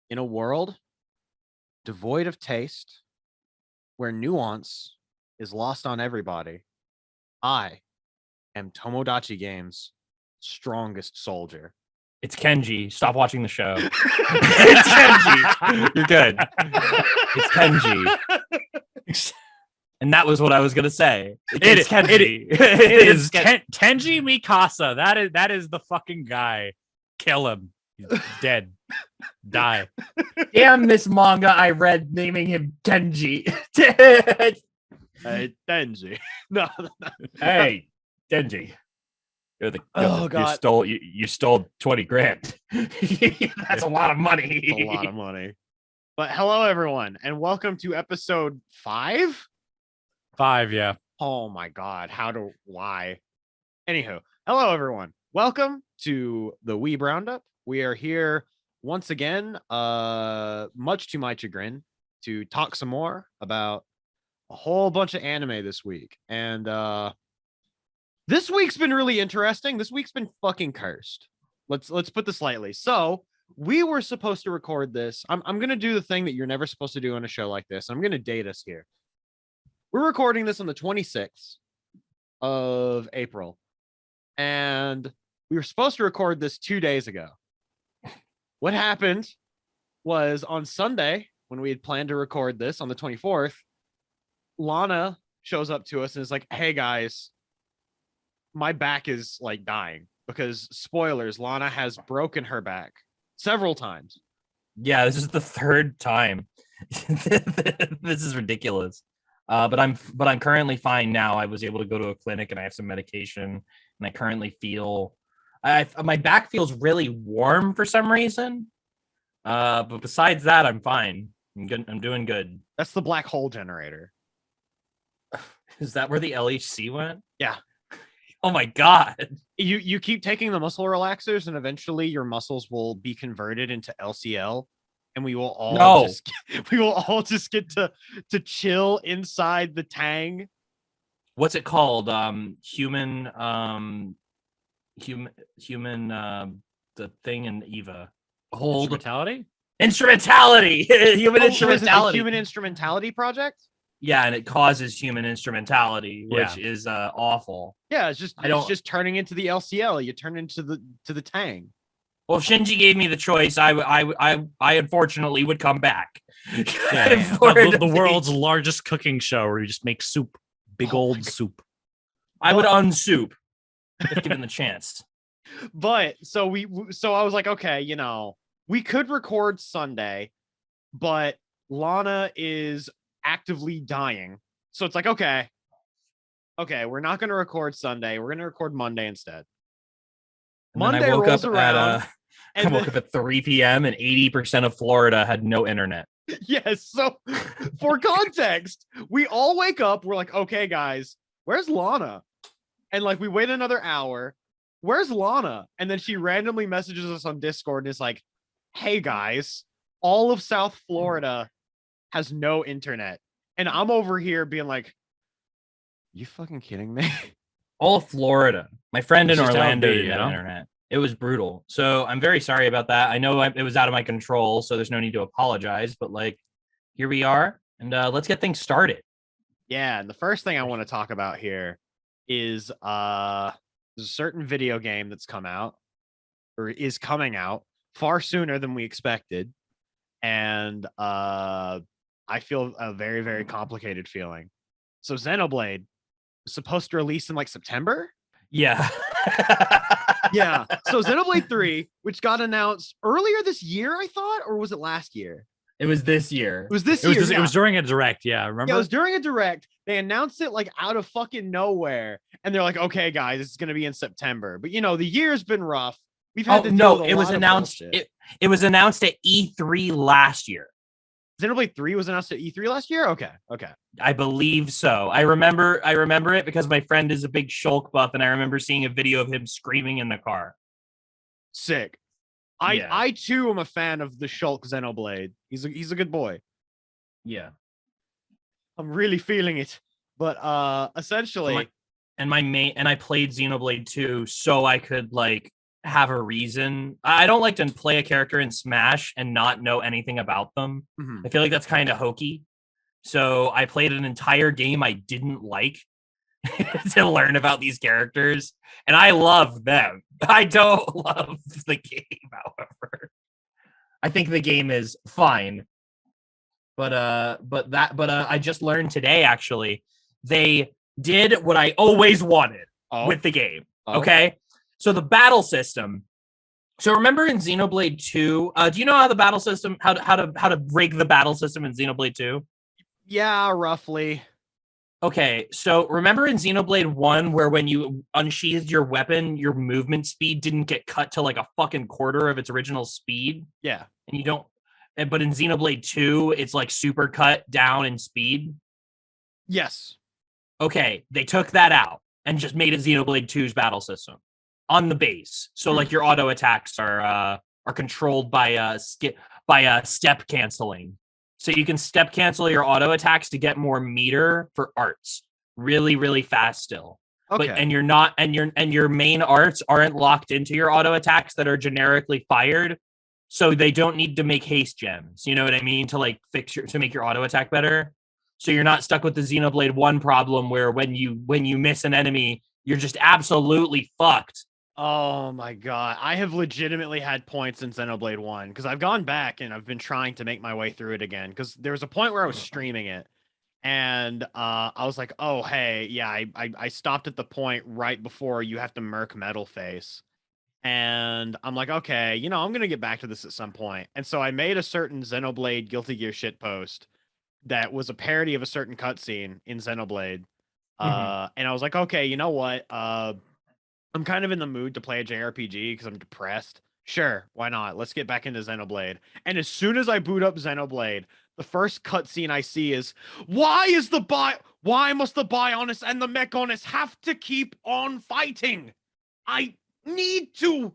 In a world devoid of taste, where nuance is lost on everybody, I am Tomodachi Game's strongest soldier. It's Kenji. Stop watching the show. It's Kenji. You're good. It's Kenji. And that was what I was gonna say. It's Kenji. It is Kenji Mikasa. That is the fucking guy. Kill him. He's dead. Die. Damn this manga I read naming him Kenji. Hey, Denji. No. Hey, Kenji. God. You stole 20 grand. That's a lot of money. A lot of money. But hello, everyone, and welcome to episode 5. 5, yeah. Oh my God, why? Anywho, hello, everyone. Welcome to the Weeb Roundup. We are here once again, much to my chagrin, to talk some more about a whole bunch of anime this week. And this week's been really interesting. This week's been fucking cursed. Let's put this lightly. So we were supposed to record this. I'm gonna do the thing that you're never supposed to do on a show like this. I'm gonna date us here. We're recording this on the 26th of April, and we were supposed to record this 2 days ago. What happened was on Sunday, when we had planned to record this on the 24th, Lana shows up to us and is like, hey guys, my back is like dying because, spoilers, Lana has broken her back several times. Yeah, this is the third time. This is ridiculous. But I'm currently fine now. I was able to go to a clinic and I have some medication, and I currently feel my back feels really warm for some reason. But besides that, I'm fine. I'm good. I'm doing good. That's the black hole generator. Is that where the LHC went? Yeah. Oh my God. You keep taking the muscle relaxers, and eventually your muscles will be converted into LCL, and we will all just get to chill inside the tang. What's it called? Human the thing in Eva. Hold Instrumentality? Instrumentality. Human instrumentality. Human instrumentality project. Yeah, and it causes human instrumentality, which is awful. Yeah, it's just turning into the LCL. You turn into the tang. Well, if Shinji gave me the choice, I unfortunately would come back. Yeah. The world's largest cooking show where you just make soup, big old soup. I would unsoup if given the chance. But so I was like, okay, we could record Sunday, but Lana is actively dying. So it's like, okay, we're not going to record Sunday. We're going to record Monday instead. Monday rolls around. I woke up at 3 p.m. and 80% of Florida had no internet. Yes. So for context, we all wake up. We're like, okay, guys, where's Lana? And like, we wait another hour. Where's Lana? And then she randomly messages us on Discord and is like, hey guys, all of South Florida has no internet. And I'm over here being like, you fucking kidding me? All of Florida. My friend in It's just Orlando how it be, didn't have internet. It was brutal. So I'm very sorry about that. I know it was out of my control, so there's no need to apologize. But like, here we are, and let's get things started. Yeah, and the first thing I want to talk about here is there's a certain video game that's come out, or is coming out far sooner than we expected, and I feel a very, very complicated feeling. So Xenoblade was supposed to release in like September. Yeah. Yeah. So Xenoblade 3, which got announced earlier this year, I thought, or was it last year? It was this year. It was this year. It was during a direct, remember? Yeah, it was during a direct. They announced it like out of fucking nowhere. And they're like, okay, guys, it's gonna be in September. But the year's been rough. We've had to deal with a it was lot of announced. bullshit. It was announced at E3 last year. Xenoblade 3 was announced at E3 last year? Okay. I believe so. I remember it because my friend is a big Shulk buff, and I remember seeing a video of him screaming in the car. Sick. I too am a fan of the Shulk Xenoblade. He's a good boy. Yeah. I'm really feeling it. But essentially, I played Xenoblade 2 so I could like have a reason. I don't like to play a character in Smash and not know anything about them. Mhm. I feel like that's kind of hokey. So I played an entire game I didn't like to learn about these characters, and I love them. I don't love the game, however. I think the game is fine. But I just learned today actually they did what I always wanted with the game. Okay? So the battle system. So remember in Xenoblade 2, do you know how the battle system how to rig the battle system in Xenoblade 2? Yeah, roughly. Okay, so remember in Xenoblade 1 where when you unsheathed your weapon, your movement speed didn't get cut to like a fucking quarter of its original speed? Yeah. And you don't but in Xenoblade 2, it's like super cut down in speed. Yes. Okay, they took that out and just made it Xenoblade 2's battle system on the base. So like your auto attacks are controlled by step canceling. So you can step cancel your auto attacks to get more meter for arts really, really fast still. Okay. But and you're not and your main arts aren't locked into your auto attacks that are generically fired. So they don't need to make haste gems. You know what I mean? To like to make your auto attack better. So you're not stuck with the Xenoblade 1 problem where when you miss an enemy, you're just absolutely fucked. Oh my god. I have legitimately had points in Xenoblade 1 because I've gone back and I've been trying to make my way through it again because there was a point where I was streaming it and I was like, oh hey, yeah, I stopped at the point right before you have to murk Metal Face. And I'm like, okay, you know, I'm gonna get back to this at some point. And so I made a certain Xenoblade Guilty Gear shitpost that was a parody of a certain cutscene in Xenoblade. And I was like, okay, you know what? I'm kind of in the mood to play a JRPG because I'm depressed. Sure, why not? Let's get back into Xenoblade. And as soon as I boot up Xenoblade, the first cutscene I see is, why must the Bionis and the Mechonis have to keep on fighting? I need to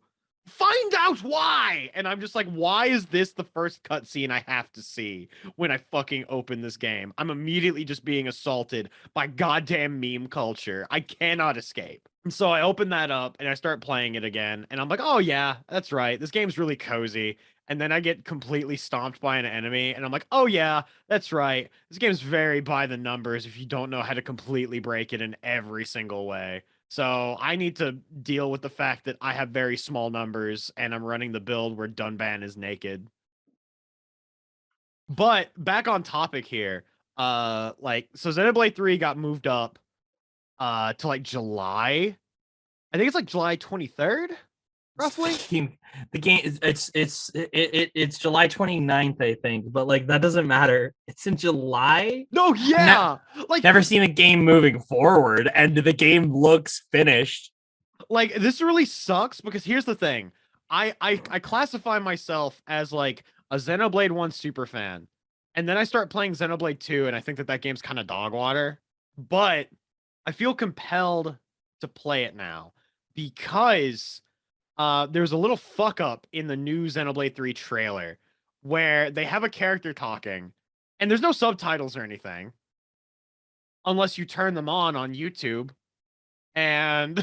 find out why. And I'm just like, why is this the first cutscene I have to see when I fucking open this game? I'm immediately just being assaulted by goddamn meme culture. I cannot escape. And so I open that up and I start playing it again. And I'm like, oh yeah, that's right. This game's really cozy. And then I get completely stomped by an enemy. And I'm like, oh yeah, that's right. This game's very by the numbers if you don't know how to completely break it in every single way. So I need to deal with the fact that I have very small numbers and I'm running the build where Dunban is naked. But back on topic here, so Xenoblade 3 got moved up to like July. I think it's like July 23rd, roughly. The game is it's July 29th, I think, but like that doesn't matter. It's in July. No, yeah. Never seen a game moving forward and the game looks finished. Like this really sucks because here's the thing. I classify myself as like a Xenoblade 1 super fan. And then I start playing Xenoblade 2 and I think that game's kind of dog water. But I feel compelled to play it now because there's a little fuck up in the new Xenoblade 3 trailer where they have a character talking and there's no subtitles or anything unless you turn them on YouTube. And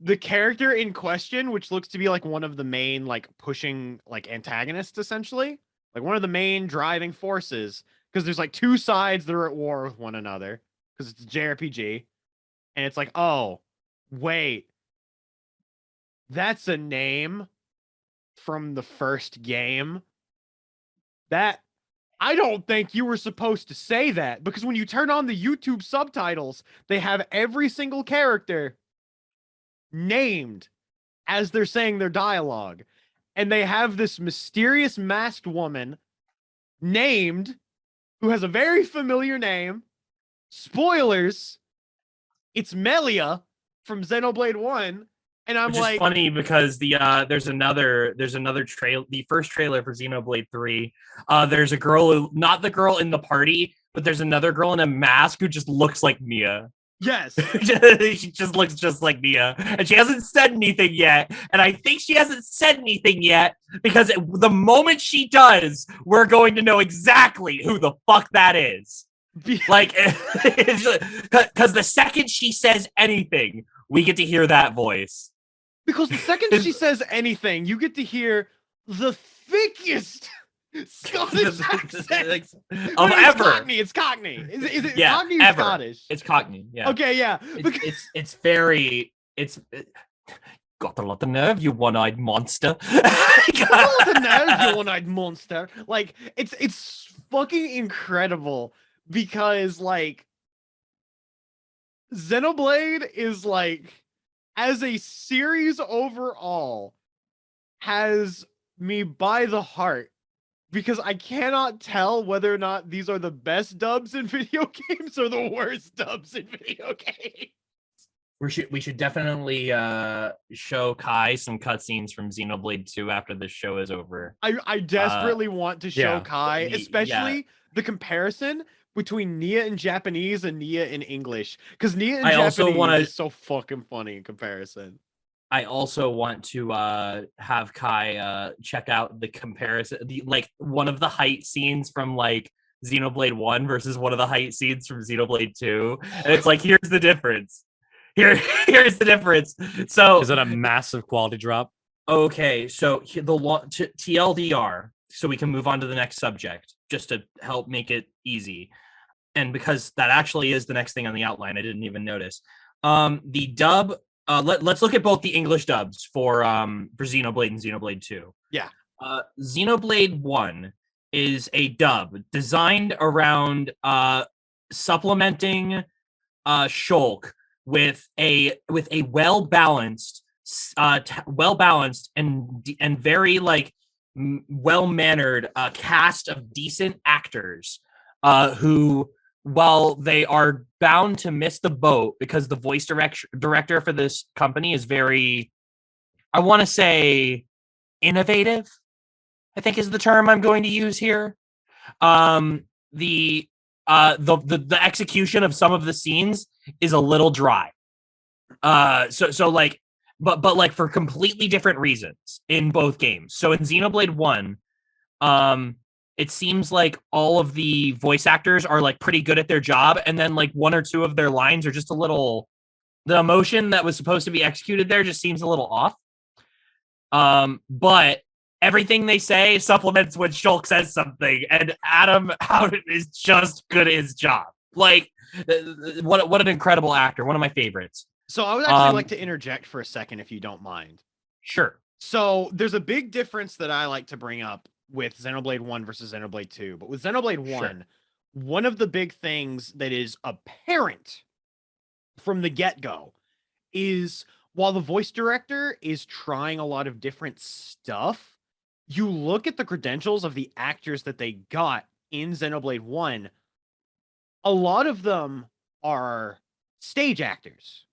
the character in question, which looks to be like one of the main like pushing like antagonists, essentially, like one of the main driving forces, because there's like two sides that are at war with one another because it's a JRPG. And it's like, oh, wait, that's a name from the first game. That I don't think you were supposed to say that, because when you turn on the YouTube subtitles, they have every single character named as they're saying their dialogue. And they have this mysterious masked woman named, who has a very familiar name. Spoilers, it's Melia from Xenoblade 1. And I'm Which like, is funny because there's another trail, the first trailer for Xenoblade 3. There's a girl not the girl in the party, but there's another girl in a mask who just looks like Mia. yes. She just looks just like Mia. And she hasn't said anything yet. And I think she hasn't said anything yet because the moment she does, we're going to know exactly who the fuck that is. Like, because the second she says anything, we get to hear that voice. Because the second she says anything, you get to hear the thickest Scottish accent. Of But ever. Cockney. It's Cockney. Is it Yeah, Cockney or ever. Scottish? It's Cockney. Yeah. Okay, yeah. It's very. Got a lot of nerve, you one-eyed monster. Got a nerve, you one-eyed monster. Like it's fucking incredible because like Xenoblade is like as a series overall has me by the heart because I cannot tell whether or not these are the best dubs in video games or the worst dubs in video games. We should definitely show Kai some cutscenes from Xenoblade 2 after this show is over. I desperately want to show yeah. Kai, especially the comparison between Nia in Japanese and Nia in English. Because Nia in Japanese is so fucking funny in comparison. I also want to have Kai check out the comparison, like one of the height scenes from like Xenoblade 1 versus one of the height scenes from Xenoblade 2. And it's like, here's the difference. Here's the difference. So is it a massive quality drop? Okay, so TLDR, so we can move on to the next subject, just to help make it easy. And because that actually is the next thing on the outline, I didn't even notice. The dub, let's look at both the English dubs for Xenoblade and Xenoblade 2. Yeah. Xenoblade 1 is a dub designed around supplementing Shulk with a well balanced and very like well mannered cast of decent actors who, while they are bound to miss the boat because the voice director for this company is very, I want to say, innovative, I think is the term I'm going to use here. The execution of some of the scenes is a little dry. So like, but like for completely different reasons in both games. So in Xenoblade 1, it seems like all of the voice actors are like pretty good at their job, and then like one or two of their lines are just a little, the emotion that was supposed to be executed there just seems a little off. But everything they say supplements when Shulk says something, and Adam Howden is just good at his job. Like, what an incredible actor. One of my favorites. So I would actually like to interject for a second, if you don't mind. Sure. So there's a big difference that I like to bring up with Xenoblade 1 versus Xenoblade 2. But with Xenoblade 1, Sure. One of the big things that is apparent from the get-go is while the voice director is trying a lot of different stuff, you look at the credentials of the actors that they got in Xenoblade 1, a lot of them are stage actors.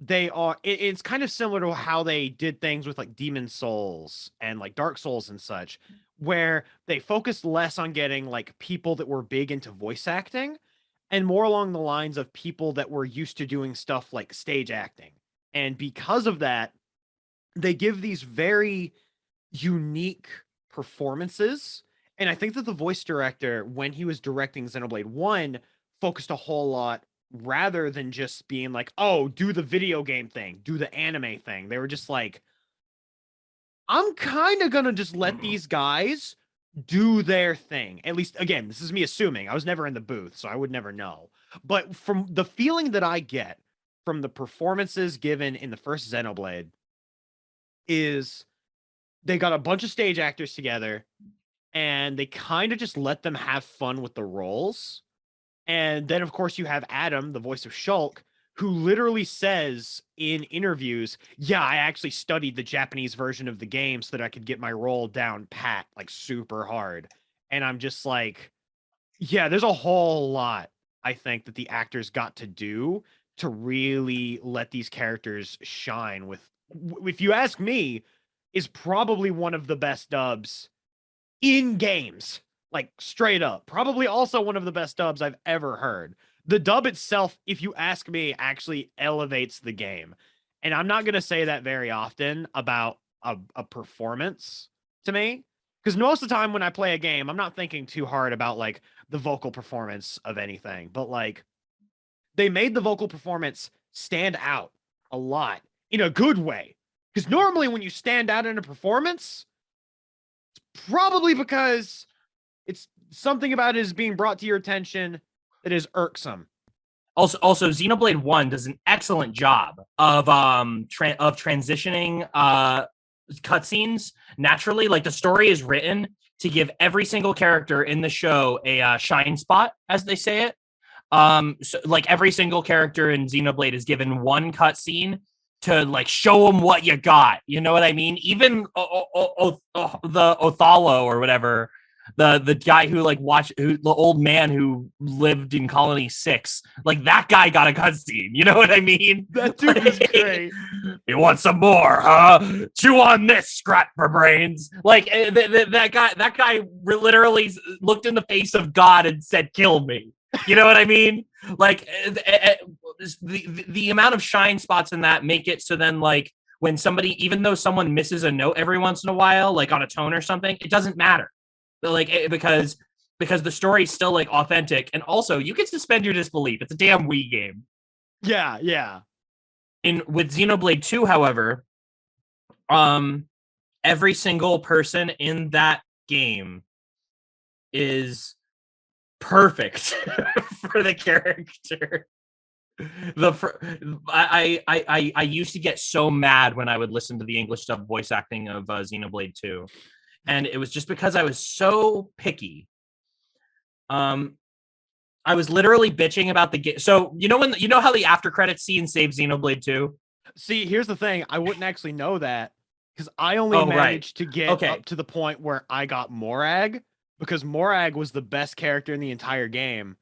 They are, it's kind of similar to how they did things with like Demon Souls and like Dark Souls and such, where they focused less on getting like people that were big into voice acting and more along the lines of people that were used to doing stuff like stage acting. And because of that, they give these very unique performances. And I think that the voice director, when he was directing Xenoblade 1, focused a whole lot rather than just being like, oh, do the video game thing, do the anime thing. They were just like, I'm kind of gonna just let these guys do their thing. At least, again, this is me assuming. I was never in the booth, so I would never know. But from the feeling that I get from the performances given in the first Xenoblade is they got a bunch of stage actors together and they kind of just let them have fun with the roles. And then, of course, you have Adam, the voice of Shulk, who literally says in interviews, yeah, I actually studied the Japanese version of the game so that I could get my role down pat, like super hard. And I'm just like, yeah, there's a whole lot, I think, that the actors got to do to really let these characters shine with, if you ask me, is probably one of the best dubs in games. Like, straight up. Probably also one of the best dubs I've ever heard. The dub itself, if you ask me, actually elevates the game. And I'm not going to say that very often about a performance to me. Because most of the time when I play a game, I'm not thinking too hard about, like, the vocal performance of anything. But, like, they made the vocal performance stand out a lot in a good way. Because normally when you stand out in a performance, it's probably because it's something about it is being brought to your attention that is irksome. Also, Xenoblade 1 does an excellent job of transitioning cutscenes naturally. Like, the story is written to give every single character in the show a shine spot, as they say it. So, like, every single character in Xenoblade is given one cutscene to, like, show them what you got. You know what I mean? Even the Othello or whatever, the guy who the old man who lived in Colony 6, like, that guy got a cutscene. You know what I mean? That dude is great. You want some more, huh? Chew on this, scrap for brains. Like, that guy literally looked in the face of God and said, "Kill me." You know what I mean? Like, the amount of shine spots in that make it so then, like, when somebody, even though someone misses a note every once in a while, like on a tone or something, it doesn't matter. Like, because the story's still, like, authentic, and also you can suspend your disbelief. It's a damn Wii game. Yeah. With Xenoblade 2, however, every single person in that game is perfect for the character. I used to get so mad when I would listen to the English dub voice acting of Xenoblade 2, and it was just because I was so picky. I was literally bitching about the game. So you know how the after credits scene saves Xenoblade 2? See, here's the thing. I wouldn't actually know that because I only managed to get up to the point where I got Morag, because Morag was the best character in the entire game.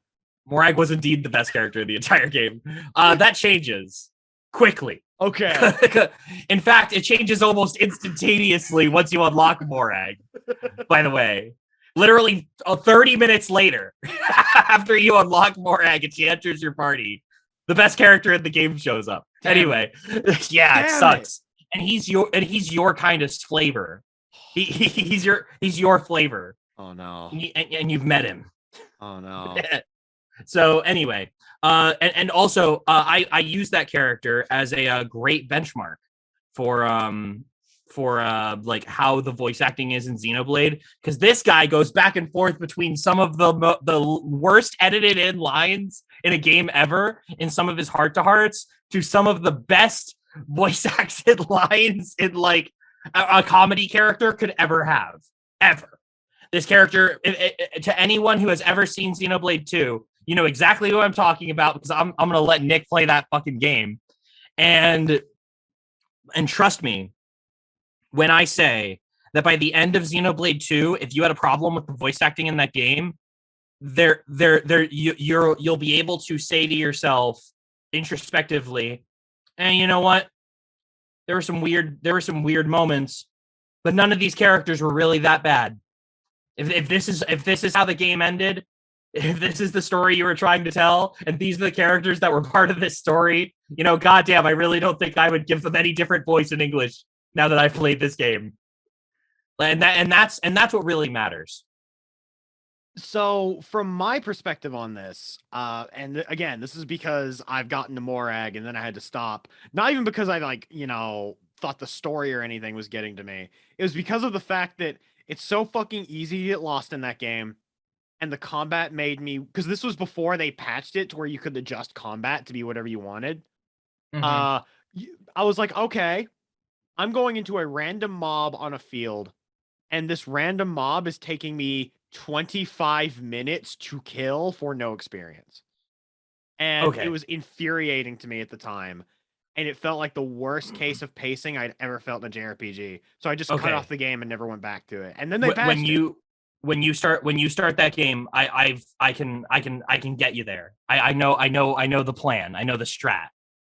Morag was indeed the best character in the entire game. That changes quickly. Okay. In fact, it changes almost instantaneously once you unlock Morag, by the way. Literally 30 minutes later, after you unlock Morag and she enters your party, the best character in the game shows up. Anyway, yeah, it sucks. And he's your kind of flavor. He's your flavor. Oh no. And you've met him. Oh no. So anyway, and also I use that character as a great benchmark for like how the voice acting is in Xenoblade, because this guy goes back and forth between some of the worst edited in lines in a game ever in some of his heart to hearts to some of the best voice acted lines in, like, a comedy character could ever have. Ever. This character, to anyone who has ever seen Xenoblade 2, you know exactly who I'm talking about, because I'm going to let Nick play that fucking game. And trust me when I say that by the end of Xenoblade 2, if you had a problem with the voice acting in that game, you'll be able to say to yourself introspectively, and you know what? There were some weird moments, but none of these characters were really that bad. If this is how the game ended, if this is the story you were trying to tell, and these are the characters that were part of this story, you know, goddamn, I really don't think I would give them any different voice in English now that I've played this game. And that's what really matters. So from my perspective on this, and again, this is because I've gotten to Morag and then I had to stop. Not even because I, like, you know, thought the story or anything was getting to me. It was because of the fact that it's so fucking easy to get lost in that game. And the combat made me, because this was before they patched it to where you could adjust combat to be whatever you wanted. Mm-hmm. I was like, okay, I'm going into a random mob on a field, and this random mob is taking me 25 minutes to kill for no experience. And it was infuriating to me at the time. And it felt like the worst case of pacing I'd ever felt in a JRPG. So I just cut off the game and never went back to it. And then they patched it. When you start that game, I can get you there. I know the plan. I know the strat.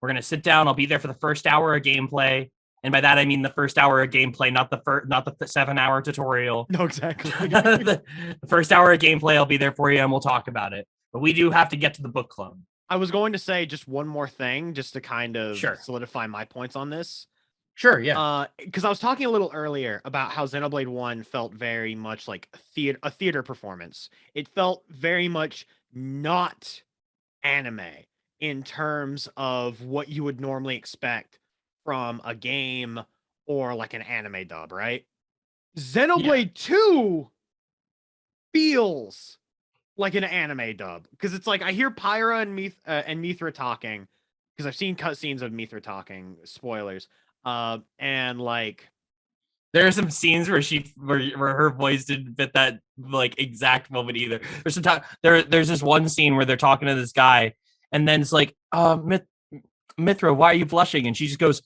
We're gonna sit down. I'll be there for the first hour of gameplay, and by that I mean the first hour of gameplay, not the 7-hour tutorial. No, exactly. The first hour of gameplay, I'll be there for you, and we'll talk about it. But we do have to get to the book club. I was going to say just one more thing, just to kind of solidify my points on this. Sure, yeah. Because I was talking a little earlier about how Xenoblade 1 felt very much like a theater performance. It felt very much not anime in terms of what you would normally expect from a game or like an anime dub, right? Xenoblade 2 feels like an anime dub because it's like I hear Pyra and Mithra talking because I've seen cutscenes of Mithra talking. Spoilers. And like There are some scenes where her voice didn't fit that like exact moment either. There's some time there's this one scene where they're talking to this guy, and then it's like, Mithra, why are you blushing? And she just goes,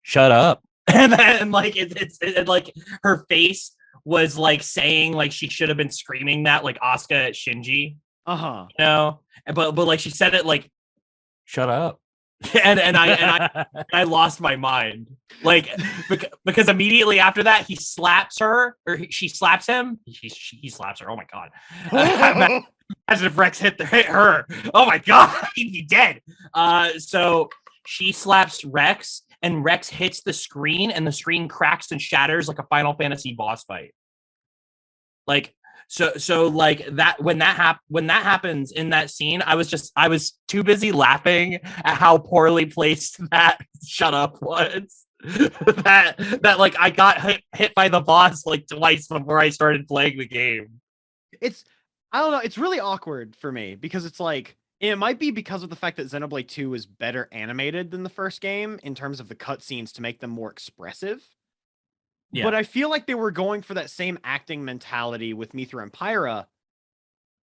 "Shut up." And then like it's like her face was like saying like she should have been screaming that like Asuka at Shinji, uh-huh. you know, but like she said it like, "Shut up." and I lost my mind, like because immediately after that he slaps her or she slaps him. He slaps her. Oh my god! Imagine if Rex hit her. Oh my god, he'd be dead. So she slaps Rex, and Rex hits the screen, and the screen cracks and shatters like a Final Fantasy boss fight. Like. So like that when that happens in that scene, I was too busy laughing at how poorly placed that shut up was. that like I got hit by the boss like twice before I started playing the game. I don't know, it's really awkward for me because it's like it might be because of the fact that Xenoblade 2 is better animated than the first game in terms of the cutscenes to make them more expressive. Yeah. But I feel like they were going for that same acting mentality with Mithra and Pyra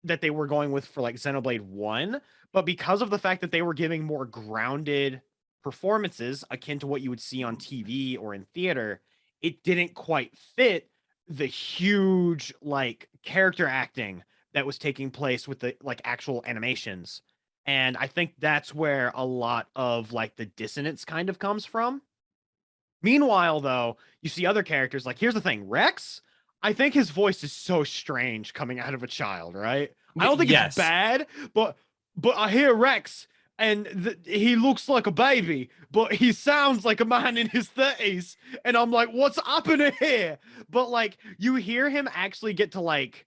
that they were going with for like Xenoblade 1. But because of the fact that they were giving more grounded performances akin to what you would see on TV or in theater, it didn't quite fit the huge like character acting that was taking place with the like actual animations. And I think that's where a lot of like the dissonance kind of comes from. Meanwhile, though, you see other characters like here's the thing, Rex, I think his voice is so strange coming out of a child, right? I don't think it's bad, but I hear Rex and he looks like a baby, but he sounds like a man in his 30s, and I'm like, what's happening here? But like you hear him actually get to like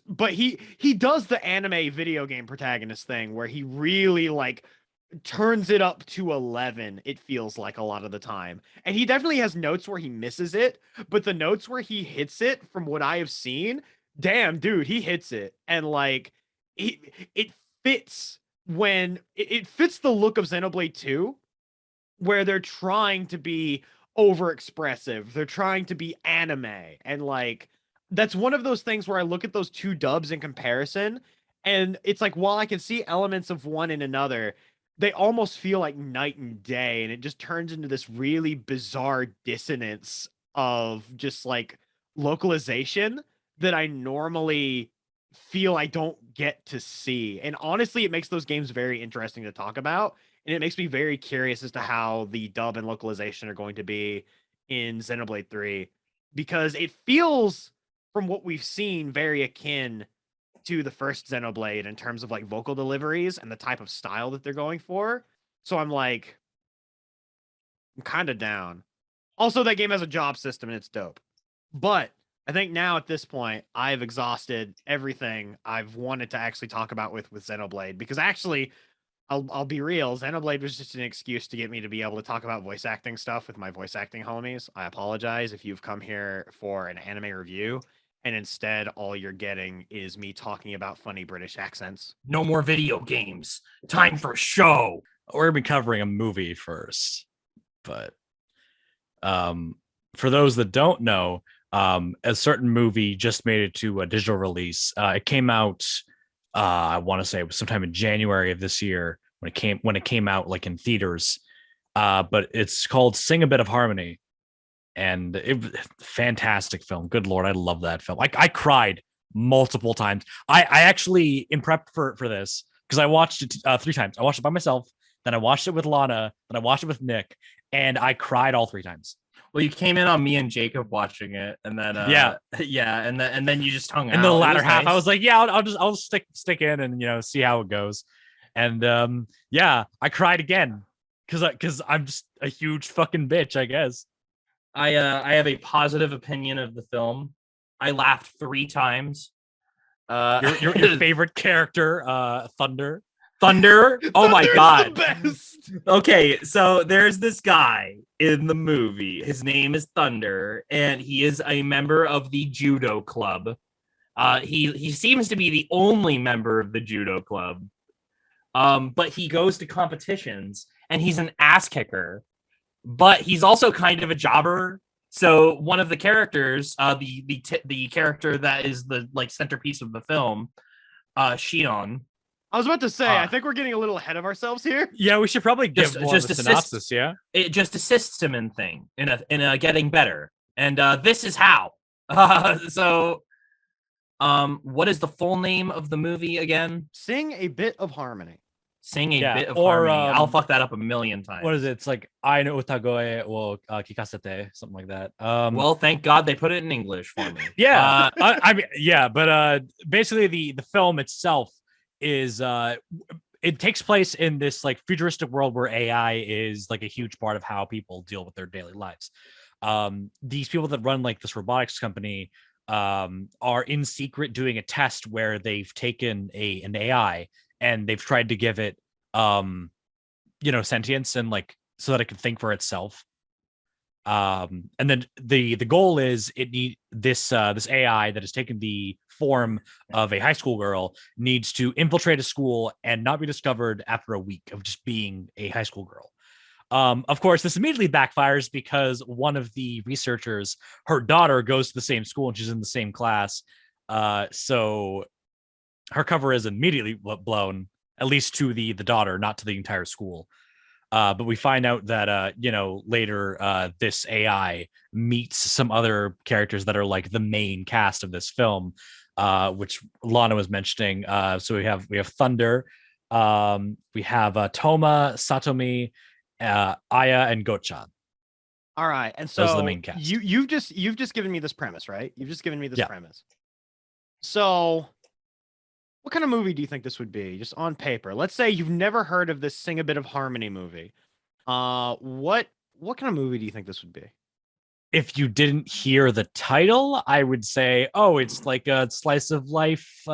but he does the anime video game protagonist thing where he really like turns it up to 11, it feels like a lot of the time. And he definitely has notes where he misses it, but the notes where he hits it, from what I have seen, damn dude, he hits it. And like it fits when it fits the look of Xenoblade 2, where they're trying to be over expressive, they're trying to be anime, and like that's one of those things where I look at those two dubs in comparison, and it's like while I can see elements of one in another, they almost feel like night and day, and it just turns into this really bizarre dissonance of just like localization that I normally feel I don't get to see. And honestly, it makes those games very interesting to talk about, and it makes me very curious as to how the dub and localization are going to be in Xenoblade 3, because it feels, from what we've seen, very akin to the first Xenoblade in terms of like vocal deliveries and the type of style that they're going for. So I'm like, I'm kind of down. Also, that game has a job system and it's dope. But I think now at this point, I've exhausted everything I've wanted to actually talk about with Xenoblade, because actually, I'll be real, Xenoblade was just an excuse to get me to be able to talk about voice acting stuff with my voice acting homies. I apologize if you've come here for an anime review and instead all you're getting is me talking about funny British accents. No more video games. Time for a show. We're gonna be covering a movie first, but for those that don't know, a certain movie just made it to a digital release. It came out, I want to say it was sometime in January of this year when it came out like in theaters. But it's called Sing a Bit of Harmony. And fantastic film. Good Lord, I love that film. I cried multiple times. I actually, in prep for this, because I watched it 3 times. I watched it by myself, then I watched it with Lana, then I watched it with Nick, and I cried all 3 times. Well, you came in on me and Jacob watching it, and then yeah, and then you just hung out. In the latter half, nice. I was like, yeah, I'll stick in and see how it goes. And yeah, I cried again because I'm just a huge fucking bitch, I guess. I have a positive opinion of the film. I laughed 3 times. Your favorite character, Thunder. Thunder. Oh my Thunder's god. the best. Okay, so there's this guy in the movie. His name is Thunder, and he is a member of the judo club. He seems to be the only member of the judo club. But he goes to competitions, and he's an ass kicker. But he's also kind of a jobber. So one of the characters, the character that is the like centerpiece of the film, Shion. I was about to say, I think we're getting a little ahead of ourselves here. Yeah, we should probably give more of a synopsis. Yeah, it just assists him in a getting better, and this is how. What is the full name of the movie again? Sing a bit of harmony. Sing a bit of harmony. I'll fuck that up a million times. What is it? It's like I know utagoe wo kikasete, something like that. Well, thank God they put it in English for me. Yeah, I mean, yeah, but basically the film itself is it takes place in this like futuristic world where AI is like a huge part of how people deal with their daily lives. These people that run like this robotics company are in secret doing a test where they've taken an AI and they've tried to give it sentience and like so that it can think for itself. And then the goal is this AI that has taken the form of a high school girl needs to infiltrate a school and not be discovered after a week of just being a high school girl. Of course, this immediately backfires because one of the researchers, her daughter, goes to the same school and she's in the same class. So her cover is immediately blown, at least to the daughter, not to the entire school. But we find out that, later this AI meets some other characters that are like the main cast of this film, which Lana was mentioning. So we have Thunder, we have Toma, Satomi, Aya, and Gochan. All right, and so those are the main cast. You've just given me this premise, right? You've just given me this premise. So, what kind of movie do you think this would be, just on paper? Let's say you've never heard of this Sing a Bit of Harmony movie. What kind of movie do you think this would be? If you didn't hear the title, I would say, oh, it's like a slice of life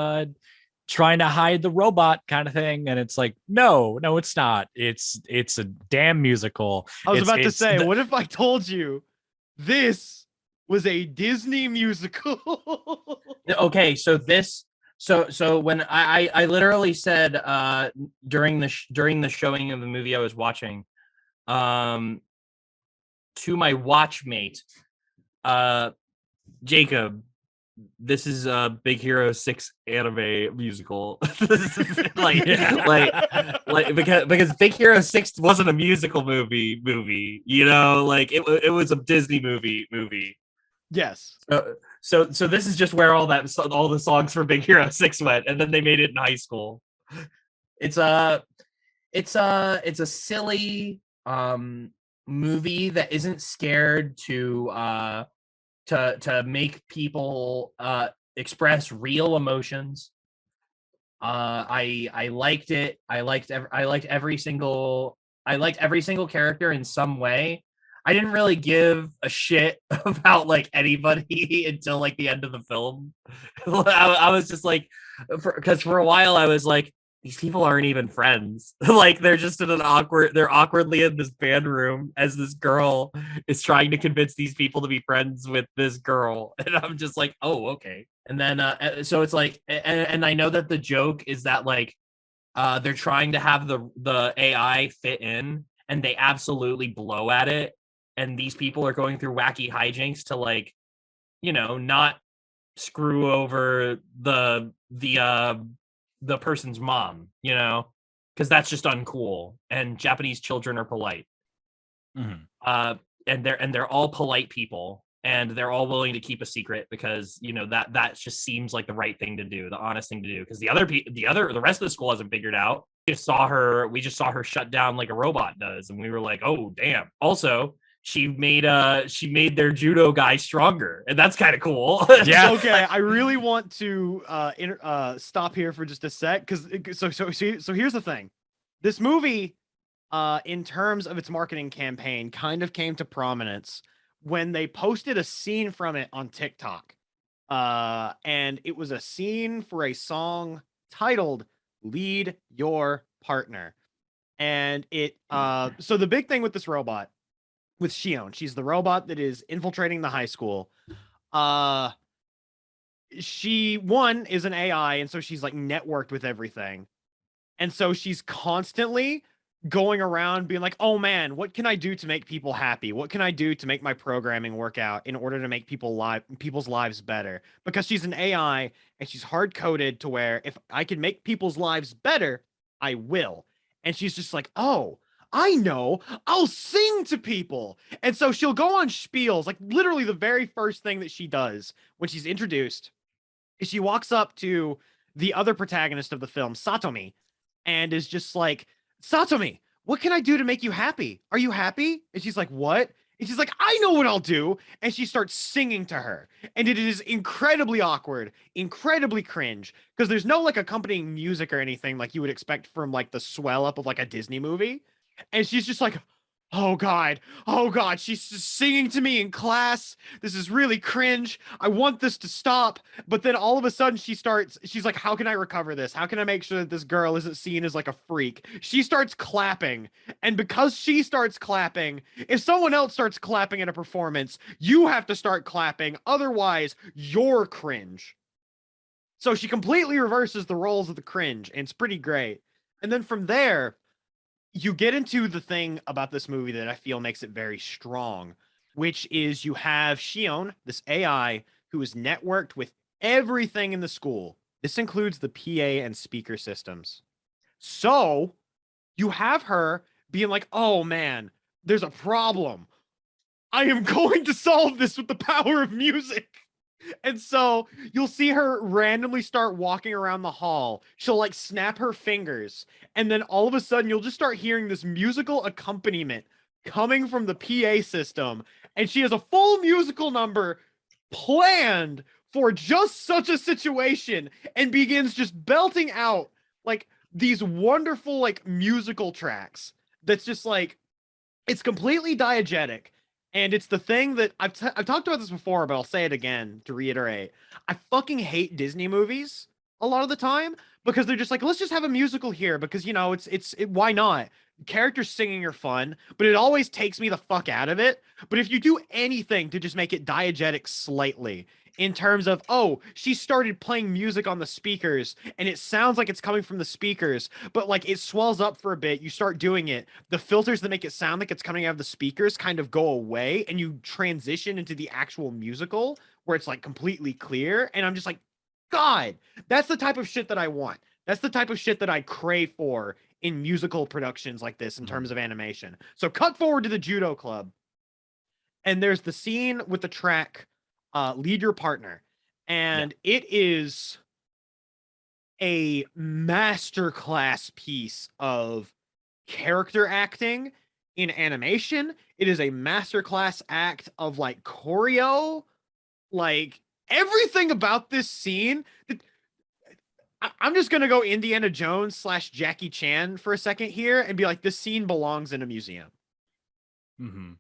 trying to hide the robot kind of thing. And it's like, no, it's not. It's a damn musical. I was about to say, what if I told you this was a Disney musical? Okay, so when I literally said during the showing of the movie I was watching, to my watchmate, Jacob, this is a Big Hero 6 anime musical. because Big Hero 6 wasn't a musical movie, like it was a Disney movie. Yes. So this is just where all the songs for Big Hero 6 went, and then they made it in high school. It's a silly movie that isn't scared to make people express real emotions. I liked it. I liked every single character in some way. I didn't really give a shit about like anybody until like the end of the film. I was just like, because for a while I was like, these people aren't even friends. Like they're just in they're awkwardly in this band room as this girl is trying to convince these people to be friends with this girl. And I'm just like, oh, okay. And then, so it's like, and I know that the joke is that like, they're trying to have the AI fit in and they absolutely blow at it. And these people are going through wacky hijinks to like, not screw over the person's mom, because that's just uncool. And Japanese children are polite. Mm-hmm. And they're all polite people, and they're all willing to keep a secret because that just seems like the right thing to do, the honest thing to do. Because the rest of the school hasn't figured out. We just saw her shut down like a robot does, and we were like, oh damn. Also, she made their judo guy stronger, and that's kind of cool. Yeah. Okay, I really want to stop here for just a sec, because so here's the thing. This movie, in terms of its marketing campaign, kind of came to prominence when they posted a scene from it on TikTok, and it was a scene for a song titled "Lead Your partner. And it so the big thing with this robot, with Shion, she's the robot that is infiltrating the high school. She one is an AI, and so she's like networked with everything. And so she's constantly going around being like, oh man, what can I do to make people happy? What can I do to make my programming work out in order to make people's lives better? Because she's an AI and she's hard coded to where if I can make people's lives better, I will. And she's just like, oh, I know, I'll sing to people. And so she'll go on spiels, like literally the very first thing that she does when she's introduced is she walks up to the other protagonist of the film, Satomi, and is just like, Satomi, what can I do to make you happy? Are you happy? And she's like, what? And she's like, I know what I'll do. And she starts singing to her. And it is incredibly awkward, incredibly cringe, because there's no like accompanying music or anything like you would expect from like the swell up of like a Disney movie. And she's just like, oh God, she's just singing to me in class. This is really cringe. I want this to stop. But then all of a sudden she's like, how can I recover this? How can I make sure that this girl isn't seen as like a freak? She starts clapping. And because she starts clapping, if someone else starts clapping at a performance, you have to start clapping. Otherwise, you're cringe. So she completely reverses the roles of the cringe, and it's pretty great. And then from there, you get into the thing about this movie that I feel makes it very strong, which is you have Shion, this AI, who is networked with everything in the school. This includes the PA and speaker systems. So you have her being like, oh man, there's a problem. I am going to solve this with the power of music. And so you'll see her randomly start walking around the hall. She'll like snap her fingers. And then all of a sudden you'll just start hearing this musical accompaniment coming from the PA system. And she has a full musical number planned for just such a situation and begins just belting out like these wonderful like musical tracks. That's just like, it's completely diegetic. And it's the thing that I've talked about this before, but I'll say it again to reiterate. I fucking hate Disney movies a lot of the time because they're just like, let's just have a musical here because, you know, why not? Characters singing are fun, but it always takes me the fuck out of it. But if you do anything to just make it diegetic slightly, in terms of, oh, she started playing music on the speakers and it sounds like it's coming from the speakers, but like it swells up for a bit. You start doing it. The filters that make it sound like it's coming out of the speakers kind of go away and you transition into the actual musical where it's like completely clear. And I'm just like, God, that's the type of shit that I want. That's the type of shit that I crave for in musical productions like this in terms of animation. So cut forward to the Judo Club. And there's the scene with the track Lead Your Partner. And it is a masterclass piece of character acting in animation. It is a masterclass act of like choreo, like everything about this scene. I'm just gonna go Indiana Jones / Jackie Chan for a second here and be like, this scene belongs in a museum. Mm-hmm.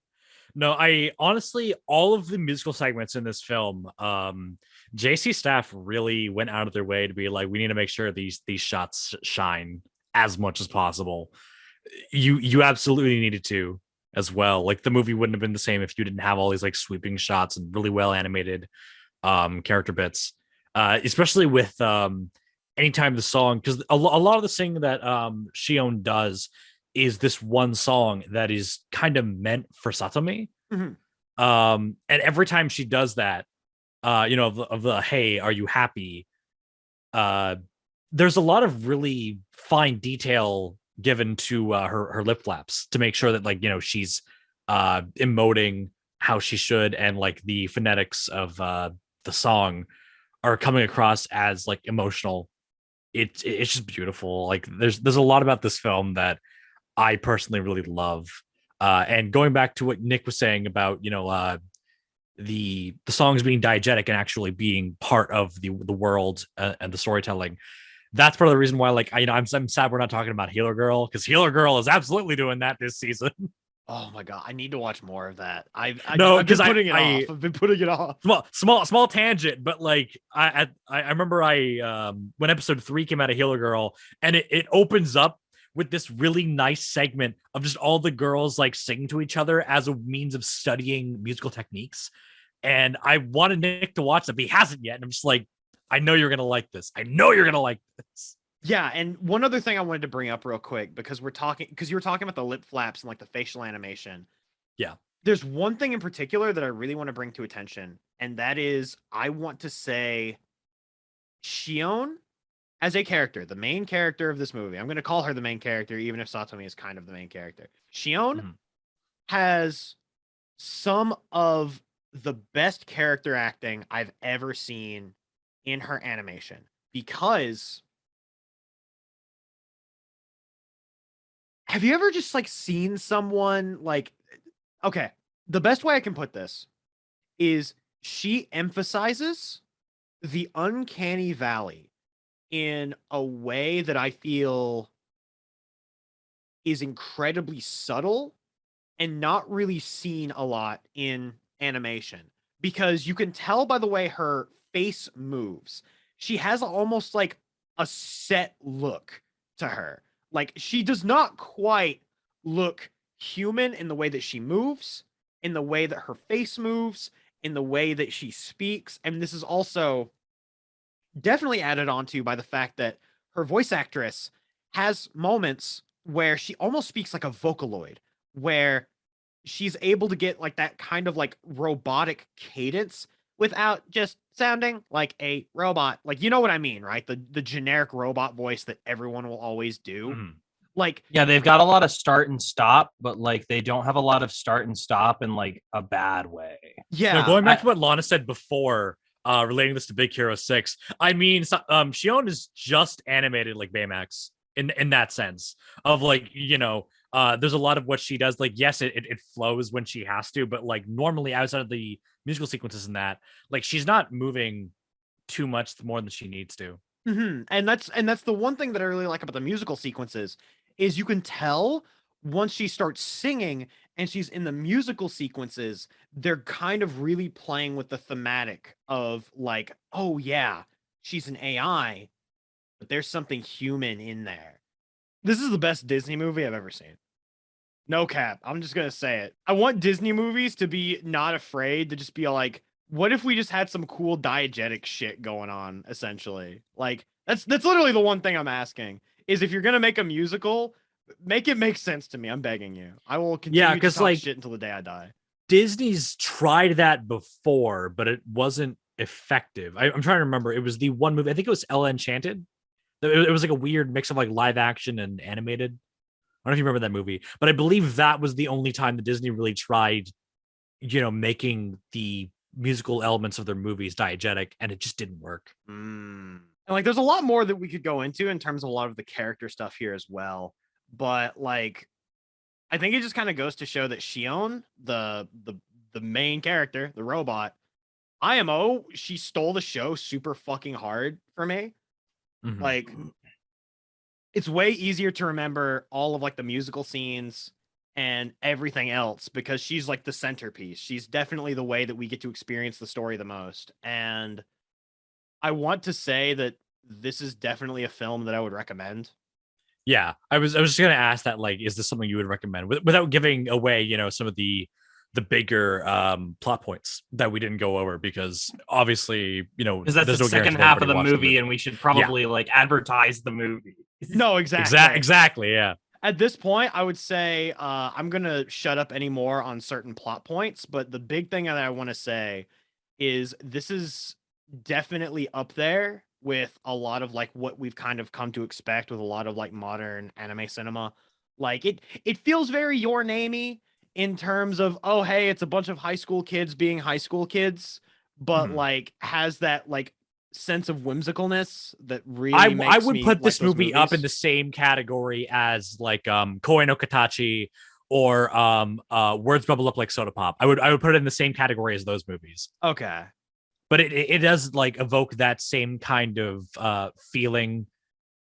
No, I honestly, all of the musical segments in this film, JC staff really went out of their way to be like, we need to make sure these shots shine as much as possible. You absolutely needed to as well. Like the movie wouldn't have been the same if you didn't have all these like sweeping shots and really well animated character bits, especially with anytime the song, because a lot of the singing that Shion does is this one song that is kind of meant for Satomi. Mm-hmm. And every time she does that, you know, of the hey, are you happy? There's a lot of really fine detail given to her lip flaps to make sure that, like, you know, she's emoting how she should, and like the phonetics of the song are coming across as like emotional. It's just beautiful. Like there's a lot about this film that I personally really love. And going back to what Nick was saying about, you know, the songs being diegetic and actually being part of the world and the storytelling, that's part of the reason why, like, I'm sad we're not talking about Healer Girl, because Healer Girl is absolutely doing that this season. Oh my god, I need to watch more of that. I've been putting it off. Small tangent, but like I remember when episode 3 came out of Healer Girl, and it opens up with this really nice segment of just all the girls like singing to each other as a means of studying musical techniques. And I wanted Nick to watch it, but he hasn't yet. And I'm just like, I know you're gonna like this. I know you're gonna like this. Yeah, and one other thing I wanted to bring up real quick, because you were talking about the lip flaps and like the facial animation. Yeah. There's one thing in particular that I really want to bring to attention, and that is I want to say Shion as a character, the main character of this movie. I'm going to call her the main character, even if Satomi is kind of the main character. Shion has some of the best character acting I've ever seen in her animation, because have you ever just like seen someone like, okay, the best way I can put this is she emphasizes the uncanny valley in a way that I feel is incredibly subtle and not really seen a lot in animation, because you can tell by the way her face moves. She has almost like a set look to her. Like, she does not quite look human in the way that she moves, in the way that her face moves, in the way that she speaks. And this is also definitely added onto by the fact that her voice actress has moments where she almost speaks like a Vocaloid, where she's able to get like that kind of like robotic cadence without just sounding like a robot. Like, you know what I mean, right? The generic robot voice that everyone will always do. Like, yeah, they've got a lot of start and stop, but like they don't have a lot of start and stop in like a bad way. yeah. No, going back to what Lana said before, relating this to Big Hero 6, I mean, Shion is just animated like Baymax in that sense of like, you know, there's a lot of what she does. Like, yes, it flows when she has to, but like normally outside of the musical sequences and that, like she's not moving too much more than she needs to. And that's the one thing that I really like about the musical sequences is you can tell once she starts singing and she's in the musical sequences, they're kind of really playing with the thematic of like, oh yeah, she's an AI, but there's something human in there. This is the best Disney movie I've ever seen. No cap. I'm just gonna say it. I want Disney movies to be not afraid to just be like, what if we just had some cool diegetic shit going on, essentially? Like, that's literally the one thing I'm asking, is if you're gonna make a musical, make it make sense to me. I'm begging you. I will continue to talk like, shit until the day I die. Disney's tried that before, but it wasn't effective. I'm trying to remember. It was the one movie, I think it was Ella Enchanted. It was like a weird mix of like live action and animated. I don't know if you remember that movie, but I believe that was the only time that Disney really tried, you know, making the musical elements of their movies diegetic, and it just didn't work. And like, there's a lot more that we could go into in terms of a lot of the character stuff here as well. But like, I think it just kind of goes to show that Shion, the main character, the robot, IMO, she stole the show super fucking hard for me. Like, it's way easier to remember all of like the musical scenes and everything else because she's like the centerpiece. She's definitely the way that we get to experience the story the most. And I want to say that this is definitely a film that I would recommend. Yeah, I was just gonna ask that, like, is this something you would recommend without giving away, you know, some of the bigger plot points that we didn't go over, because obviously, you know, because that's the second half of the movie, and we should probably like advertise the movie. No, exactly. Exactly, yeah. At this point, I would say I'm gonna shut up anymore on certain plot points, but the big thing that I want to say is this is definitely up there with a lot of like what we've kind of come to expect with a lot of like modern anime cinema. Like, it feels very Your Name-y in terms of, oh hey, it's a bunch of high school kids being high school kids, but like has that like sense of whimsicalness that really makes I would me put like this movie movies up in the same category as like Koe no Katachi or Words Bubble Up Like Soda Pop. I would put it in the same category as those movies. Okay. But it does like evoke that same kind of feeling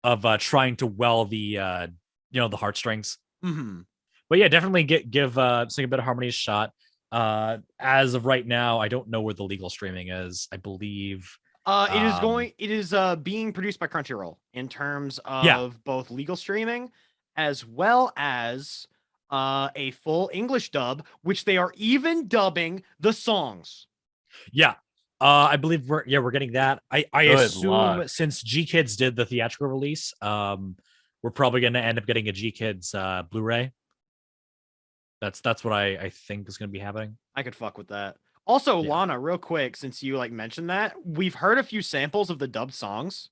of trying to well the you know, the heartstrings. But yeah, definitely give Sing a Bit of Harmony a shot. As of right now, I don't know where the legal streaming is. I believe it is being produced by Crunchyroll in terms of both legal streaming as well as a full English dub, which they are even dubbing the songs. Yeah. I believe we're getting that. I Good assume luck. since G Kids did the theatrical release, we're probably gonna end up getting a G Kids Blu-ray. That's what I think is gonna be happening. I could fuck with that. Also, Yeah. Lana, real quick, since you like mentioned that, we've heard a few samples of the dubbed songs.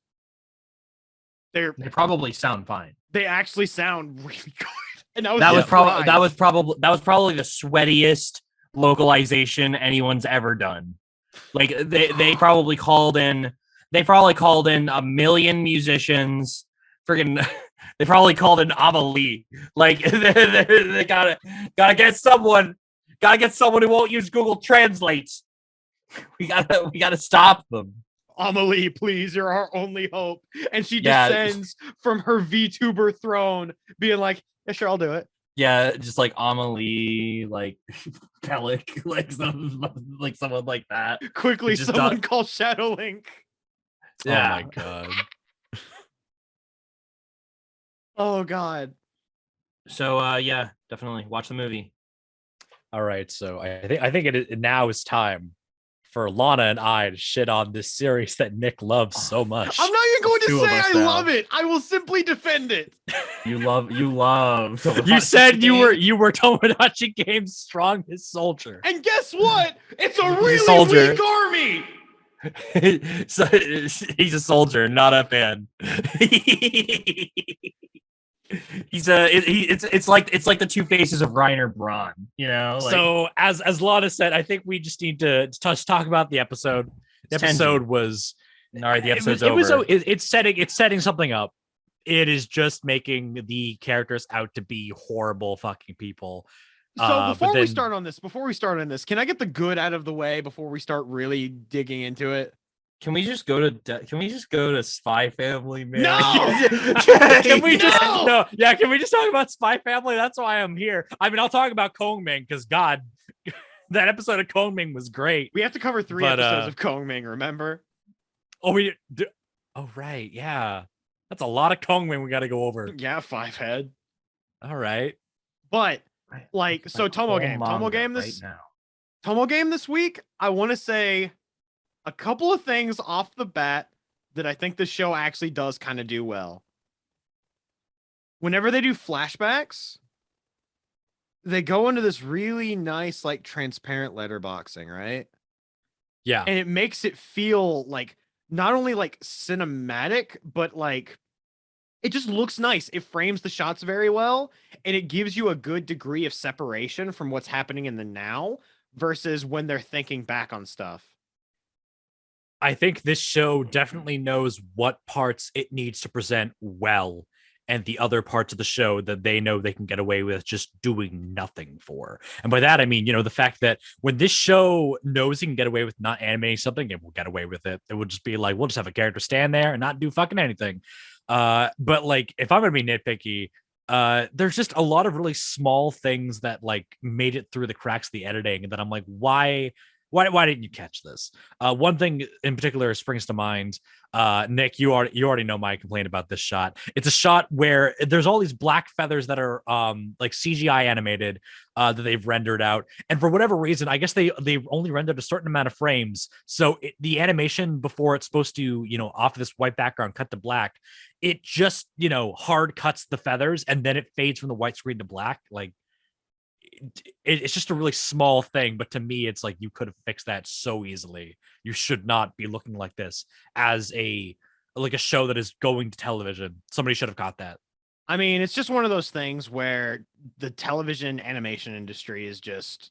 They probably sound fine. They actually sound really good. And That was probably the sweatiest localization anyone's ever done. Like they probably called in a million musicians. Friggin' they probably called in Amelie. Like they gotta get someone who won't use Google Translate. We gotta stop them. Amelie, please, you're our only hope. And she descends from her VTuber throne, being like, yeah, sure, I'll do it. Yeah, just like Amelie, like Pelic, like someone like that. Quickly, someone call Shadow Link. Yeah. Oh my god. Oh god. So yeah, definitely watch the movie. All right, so I think it now is time for Lana and I to shit on this series that Nick loves so much. I'm not even going to say I love it. I will simply defend it. You love. You said you were Tomodachi Game's strongest soldier. And guess what? It's a really weak army. So, he's a soldier, not a fan. It's like the two faces of Reiner Braun, you know. Like, so as Lana said, I think we just need to talk about the episode. The episode was all right. The episode's over. It's setting something up. It is just making the characters out to be horrible fucking people. So before we start on this, can I get the good out of the way before we start really digging into it? Can we just go to Spy Family, man? No! Can we just talk about Spy Family? That's why I'm here. I mean, I'll talk about Kongming because God, that episode of Kongming was great. We have to cover 3 episodes of Kongming, remember? Oh, right, yeah. That's a lot of Kongming we got to go over. Yeah, 5 head. All right. But like, so Tomo game this week, I want to say a couple of things off the bat that I think the show actually does kind of do well. Whenever they do flashbacks, they go into this really nice, like, transparent letterboxing, right? Yeah. And it makes it feel like not only like cinematic, but like it just looks nice. It frames the shots very well, and it gives you a good degree of separation from what's happening in the now versus when they're thinking back on stuff. I think this show definitely knows what parts it needs to present well, and the other parts of the show that they know they can get away with just doing nothing for. And by that, I mean, the fact that when this show knows it can get away with not animating something, it will get away with it. It will just be like, we'll just have a character stand there and not do fucking anything. But like, if I'm going to be nitpicky, there's just a lot of really small things that like made it through the cracks of the editing. And then I'm like, why didn't you catch this? One thing in particular springs to mind. Nick, you already know my complaint about this shot. It's a shot where there's all these black feathers that are like CGI animated that they've rendered out, and for whatever reason, I guess they only rendered a certain amount of frames. So the animation before it's supposed to off of this white background cut to black, it just hard cuts the feathers and then it fades from the white screen to black. Like it's just a really small thing, but to me it's like you could have fixed that so easily. You should not be looking like this as a show that is going to television. Somebody should have caught that. I mean, it's just one of those things where the television animation industry is just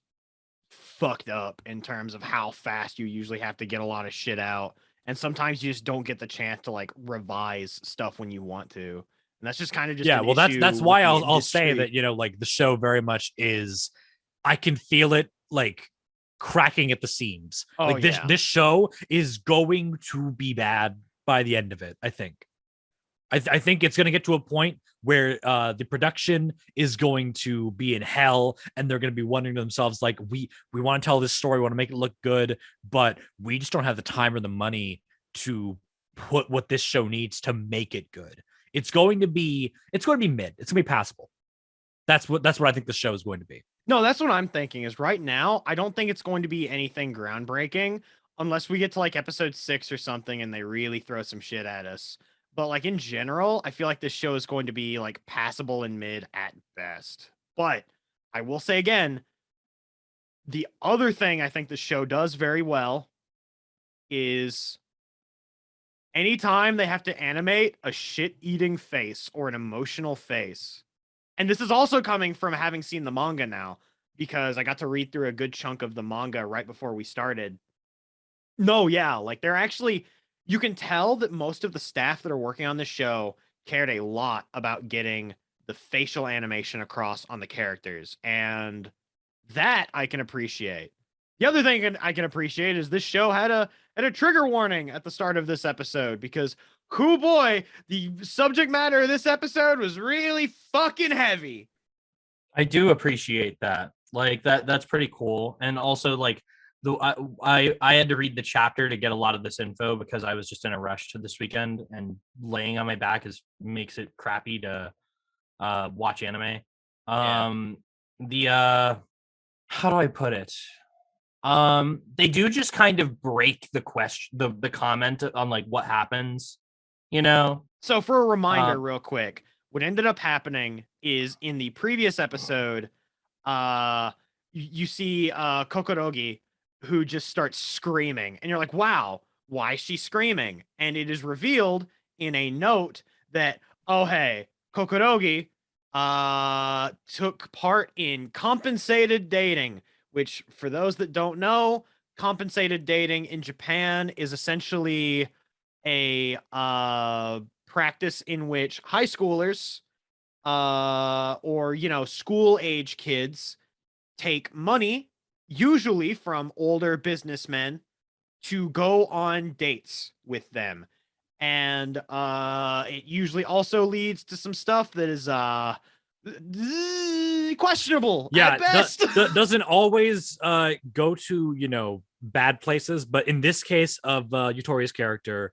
fucked up in terms of how fast you usually have to get a lot of shit out, and sometimes you just don't get the chance to like revise stuff when you want to. And that's just kind of just that's why I'll say that like the show very much is, I can feel it like cracking at the seams. This show is going to be bad by the end of it. I think it's going to get to a point where the production is going to be in hell, and they're going to be wondering to themselves like, we want to tell this story, we want to make it look good, but we just don't have the time or the money to put what this show needs to make it good. It's going to be mid. It's going to be passable. That's what I think the show is going to be. No, that's what I'm thinking is right now, I don't think it's going to be anything groundbreaking unless we get to like episode 6 or something and they really throw some shit at us. But like in general, I feel like this show is going to be like passable and mid at best. But I will say again, the other thing I think the show does very well is anytime they have to animate a shit-eating face or an emotional face. And this is also coming from having seen the manga now, because I got to read through a good chunk of the manga right before we started. No, yeah, like they're actually, you can tell that most of the staff that are working on this show cared a lot about getting the facial animation across on the characters. And that I can appreciate. The other thing I can appreciate is this show had a trigger warning at the start of this episode because, hoo boy, the subject matter of this episode was really fucking heavy. I do appreciate that. Like that's pretty cool. And also like I had to read the chapter to get a lot of this info because I was just in a rush to this weekend, and laying on my back makes it crappy to watch anime. The how do I put it? They do just kind of break the question, the comment on like what happens, you know. So for a reminder, real quick, what ended up happening is in the previous episode, you see Kokorogi, who just starts screaming, and you're like, wow, why is she screaming? And it is revealed in a note that, oh hey, Kokorogi took part in compensated dating, which for those that don't know, compensated dating in Japan is essentially a practice in which high schoolers or school age kids take money, usually from older businessmen, to go on dates with them. And it usually also leads to some stuff that is questionable at best. Doesn't always go to bad places, but in this case of Yutori's character,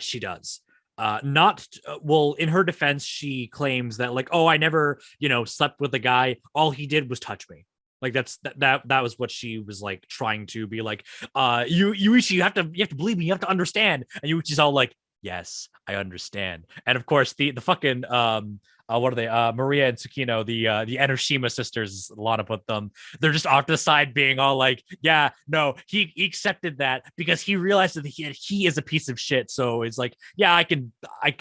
she does. In her defense, she claims that like, oh, I never slept with a guy, all he did was touch me. Like that was what she was like trying to be like, Yuichi, you have to believe me, you have to understand. And Yuichi's all like, yes, I understand. And of course the fucking what are they? Maria and Tsukino, the Enoshima sisters, Lana put them. They're just off to the side being all like, yeah, no, he accepted that because he realized that he is a piece of shit. So it's like, yeah, I can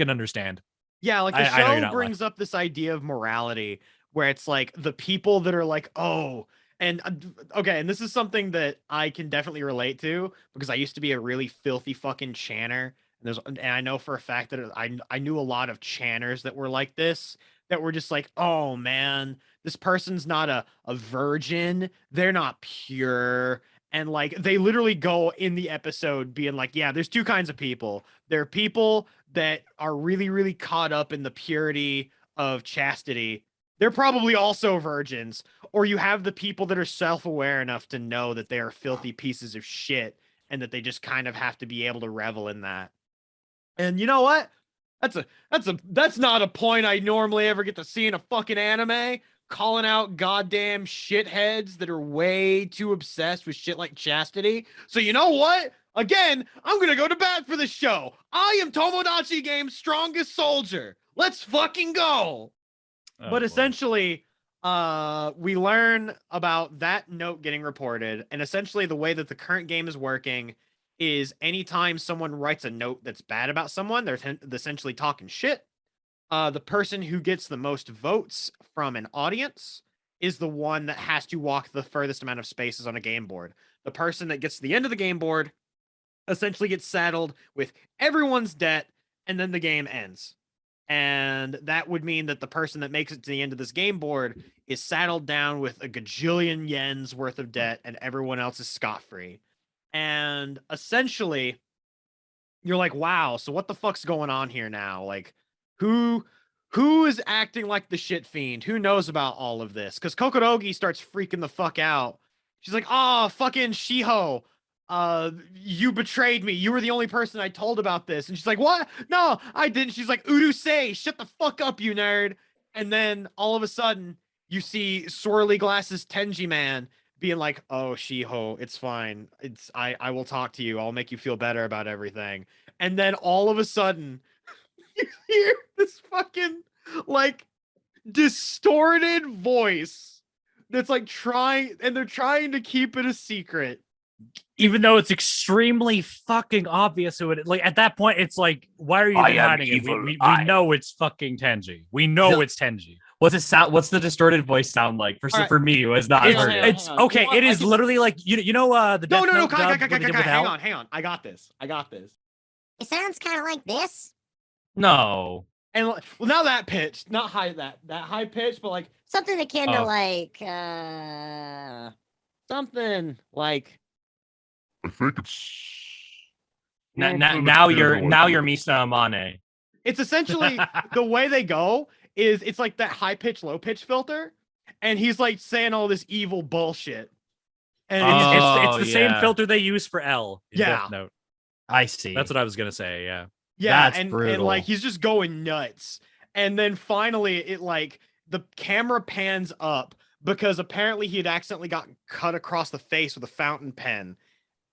understand. Yeah, like the show brings up this idea of morality where it's like the people that are like, oh, and okay, and this is something that I can definitely relate to because I used to be a really filthy fucking channer. And I know for a fact that I knew a lot of channers that were like this, that were just like, oh man, this person's not a virgin, they're not pure. And like they literally go in the episode being like, yeah, there's two kinds of people. There are people that are really, really caught up in the purity of chastity. They're probably also virgins. Or you have the people that are self-aware enough to know that they are filthy pieces of shit and that they just kind of have to be able to revel in that. And you know what? That's not a point I normally ever get to see in a fucking anime, calling out goddamn shitheads that are way too obsessed with shit like chastity. So you know what? Again, I'm gonna go to bat for the show. I am Tomodachi Game's strongest soldier. Let's fucking go. But boy. Essentially, we learn about that note getting reported, and essentially the way that the current game is working is anytime someone writes a note that's bad about someone, they're essentially talking shit. The person who gets the most votes from an audience is the one that has to walk the furthest amount of spaces on a game board. The person that gets to the end of the game board essentially gets saddled with everyone's debt, and then the game ends. And that would mean that the person that makes it to the end of this game board is saddled down with a gajillion yens worth of debt, and everyone else is scot-free. And essentially, you're like, wow, so what the fuck's going on here now? Like, who is acting like the shit fiend? Who knows about all of this? Because Kokorogi starts freaking the fuck out. She's like, oh, fucking Shiho. you betrayed me. You were the only person I told about this. And she's like, what? No, I didn't. She's like, Urusei, shut the fuck up, you nerd. And then all of a sudden, you see swirly glasses Tenji man being like, oh, Shiho, it's fine. I will talk to you. I'll make you feel better about everything. And then all of a sudden, you hear this fucking like distorted voice that's like they're trying to keep it a secret. Even though it's extremely fucking obvious who it like at that point, it's like, why are you I am hiding it? evil. We know it's fucking Tenji. We know it's Tenji. What's it sound? What's the distorted voice sound like? For me, who has not heard it. It's okay. It is literally like you know the Death No, Note dub when they did with L? hang on. I got this. It sounds kind of like this. No. And well, now that pitch, not high that high pitch, but like Something akin to Oh. like something like I think it's Now you're Misa Amane. it's essentially the way they go is it's like that high pitch, low pitch filter, and he's like saying all this evil bullshit. And It's the same yeah. filter they use for L. In Yeah. Death Note. I see. That's what I was gonna say. Yeah. yeah, That's and brutal. like he's just going nuts. And then finally it like the camera pans up because apparently he had accidentally gotten cut across the face with a fountain pen.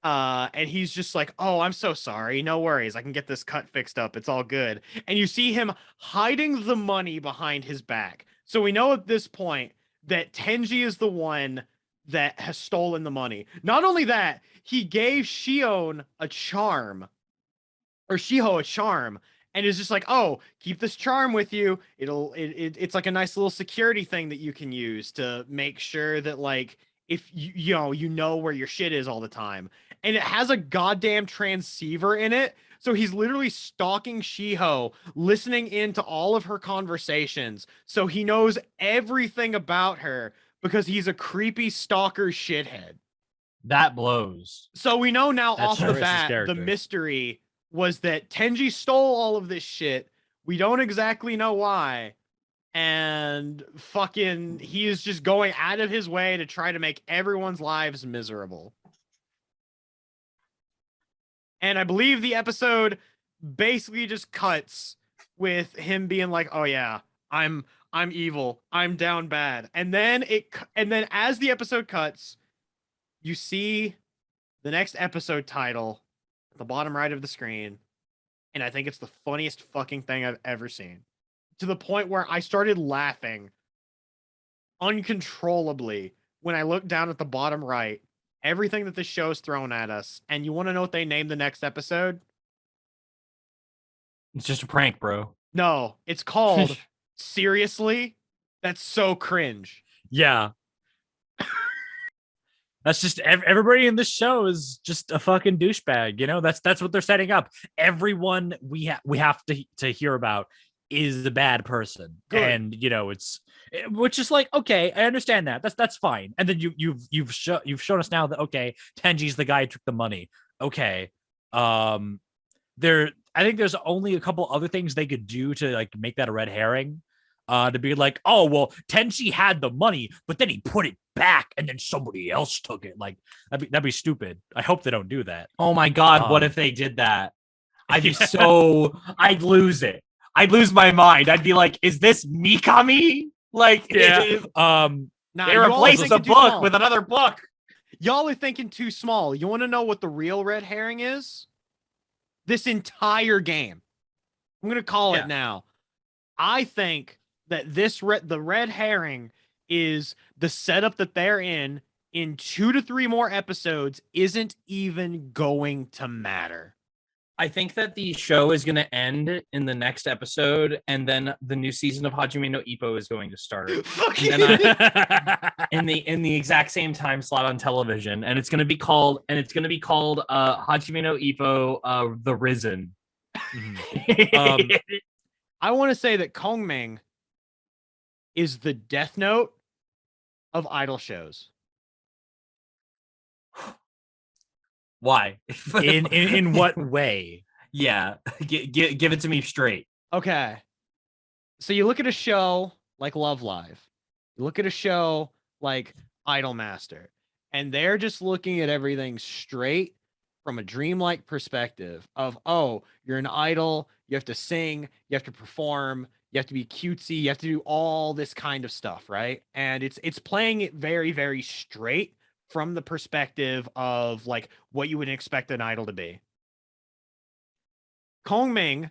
And he's just like, oh, I'm so sorry. No worries. I can get this cut fixed up. It's all good. And you see him hiding the money behind his back. So we know at this point that Tenji is the one that has stolen the money. Not only that, he gave Shiho a charm, and is just like, oh, keep this charm with you. It's like a nice little security thing that you can use to make sure that like if you know where your shit is all the time. And it has a goddamn transceiver in it. So he's literally stalking Shiho, listening into all of her conversations. So he knows everything about her because he's a creepy stalker shithead. That blows. So we know now That off sure the is his bat, the character. mystery was that Tenji stole all of this shit. We don't exactly know why. And fucking, he is just going out of his way to try to make everyone's lives miserable. And I believe the episode basically just cuts with him being like, "Oh yeah, I'm evil. I'm down bad." And then as the episode cuts, you see the next episode title at the bottom right of the screen, and I think it's the funniest fucking thing I've ever seen. To the point where I started laughing uncontrollably when I looked down at the bottom right, everything that the show's thrown at us. And you want to know what they named the next episode? It's just a prank, bro. No, it's called Seriously? That's so cringe. Yeah. That's just everybody in this show is just a fucking douchebag. You know, that's what they're setting up. Everyone we have to hear about is the bad person. Good. And you know, which is like, okay, I understand that. That's fine. And then you've shown us now that okay, Tenji's the guy who took the money. Okay. I think there's only a couple other things they could do to like make that a red herring. To be like, oh well, Tenji had the money, but then he put it back, and then somebody else took it. Like that'd be stupid. I hope they don't do that. Oh my god, what if they did that? I'd be I'd lose it. I'd lose my mind. I'd be like, is this Mikami? Like, Yeah. Nah, they you all are replaced thinking the too book small. with another book. Y'all are thinking too small. You want to know what the real red herring is? This entire game. I'm going to call Yeah. it now. I think that the red herring is the setup that they're in 2 to 3 more episodes isn't even going to matter. I think that the show is going to end in the next episode, and then the new season of Hajime no Ippo is going to start Fucking in the exact same time slot on television, and it's going to be called Hajime no Ippo The Risen. I want to say that Kongming is the Death Note of idol shows. Why? in what way? Yeah, give it to me straight. Okay. So you look at a show like Love Live. You look at a show like Idolmaster, and they're just looking at everything straight from a dreamlike perspective of, oh, you're an idol, you have to sing, you have to perform, you have to be cutesy, you have to do all this kind of stuff, right? And it's playing it very, very straight from the perspective of like what you would expect an idol to be. Kongming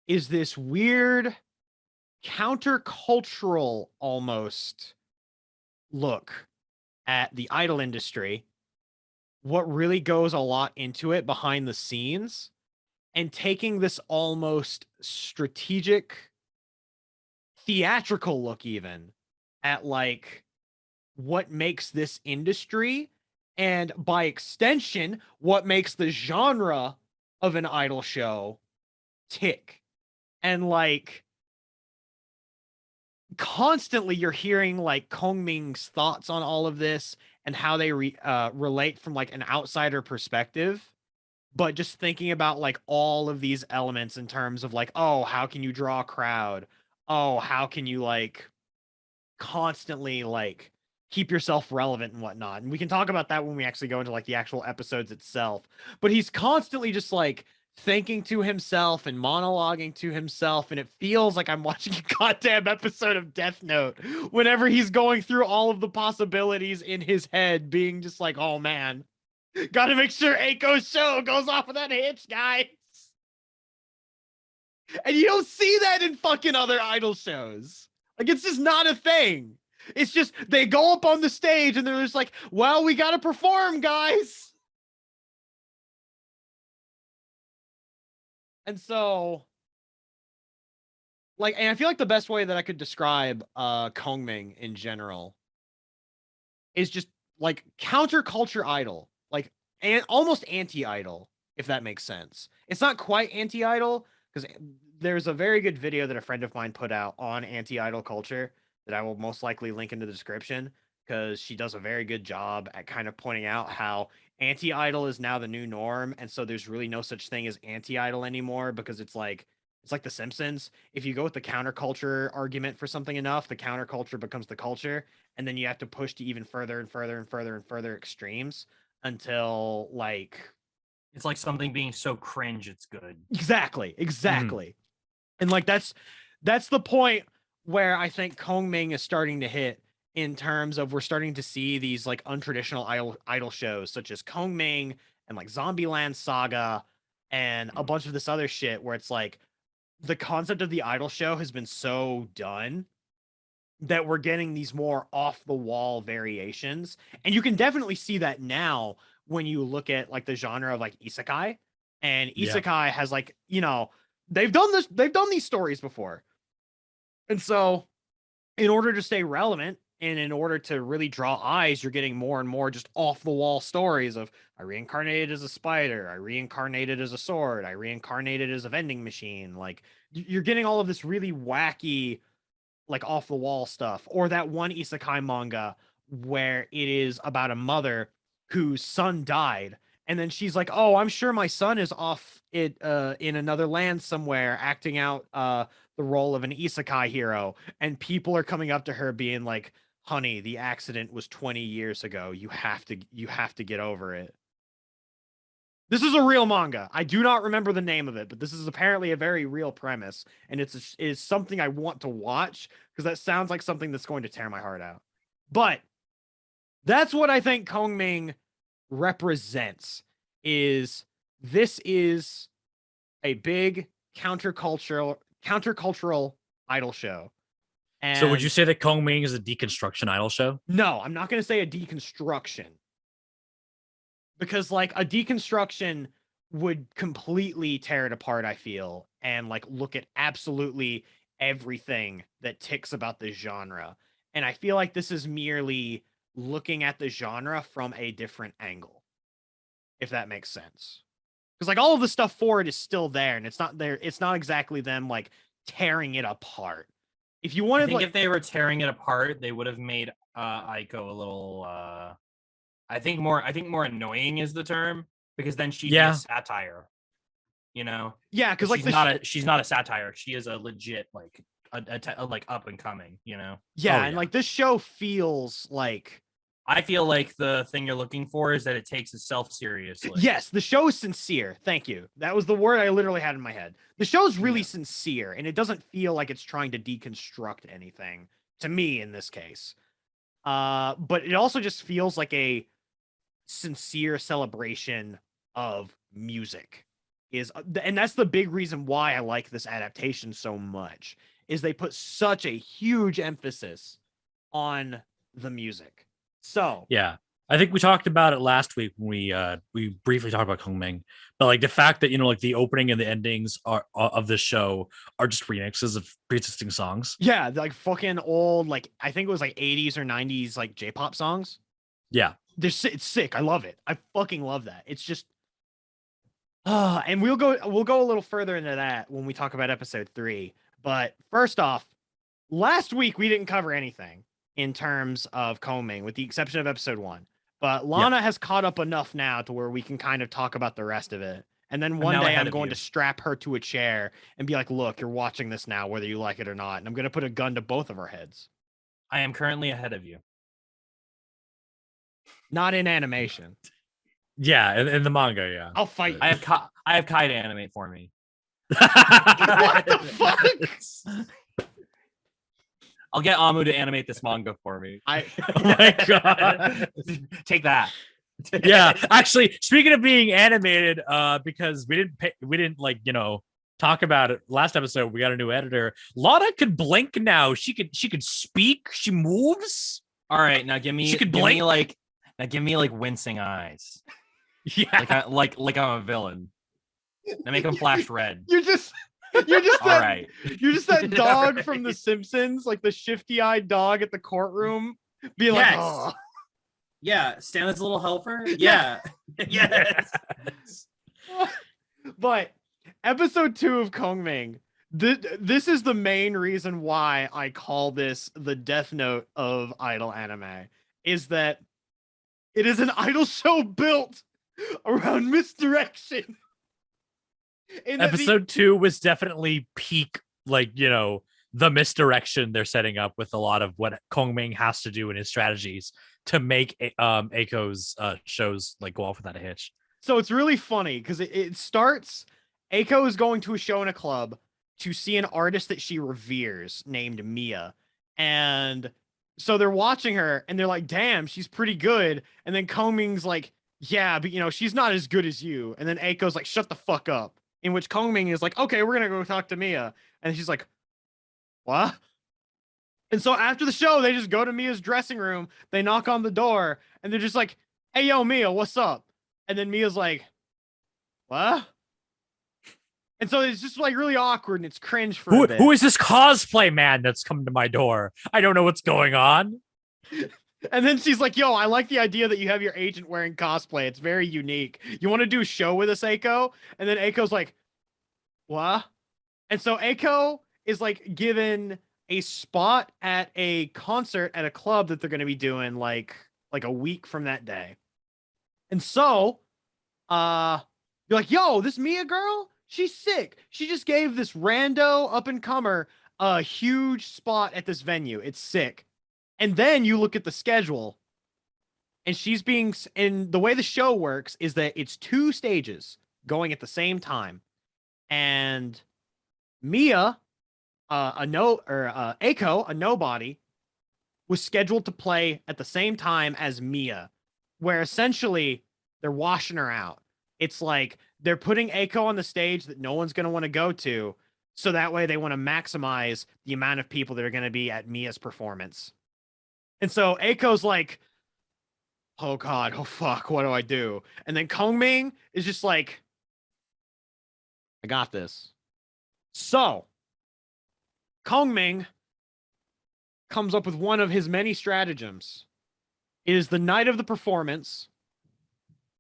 is this weird countercultural almost look at the idol industry, what really goes a lot into it behind the scenes, and taking this almost strategic theatrical look even at like what makes this industry, and by extension what makes the genre of an idol show tick. And like constantly you're hearing like Kongming's thoughts on all of this and how they relate from like an outsider perspective, but just thinking about like all of these elements in terms of like, oh, how can you draw a crowd? Oh, how can you like constantly like keep yourself relevant and whatnot? And we can talk about that when we actually go into like the actual episodes itself. But he's constantly just like thinking to himself and monologuing to himself, and it feels like I'm watching a goddamn episode of Death Note whenever he's going through all of the possibilities in his head, being just like, oh man, gotta make sure Aiko's show goes off of that hitch, guys. And you don't see that in fucking other idol shows. Like, it's just not a thing. It's just they go up on the stage and they're just like, well, we gotta perform, guys. And so, like, and I feel like the best way that I could describe Kongming in general is just like counterculture idol, like, and almost anti-idol, if that makes sense. It's not quite anti-idol, because there's a very good video that a friend of mine put out on anti-idol culture that I will most likely link in the description, because she does a very good job at kind of pointing out how anti-idol is now the new norm, and so there's really no such thing as anti-idol anymore, because it's like The Simpsons. If you go with the counterculture argument for something enough, the counterculture becomes the culture, and then you have to push to even further and further and further and further extremes until like It's like something being so cringe it's good. exactly. And like that's the point where I think Kongming is starting to hit, in terms of we're starting to see these like untraditional idol shows such as Kongming and like Zombieland Saga and a bunch of this other shit, where it's like the concept of the idol show has been so done that we're getting these more off the wall variations. And you can definitely see that now when you look at like the genre of like isekai. And isekai has like, you know, they've done these stories before. And so in order to stay relevant and in order to really draw eyes, you're getting more and more just off the wall stories of, I reincarnated as a spider, I reincarnated as a sword, I reincarnated as a vending machine. Like you're getting all of this really wacky, like off the wall stuff. Or that one isekai manga where it is about a mother whose son died, and then she's like, oh, I'm sure my son is off it in another land somewhere acting out the role of an isekai hero, and people are coming up to her being like, honey, the accident was 20 years ago, you have to get over it. This is a real manga. I do not remember the name of it, but this is apparently a very real premise, and it's something I want to watch, because that sounds like something that's going to tear my heart out. But that's what I think Kongming represents. This is a big countercultural idol show. And so would you say that Kongming is a deconstruction idol show? No, I'm not going to say a deconstruction, because like a deconstruction would completely tear it apart, I feel, and like look at absolutely everything that ticks about the genre. And I feel like this is merely looking at the genre from a different angle, if that makes sense. Because like all of the stuff for it is still there, and it's not exactly them like tearing it apart. If you wanted, I think like, if they were tearing it apart, they would have made Aiko a little I think more annoying is the term, because then she'd be a satire. You know? Yeah, because like she's not a satire. She is a legit like a like up and coming, you know? Yeah, and like this show feels like I feel like the thing you're looking for is that it takes itself seriously. Yes, the show is sincere. Thank you. That was the word I literally had in my head. The show's really Yeah. sincere, and it doesn't feel like it's trying to deconstruct anything to me in this case. But it also just feels like a sincere celebration of music. And that's the big reason why I like this adaptation so much, is they put such a huge emphasis on the music. So Yeah. I think we talked about it last week when we briefly talked about Kongming, but like the fact that like the opening and the endings are of the show are just remixes of pre-existing songs. yeah, like fucking old, like I think it was like 80s or 90s like J-pop songs. Yeah. It's sick. I love it. I fucking love that. It's just and we'll go a little further into that when we talk about episode 3. But first off, last week we didn't cover anything in terms of Kongming, with the exception of episode 1. But Lana has caught up enough now to where we can kind of talk about the rest of it. And then one now day ahead I'm of going you. to strap her to a chair and be like, look, you're watching this now, whether you like it or not. And I'm going to put a gun to both of our heads. I am currently ahead of you. Not in animation. Yeah, in the manga, yeah. I'll fight you. I have Kai to animate for me. What the fuck? I'll get Amu to animate this manga for me. Oh my god. Take that. Yeah, actually, speaking of being animated, because we didn't like talk about it last episode. We got a new editor. Lana can blink now. She could speak. She moves. All right, now give me blink. give me like wincing eyes. Yeah, Like I'm a villain. Now make them flash red. You're just All that, right. You're just that dog from The Simpsons, like the shifty-eyed dog at the courtroom, being like, Yes. oh. Yeah, Stanley's little helper. Yeah. Yes. But episode 2 of Kongming, this is the main reason why I call this the Death Note of idol anime, is that it is an idol show built around misdirection. In that episode 2 was definitely peak, the misdirection they're setting up with a lot of what Kongming has to do in his strategies to make Aiko's shows go off without a hitch. So it's really funny because it starts. Aiko is going to a show in a club to see an artist that she reveres named Mia. And so they're watching her and they're like, damn, she's pretty good. And then Kongming's like, yeah, but she's not as good as you. And then Aiko's like, shut the fuck up. In which Kongming is like, okay, we're going to go talk to Mia. And she's like, what? And so after the show, they just go to Mia's dressing room. They knock on the door and they're just like, hey, yo, Mia, what's up? And then Mia's like, what? And so it's just really awkward and it's cringe for a bit. Who is this cosplay man that's coming to my door? I don't know what's going on. And then she's like, yo, I like the idea that you have your agent wearing cosplay. It's very unique. You want to do a show with us, Aiko? And then Aiko's like, what? And so Aiko is given a spot at a concert at a club that they're going to be doing like a week from that day. And so, you're like, yo, this Mia girl, she's sick. She just gave this rando up-and-comer a huge spot at this venue. It's sick. And then you look at the schedule, and and the way the show works is that it's 2 stages going at the same time. And Mia, Aiko, a nobody, was scheduled to play at the same time as Mia, where essentially they're washing her out. It's like they're putting Aiko on the stage that no one's going to want to go to, so that way they want to maximize the amount of people that are going to be at Mia's performance. And so Aiko's like, oh god, oh fuck, what do I do? And then Kongming is just like, I got this. So Kongming comes up with one of his many stratagems. It is the night of the performance,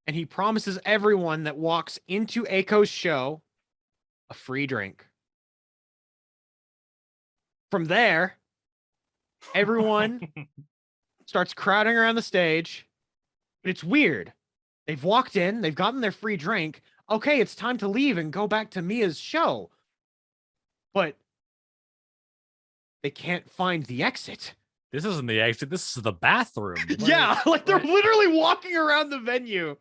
and he promises everyone that walks into Aiko's show a free drink. From there, everyone starts crowding around the stage, but it's weird. They've walked in, they've gotten their free drink. Okay, it's time to leave and go back to Mia's show. But they can't find the exit. This isn't the exit. This is the bathroom. Yeah, like they're literally walking around the venue,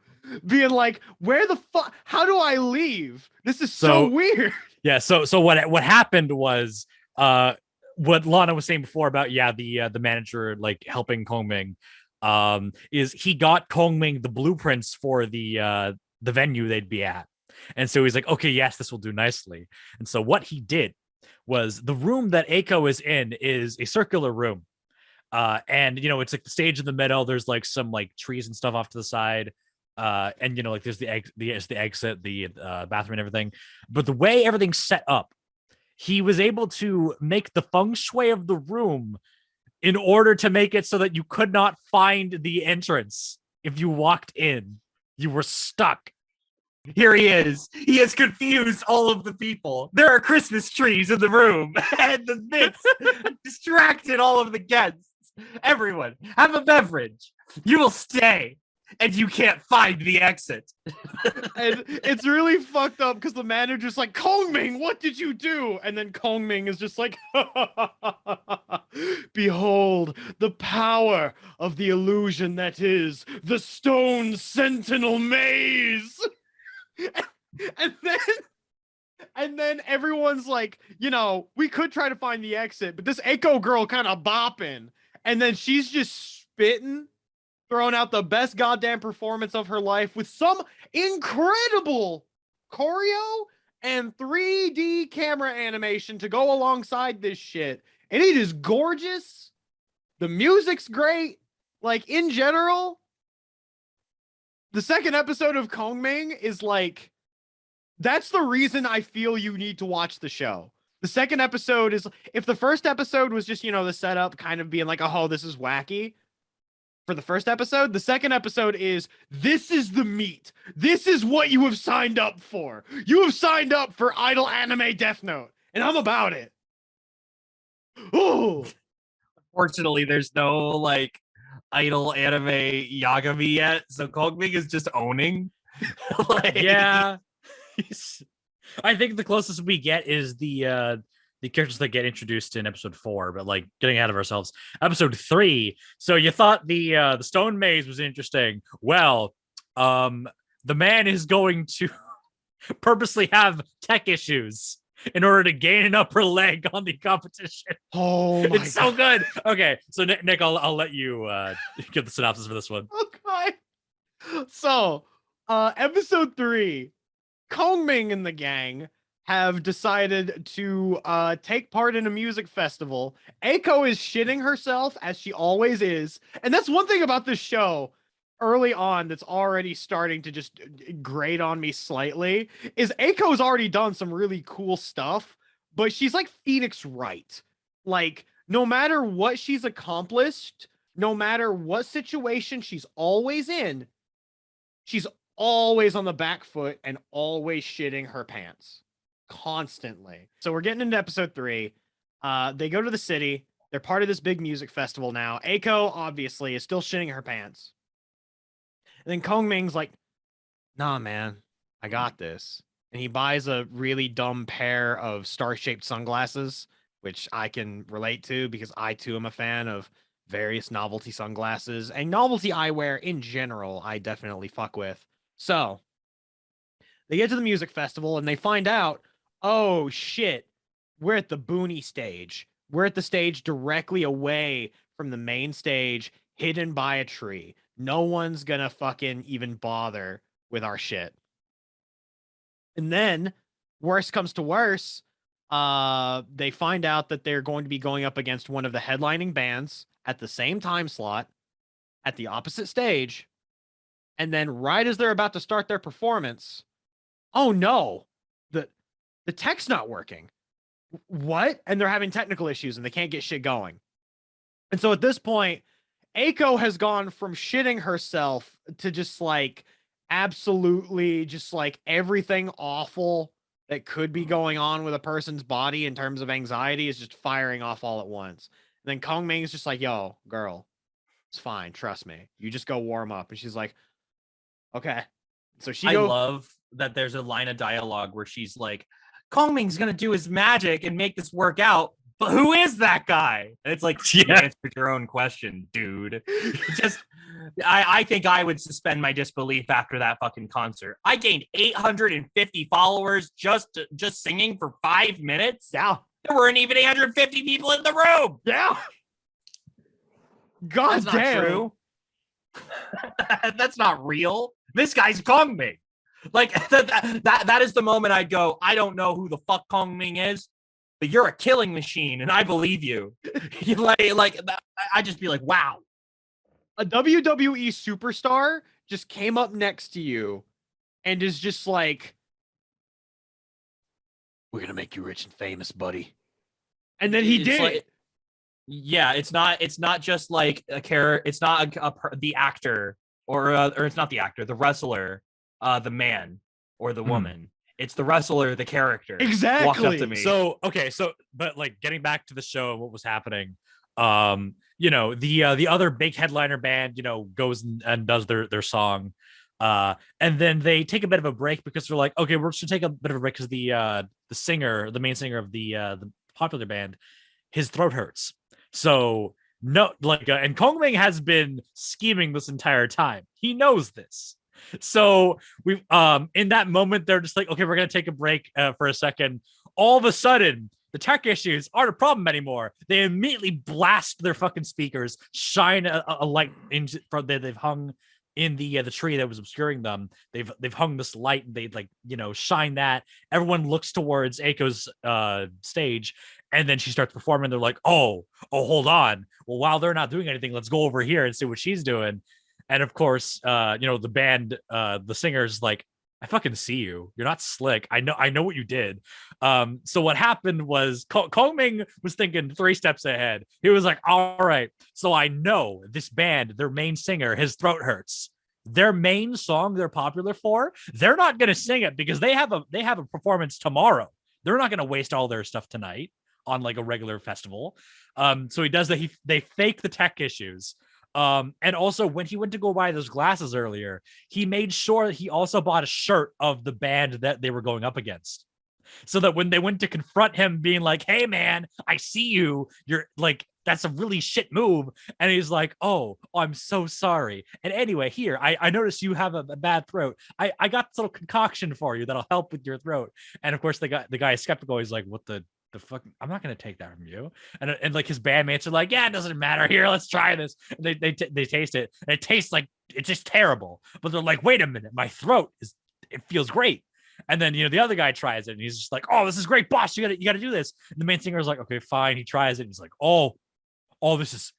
being like, "Where the fuck? How do I leave? This is so weird." Yeah. So what happened was what Lana was saying before about the manager like helping Kongming is he got Kongming the blueprints for the venue they'd be at. And so he's like, okay, yes, this will do nicely. And so what he did was the room that Eiko is in is a circular room. And it's like the stage in the middle. There's like some like trees and stuff off to the side. And like there's the exit, the bathroom and everything. But the way everything's set up, he was able to make the feng shui of the room in order to make it so that you could not find the entrance. If you walked in, you were stuck. Here he is. He has confused all of the people. There are Christmas trees in the room, and the myths distracted all of the guests. Everyone, have a beverage. You will stay, and you can't find the exit. And it's really fucked up because the manager's like, "Kongming, what did you do?" And then Kongming is just like, "Behold the power of the illusion that is the Stone Sentinel Maze." And then everyone's like, we could try to find the exit, but this Eiko girl kind of bopping, and then she's just spitting, throwing out the best goddamn performance of her life with some incredible choreo and 3D camera animation to go alongside this shit. And it is gorgeous. The music's great. Like, in general, the second episode of Kongming is like, that's the reason I feel you need to watch the show. The second episode is, if the first episode was just, the setup kind of being like, oh, this is wacky. For the first episode, the second episode is, this is the meat. This is what you have signed up for. You have signed up for Idol Anime Death Note, and I'm about it. Oh, Fortunately, there's no like idol anime Yagami yet, so Kongming is just owning. Yeah. I think the closest we get is the characters that get introduced in episode 4, but like getting ahead of ourselves. Episode 3. So you thought the Stone Maze was interesting. Well, the man is going to purposely have tech issues in order to gain an upper leg on the competition. Oh my it's so good. Okay, so Nick, I'll let you give the synopsis for this one. Okay. So, episode 3, Kongming and the gang have decided to take part in a music festival. Eiko is shitting herself, as she always is. And that's one thing about this show early on that's already starting to just grate on me slightly, is Eiko's already done some really cool stuff, but she's like Phoenix Wright. Like, no matter what she's accomplished, no matter what situation she's always in, she's always on the back foot and always shitting her pants. Constantly. So we're getting into episode 3. They go to the city. They're part of this big music festival now. Eiko, obviously, is still shitting her pants. And then Kongming's like, nah, man, I got this. And he buys a really dumb pair of star-shaped sunglasses, which I can relate to because I, too, am a fan of various novelty sunglasses. And novelty eyewear, in general, I definitely fuck with. So, they get to the music festival, and they find out, oh, shit, we're at the boony stage. We're at the stage directly away from the main stage, hidden by a tree. No one's gonna fucking even bother with our shit. And then, worst comes to worse, they find out that they're going to be going up against one of the headlining bands at the same time slot, at the opposite stage, and then right as they're about to start their performance, oh no, the tech's not working. What? And they're having technical issues and they can't get shit going. And so at this point, Eiko has gone from shitting herself to just like absolutely just like everything awful that could be going on with a person's body in terms of anxiety is just firing off all at once. And then Kongming is just like, yo, girl, it's fine. Trust me. You just go warm up. And she's like, okay. So I love that there's a line of dialogue where she's like, Kongming's gonna do his magic and make this work out, but who is that guy? And it's like, you answered your own question, dude. Just, I think I would suspend my disbelief after that fucking concert. I gained 850 followers just singing for 5 minutes. Yeah. There weren't even 850 people in the room. Yeah. God That's damn. not true. That's not real. This guy's Kongming. Like that is the moment I'd go, I don't know who the fuck Kongming is, but you're a killing machine, and I believe you. I'd just be like, wow. A WWE superstar just came up next to you and is just like, we're gonna make you rich and famous, buddy. And then he did it. Yeah, it's not just like a character. It's not the actor or it's not the actor, the wrestler, the man or the woman. It's the wrestler, the character. Exactly. Walked up to me. So but like getting back to the show and what was happening, the other big headliner band, goes and does their song, and then they take a bit of a break because they're like, okay, we're just gonna take a bit of a break because the main singer of the popular band, his throat hurts. So no, and Kongming has been scheming this entire time. He knows this. So we in that moment they're just like, okay, we're gonna take a break for a second. All of a sudden, the tech issues aren't a problem anymore. They immediately blast their fucking speakers, shine a light into from there. They've hung in the tree that was obscuring them. They've hung this light and they shine that. Everyone looks towards Aiko's stage, and then she starts performing. They're like, oh, hold on. Well, while they're not doing anything, let's go over here and see what she's doing. And of course, the band, the singer's like, I fucking see you. You're not slick. I know what you did. So what happened was Kongming was thinking 3 steps ahead. He was like, all right, so I know this band, their main singer, his throat hurts. Their main song they're popular for, they're not going to sing it because they have a performance tomorrow. They're not going to waste all their stuff tonight on like a regular festival. So he does that. They fake the tech issues. And also when he went to go buy those glasses earlier, he made sure that he also bought a shirt of the band that they were going up against. So that when they went to confront him being like, hey man, I see you, you're like, that's a really shit move. And he's like, oh, I'm so sorry. And anyway, here, I noticed you have a bad throat. I got this little concoction for you that'll help with your throat. And of course the guy is skeptical. He's like, what the fuck? I'm not gonna take that from you. And like his bandmates are like, yeah, it doesn't matter. Here, let's try this. And they taste it, and it tastes like it's just terrible. But they're like, wait a minute, my throat it feels great. And then the other guy tries it, and he's just like, oh, this is great, boss. You gotta do this. And the main singer is like, okay, fine. He tries it, and he's like, oh, this is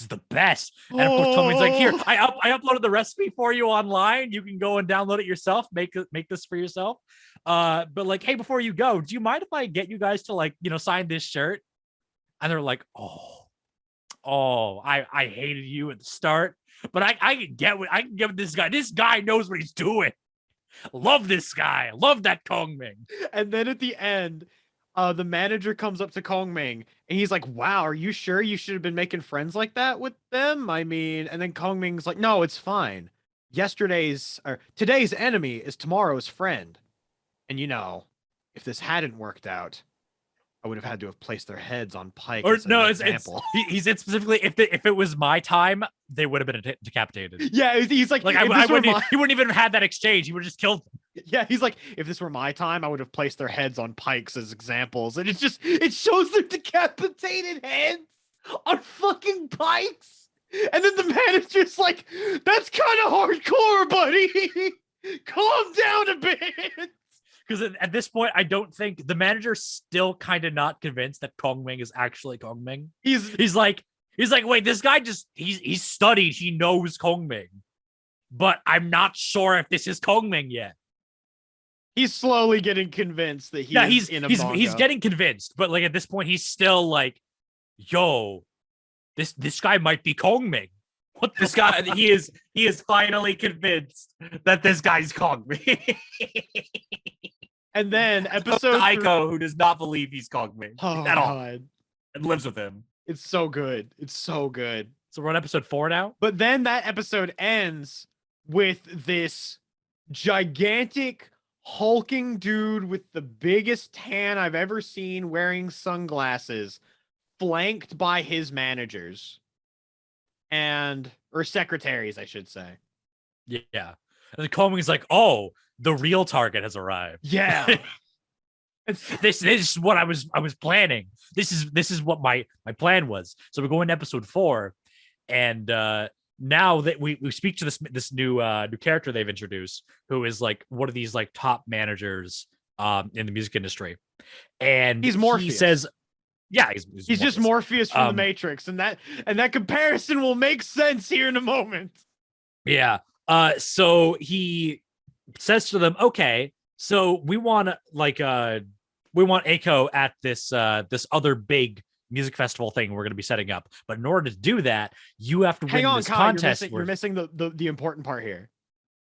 the best. And of course, Tommy's like, here, I uploaded the recipe for you online. You can go and download it yourself. Make this for yourself. But like, hey, before you go, do you mind if I get you guys to sign this shirt? And they're like, I hated you at the start, but I can get this guy. This guy knows what he's doing. Love this guy. Love that Kongming. And then at the end, the manager comes up to Kongming and he's like, wow, are you sure you should have been making friends like that with them? I mean, and then Kongming's like, no, it's fine. Today's enemy is tomorrow's friend. And if this hadn't worked out, I would have had to have placed their heads on pike. Or no, he said specifically, if it was my time, they would have been decapitated. Yeah, he's like he wouldn't even have had that exchange. He would have just killed them. Yeah, he's like, if this were my time, I would have placed their heads on pikes as examples. And it shows their decapitated heads on fucking pikes. And then the manager's like, that's kind of hardcore, buddy. Calm down a bit. Because at this point, I don't think the manager's still kind of not convinced that Kongming is actually Kongming. He's like, wait, this guy he's studied. He knows Kongming, but I'm not sure if this is Kongming yet. He's slowly getting convinced that he's getting convinced, but like at this point, he's still like, yo, this guy might be Kongming. What this guy? He is finally convinced that this guy's Kongming. And then episode Aiko, who does not believe he's Kongming at all, God. And lives with him. It's so good. It's so good. So we're on episode 4 now. But then that episode ends with this gigantic hulking dude with the biggest tan I've ever seen wearing sunglasses flanked by his managers or secretaries, I should say. Yeah. And the Kongming's like, oh, the real target has arrived. Yeah. This is what I was planning. This is what my plan was. So we're going to episode 4, and now that we speak to this new character they've introduced, who is like one of these like top managers in the music industry, and He's Morpheus. He says, yeah, he's just Morpheus from the Matrix, and that comparison will make sense here in a moment. Yeah. So he says to them, okay, so we want Aiko at this other big music festival thing we're going to be setting up. But in order to do that, you have to win this contest. You're missing the important part here.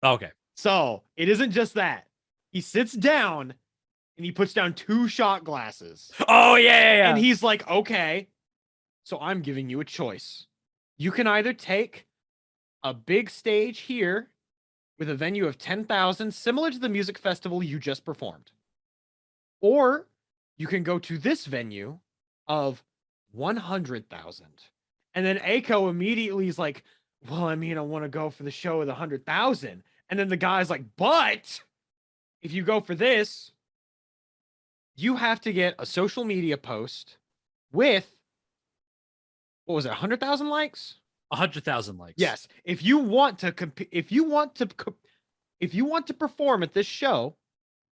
Okay. So it isn't just that. He sits down and he puts down 2 shot glasses. Oh, yeah. And he's like, okay, so I'm giving you a choice. You can either take a big stage here with a venue of 10,000, similar to the music festival you just performed. Or you can go to this venue of 100,000. And then Aiko immediately is like, well, I mean, I want to go for the show with 100,000. And then the guy's like, but if you go for this, you have to get a social media post with, what was it, 100,000 likes? 100,000 likes. Yes. If you want to perform at this show,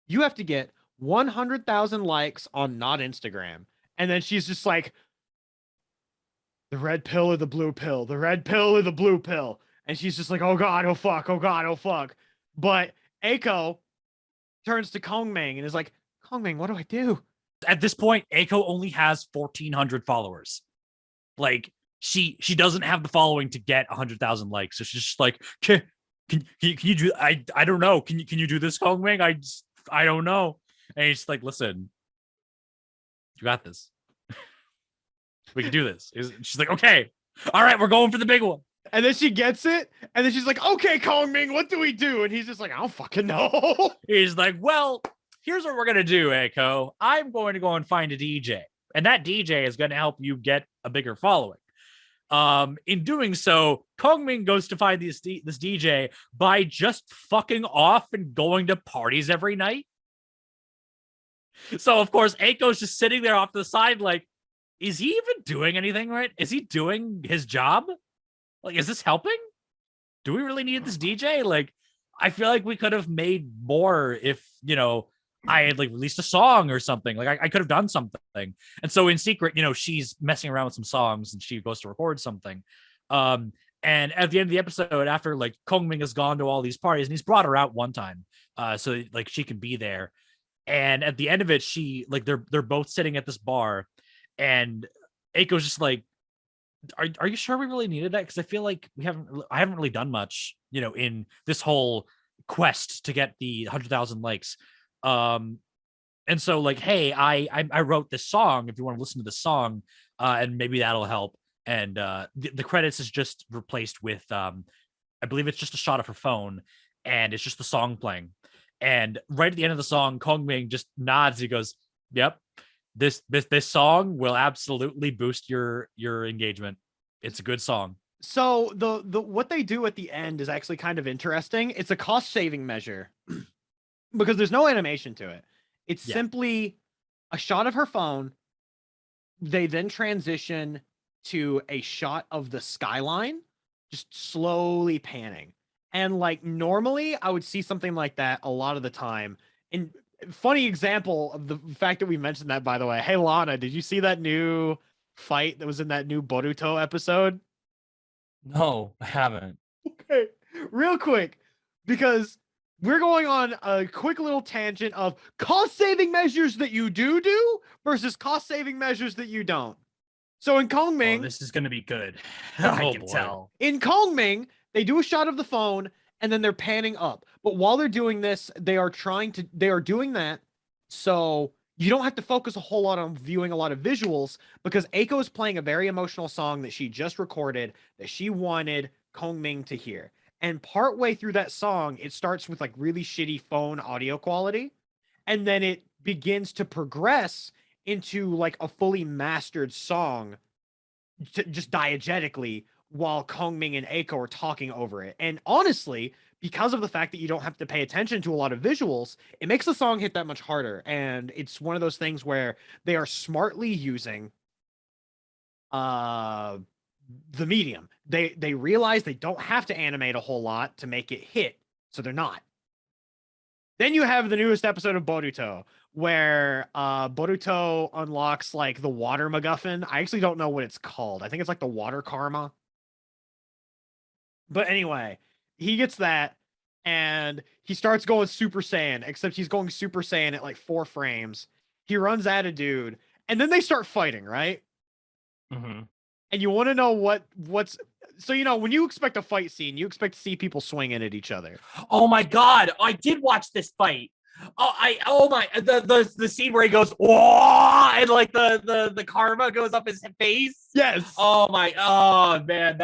you have to get 100,000 likes on not Instagram. And then she's just like, the red pill or the blue pill, the red pill or the blue pill. And she's just like, oh God, oh fuck, oh God, oh fuck. But Aiko turns to Kongming and is like, Kongming, what do I do? At this point, Aiko only has 1,400 followers. Like, she doesn't have the following to get 100,000 likes. So she's just like, can you do? I don't know. Can you do this, Kongming? I don't know. And he's like, listen, you got this. We can do this. She's like, okay, all right, we're going for the big one. And then she gets it, and then she's like, okay, Kongming, what do we do? And he's just like, I don't fucking know. He's like, well, here's what we're gonna do, Aiko. I'm going to go and find a DJ, and that DJ is going to help you get a bigger following. In doing so, Kongming goes to find this DJ by just fucking off and going to parties every night. So, of course, Aiko's just sitting there off to the side like, is he even doing anything right? Is he doing his job? Like, is this helping? Do we really need this DJ? Like, I feel like we could have made more if, I had like released a song or something. Like I could have done something. And so in secret, she's messing around with some songs and she goes to record something. And at the end of the episode, after like Kongming has gone to all these parties and he's brought her out one time, so like she can be there. And at the end of it, she like they're both sitting at this bar, and Aiko's just like, are you sure we really needed that? Because I feel like I haven't really done much, in this whole quest to get the 100,000 likes. And so like, hey, I wrote this song. If you want to listen to the song, and maybe that'll help. And the credits is just replaced with I believe it's just a shot of her phone, and it's just the song playing. And right at the end of the song, Kongming just nods. He goes, "Yep, this song will absolutely boost your engagement. It's a good song." So the what they do at the end is actually kind of interesting. It's a cost saving measure because there's no animation to it. It's simply a shot of her phone. They then transition to a shot of the skyline, just slowly panning. And like normally I would see something like that a lot of the time. And funny example of the fact that we mentioned that, by the way. Hey, Lana, did you see that new fight that was in that new Boruto episode? No, I haven't. Okay, real quick, because we're going on a quick little tangent of cost-saving measures that you do versus cost-saving measures that you don't. So in Kongming... Oh, this is going to be good. I can tell. In Kongming, they do a shot of the phone, and then they're panning up. But while they're doing this, they are doing that so you don't have to focus a whole lot on viewing a lot of visuals, because Aiko is playing a very emotional song that she just recorded that she wanted Kongming to hear. And partway through that song, it starts with like really shitty phone audio quality. And then it begins to progress into like a fully mastered song just diegetically while Kongming and Eiko are talking over it. And honestly, because of the fact that you don't have to pay attention to a lot of visuals, it makes the song hit that much harder. And it's one of those things where they are smartly using the medium. They realize they don't have to animate a whole lot to make it hit, so they're not. Then you have the newest episode of Boruto, where Boruto unlocks like the water MacGuffin. I actually don't know what it's called. I think it's like the water karma. But anyway, he gets that and he starts going Super Saiyan, except he's going Super Saiyan at like 4 frames. He runs at a dude, and then they start fighting, right? Mm-hmm. And you want to know what's so, you know, when you expect a fight scene, you expect to see people swinging at each other. Oh my god, I did watch this fight. The scene where he goes, whoa, and like the karma goes up his face. Yes. Oh man,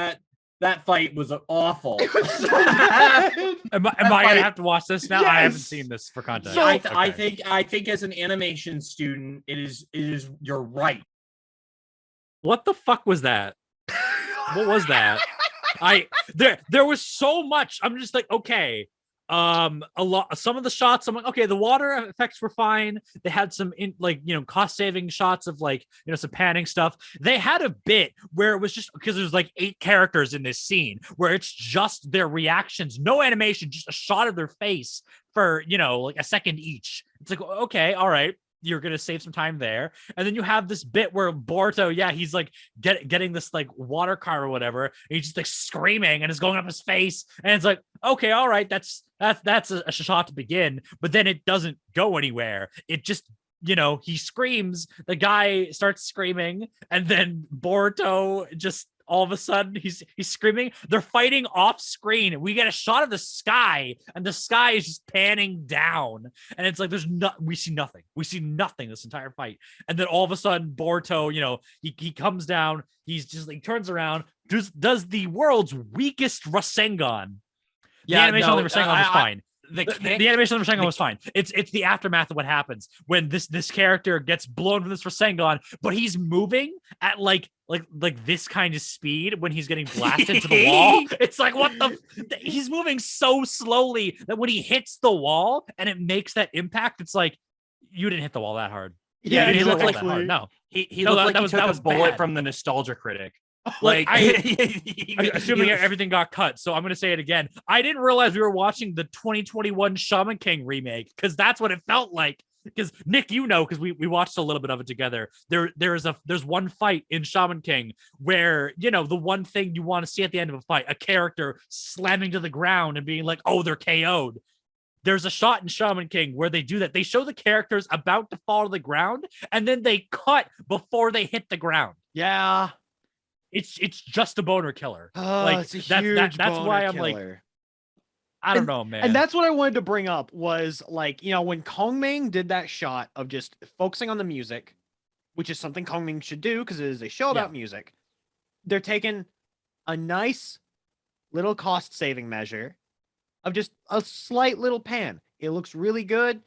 that fight was awful. It was so bad. Am I gonna have to watch this now? I haven't Yes. seen this for context. So- I think as an animation student, it is you're right. What the fuck was that? What was that? There was so much. I'm just like, okay. Some of the shots, I'm like, okay, the water effects were fine. They had some cost saving shots of like, you know, some panning stuff. They had a bit where it was just because there's like 8 characters in this scene where it's just their reactions, no animation, just a shot of their face for, you know, like a second each. It's like, okay, all right. You're gonna save some time there, and then you have this bit where Boruto, he's like getting this like water car or whatever, and he's just like screaming and it's going up his face, and it's like, okay, all right, that's a shot to begin, but then it doesn't go anywhere. It just, you know, he screams, the guy starts screaming, and then Boruto just all of a sudden he's screaming. They're fighting off screen. We get a shot of the sky, and the sky is just panning down. And it's like we see nothing. We see nothing this entire fight. And then all of a sudden, Boruto, you know, he comes down. He's just like turns around, does the world's weakest Rasengan. The animation on the Rasengan was fine. The animation on the Rasengan was fine. It's the aftermath of what happens when this character gets blown from this Rasengan, but he's moving at like this kind of speed when he's getting blasted to the wall. It's like, what he's moving so slowly that when he hits the wall and it makes that impact, it's like, you didn't hit the wall that hard. Yeah, he looked like that that hard. hard. No, he No, looked that like was- he took that a was bullet bad. from the nostalgia critic. Like, Like assuming everything got cut, so I'm going to say it again. I didn't realize we were watching the 2021 Shaman King remake, because that's what it felt like. Because Nick, you know, because we watched a little bit of it together. There's one fight in Shaman King where, you know, the one thing you want to see at the end of a fight, a character slamming to the ground and being like, oh, they're KO'd. There's a shot in Shaman King where they do that. They show the characters about to fall to the ground, and then they cut before they hit the ground. Yeah. It's just a boner killer. Oh, it's a huge that's why I'm like, killer. I don't know, man. And that's what I wanted to bring up was, like, you know, when Kongming did that shot of just focusing on the music, which is something Kongming should do because it is a show about music. They're taking a nice little cost saving measure of just a slight little pan. It looks really good,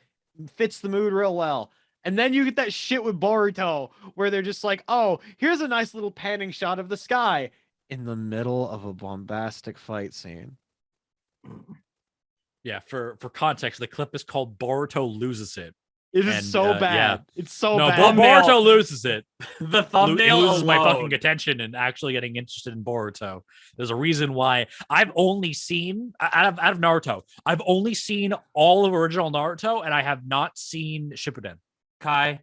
fits the mood real well. And then you get that shit with Boruto where they're just like, oh, here's a nice little panning shot of the sky in the middle of a bombastic fight scene. Yeah, for context, the clip is called Boruto Loses It. It is And, so bad. yeah. It's so No, bad. Boruto loses it. The He thumbnail loses my alone. fucking attention and actually getting interested in Boruto. There's a reason why I've only seen out of Naruto. I've only seen all of original Naruto, and I have not seen Shippuden. Kai,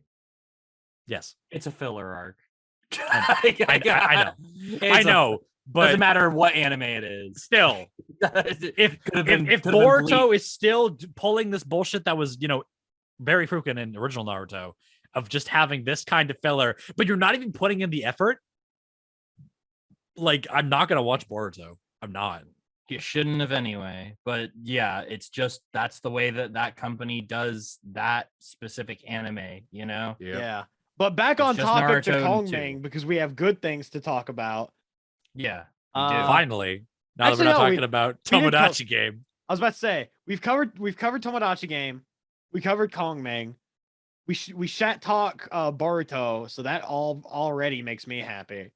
Yes, it's a filler arc. I know. I know, but Doesn't matter what anime it is. still, if Boruto is still pulling this bullshit that was, you know, very freaking in original Naruto of just having this kind of filler, but you're not even putting in the effort, like, I'm not gonna watch Boruto. I'm not. You shouldn't have anyway. But yeah, it's just that's the way that company does that specific anime, you know? Yeah. But back It's on just topic to Naruto and Kongming, two. because we have good things to talk about. Yeah. Finally, now that actually, we're not no, talking about we did Tomodachi Game. I was about to say, we've covered Tomodachi Game. We covered Kongming. we chat talk Boruto, so that already makes me happy.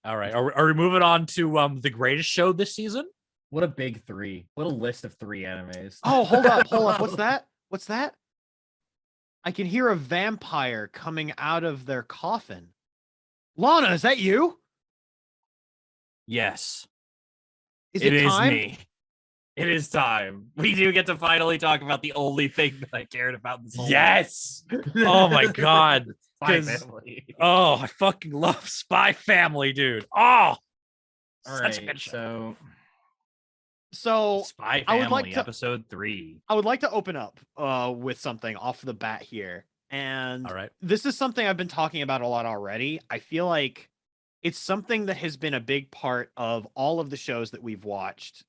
All right. Are we moving on to the greatest show this season? What a big 3. What a list of 3 animes. Oh, hold up. What's that? What's that? I can hear a vampire coming out of their coffin. Lana, is that you? Yes. Is it time? Me. It is time. We do get to finally talk about the only thing that I cared about this whole Yes. Oh my god. Spy 'Cause- Family. Oh, I fucking love Spy Family, dude. Oh, All such a right, good show. So Spy Family, I would like to- episode 3. I would like to open up with something off the bat here. And All right. this is something I've been talking about a lot already. I feel like it's something that has been a big part of all of the shows that we've watched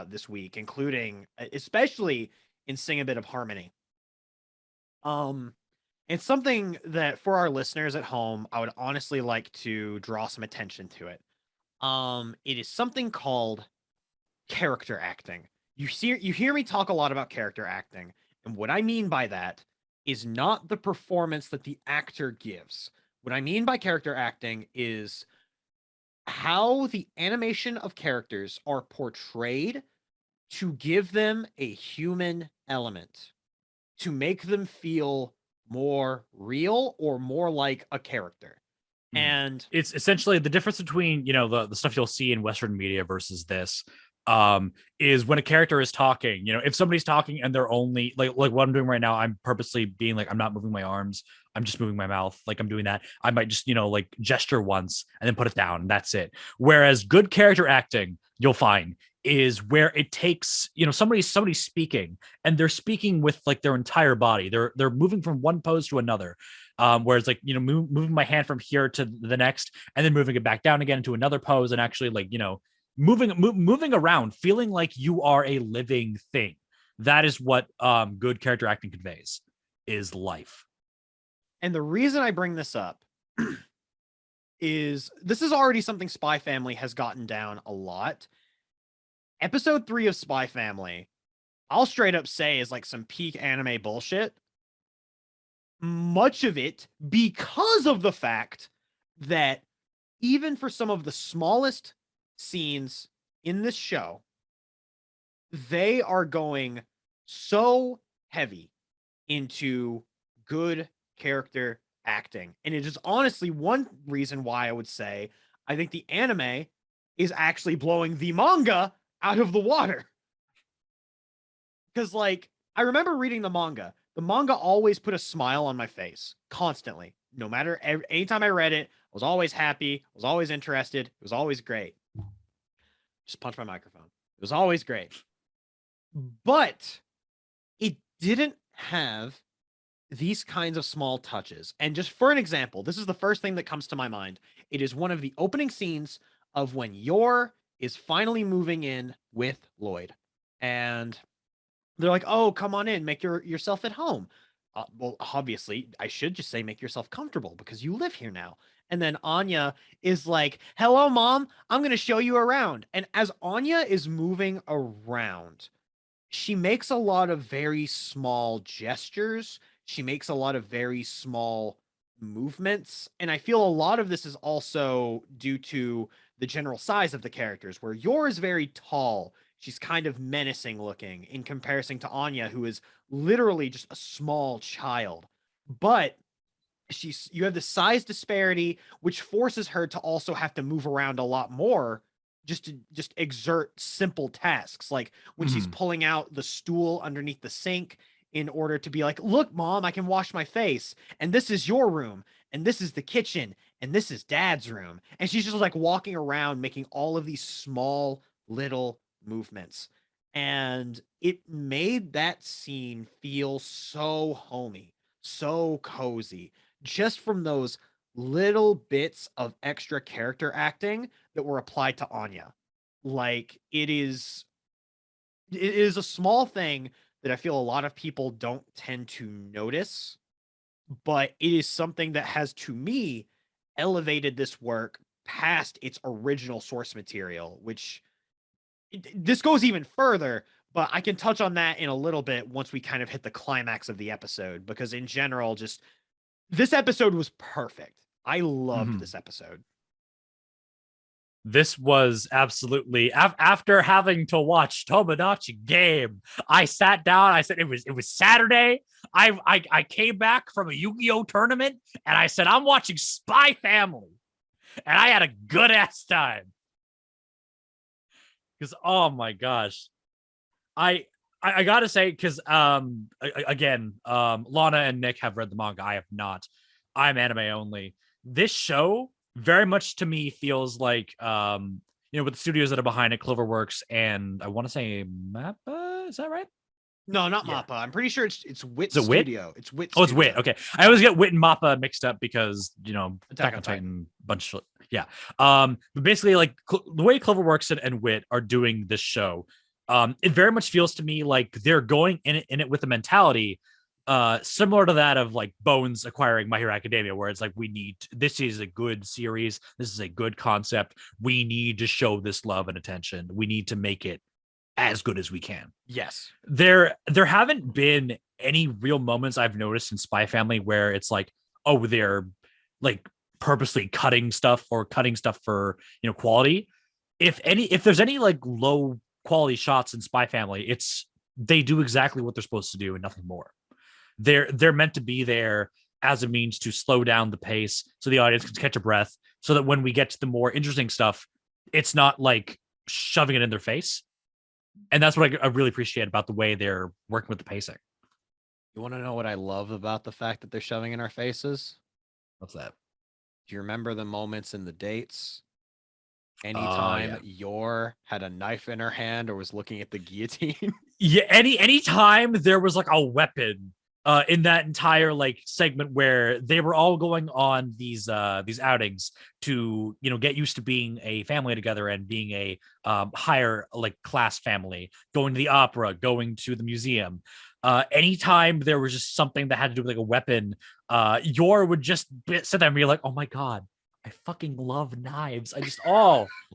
this week, including especially in Sing a Bit of Harmony. It's something that for our listeners at home, I would honestly like to draw some attention to it. It is something called character acting. You hear me talk a lot about character acting, and what I mean by that is not the performance that the actor gives. What I mean by character acting is how the animation of characters are portrayed to give them a human element, to make them feel more real or more like a character. Mhm. And It's essentially the difference between the stuff you'll see in Western media versus this is when a character is talking. If somebody's talking and they're only like what I'm doing right now, I'm purposely being like, I'm not moving my arms, I'm just moving my mouth, like I'm doing that. I might just like gesture once and then put it down, and that's it. Whereas good character acting, you'll find, is where it takes somebody's speaking and they're speaking with like their entire body. They're moving from one pose to another. Whereas like moving my hand from here to the next and then moving it back down again to another pose, and actually like moving around, feeling like you are a living thing. That is what good character acting conveys, is life. And the reason I bring this up is this is already something Spy Family has gotten down a lot. Episode 3 of Spy Family, I'll straight up say, is like some peak anime bullshit. Much of it because of the fact that even for some of the smallest scenes in this show, they are going so heavy into good character acting. And it is honestly one reason why I would say I think the anime is actually blowing the manga out of the water. Because like, I remember reading the manga. The manga always put a smile on my face constantly. No matter anytime I read it, I was always happy, I was always interested, it was always great. Just punch my microphone. It was always great. But it didn't have these kinds of small touches. And just for an example, this is the first thing that comes to my mind. It is one of the opening scenes of when Yor is finally moving in with Lloyd. And they're like, oh, come on in, make yourself at home. Well, obviously, I should just say make yourself comfortable because you live here now. And then Anya is like, hello, Mom, I'm going to show you around. And as Anya is moving around, she makes a lot of very small gestures. She makes a lot of very small movements. And I feel a lot of this is also due to the general size of the characters, where Yor is very tall. She's kind of menacing looking in comparison to Anya, who is literally just a small child. But you have the size disparity, which forces her to also have to move around a lot more just to exert simple tasks. Like when she's pulling out the stool underneath the sink in order to be like, look, Mom, I can wash my face. And this is your room. And this is the kitchen. And this is Dad's room. And she's just like walking around making all of these small little movements. And it made that scene feel so homey, so cozy, just from those little bits of extra character acting that were applied to Anya. Like it is a small thing that I feel a lot of people don't tend to notice, but it is something that has, to me, elevated this work past its original source material, which this goes even further, But I can touch on that in a little bit once we kind of hit the climax of the episode, because in general, just this episode was perfect. I loved this episode. This was absolutely after having to watch Tomodachi Game. I sat down. I said it was Saturday. I came back from a Yu-Gi-Oh tournament, and I said I'm watching Spy Family, and I had a good ass time. Because oh my gosh, I gotta say, because again, Lana and Nick have read the manga. I have not. I'm anime only. This show very much to me feels like with the studios that are behind it, Cloverworks and I want to say Mappa. Is that right? No, not Mappa. I'm pretty sure it's Wit Is it Wit? Studio. It's Wit. Oh, it's Studio. Wit. Okay, I always get Wit and Mappa mixed up because Attack Attack on on Titan bunch of yeah. But basically, like the way Cloverworks and Wit are doing this show, it very much feels to me like they're going in it with a mentality similar to that of like Bones acquiring My Hero Academia, where it's like this is a good series, this is a good concept, we need to show this love and attention, we need to make it as good as we can. Yes. There haven't been any real moments I've noticed in Spy Family where it's like, oh, they're like purposely cutting stuff for quality. If there's any like low quality shots in Spy Family, they do exactly what they're supposed to do and nothing more. They're meant to be there as a means to slow down the pace so the audience can catch a breath, so that when we get to the more interesting stuff, it's not like shoving it in their face. And that's what I really appreciate about the way they're working with the pacing. You want to know what I love about the fact that they're shoving in our faces? What's that? Do you remember the moments in the dates? Anytime yeah. Yor had a knife in her hand or was looking at the guillotine. Yeah, anytime there was like a weapon in that entire like segment where they were all going on these outings to get used to being a family together and being a higher like class family, going to the opera, going to the museum. Anytime there was just something that had to do with like a weapon, Yor would just sit there and be like, "Oh my god, I fucking love knives.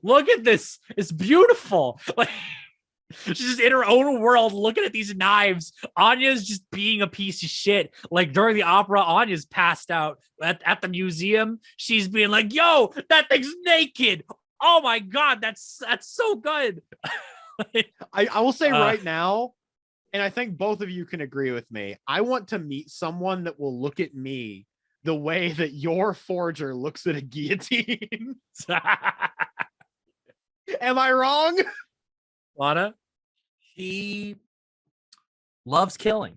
Look at this. It's beautiful." Like she's just in her own world looking at these knives. Anya's just being a piece of shit. Like during the opera, Anya's passed out. At the museum, she's being like, "Yo, that thing's naked. Oh my god, that's so good." I will say right now, and I think both of you can agree with me, I want to meet someone that will look at me the way that your forger looks at a guillotine. Am I wrong? Lana? She loves killing.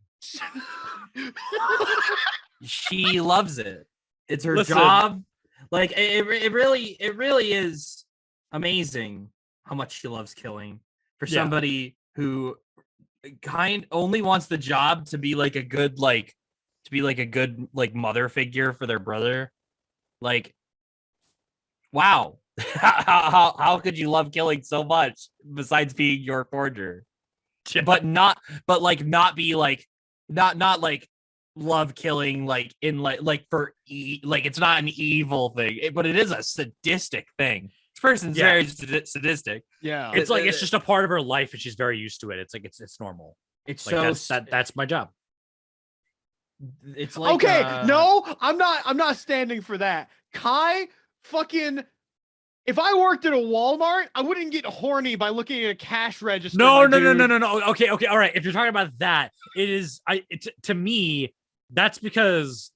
She loves it. It's her job. Like it really is amazing how much she loves killing for somebody who only wants the job to be like a good mother figure for their brother. Like, wow. how could you love killing so much besides being your forger? But not love killing like in like for like it's not an evil thing, but it is a sadistic thing. This person's very sadistic. Yeah, it's like it's just a part of her life and she's very used to it. It's like it's normal. It's like so that's my job. It's like okay. No, I'm not standing for that. Kai fucking. If I worked at a Walmart, I wouldn't get horny by looking at a cash register. No. Okay. All right. If you're talking about that, to me, that's because,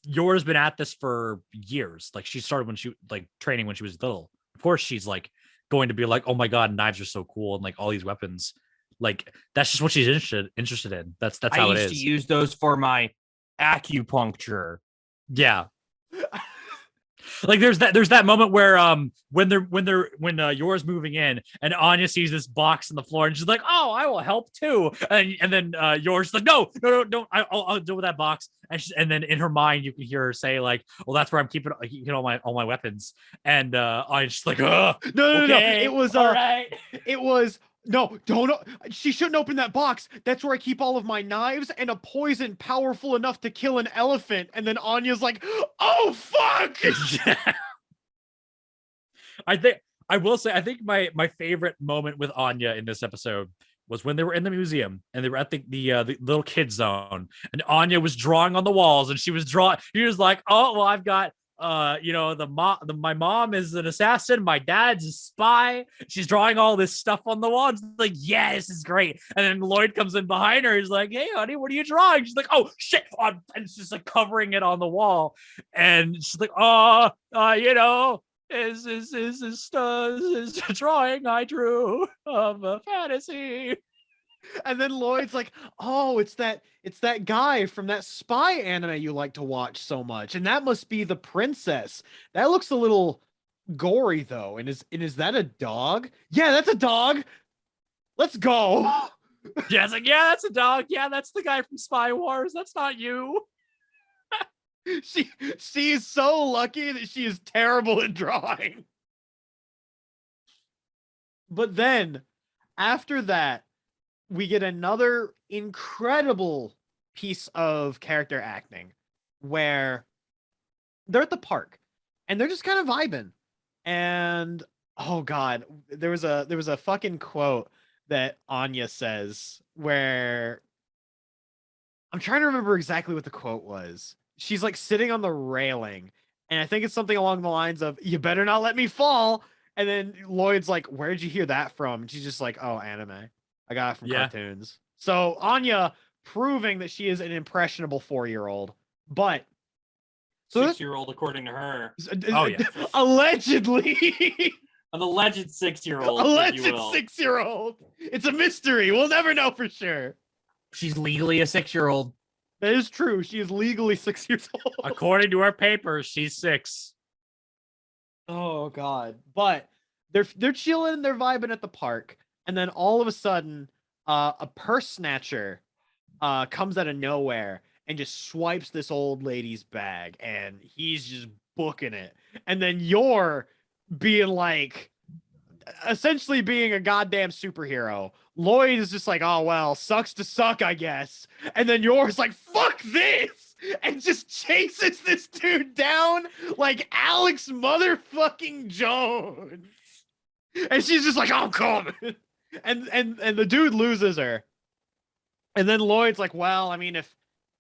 Yor's been at this for years. Like she started when she training when she was little. Of course, she's like going to be like, "Oh my god, knives are so cool," and like all these weapons. Like that's just what she's interested in. That's how it is. I used to use those for my acupuncture. Yeah. Like there's that moment where when Yor's moving in and Anya sees this box on the floor and she's like, "Oh, I will help too," and then Yor's like, no, don't, I'll deal with that box, and then in her mind you can hear her say like, "Well, that's where I'm keeping all my weapons," and Anya's just like, "Oh, no, it was all right." It was. No, don't. She shouldn't open that box. That's where I keep all of my knives and a poison powerful enough to kill an elephant. And then Anya's like, "Oh, fuck." I think my favorite moment with Anya in this episode was when they were in the museum and they were at the little kid zone, and Anya was drawing on the walls, and she was drawing. He was like, "Oh, well, I've got my mom is an assassin, my dad's a spy." She's drawing all this stuff on the wall. It's like, yeah, this is great. And then Lloyd comes in behind her. He's like, "Hey, honey, what are you drawing?" She's like, "Oh shit!" And it's just like covering it on the wall. And she's like, is a drawing I drew of a fantasy. And then Lloyd's like, "Oh, it's that guy from that spy anime you like to watch so much, and that must be the princess. That looks a little gory though. And is that a dog? Yeah, that's a dog. Let's go." Yeah, it's like, yeah, that's a dog. Yeah, that's the guy from Spy Wars. That's not you. She's so lucky that she is terrible at drawing. But then after that, we get another incredible piece of character acting where they're at the park and they're just kind of vibing. And oh god, there was a fucking quote that Anya says where I'm trying to remember exactly what the quote was. She's like sitting on the railing, and I think it's something along the lines of, "You better not let me fall." And then Lloyd's like, "Where'd you hear that from?" And she's just like, "Oh, anime. I got it from cartoons." So Anya proving that she is an impressionable 4-year-old. But so 6-year-old, according to her. Oh yeah. Allegedly. An alleged 6-year-old. Alleged 6-year-old. It's a mystery. We'll never know for sure. She's legally a 6-year-old. That is true. She is legally 6 years old. According to her papers, she's 6. Oh god. But they're chilling, they're vibing at the park, and then all of a sudden, a purse snatcher comes out of nowhere and just swipes this old lady's bag, and he's just booking it. And then you're being like, essentially being a goddamn superhero. Lloyd is just like, "Oh well, sucks to suck, I guess." And then yours like, "Fuck this," and just chases this dude down like Alex motherfucking Jones. And she's just like, "I'm coming." And the dude loses her. And then Lloyd's like, "Well, I mean, if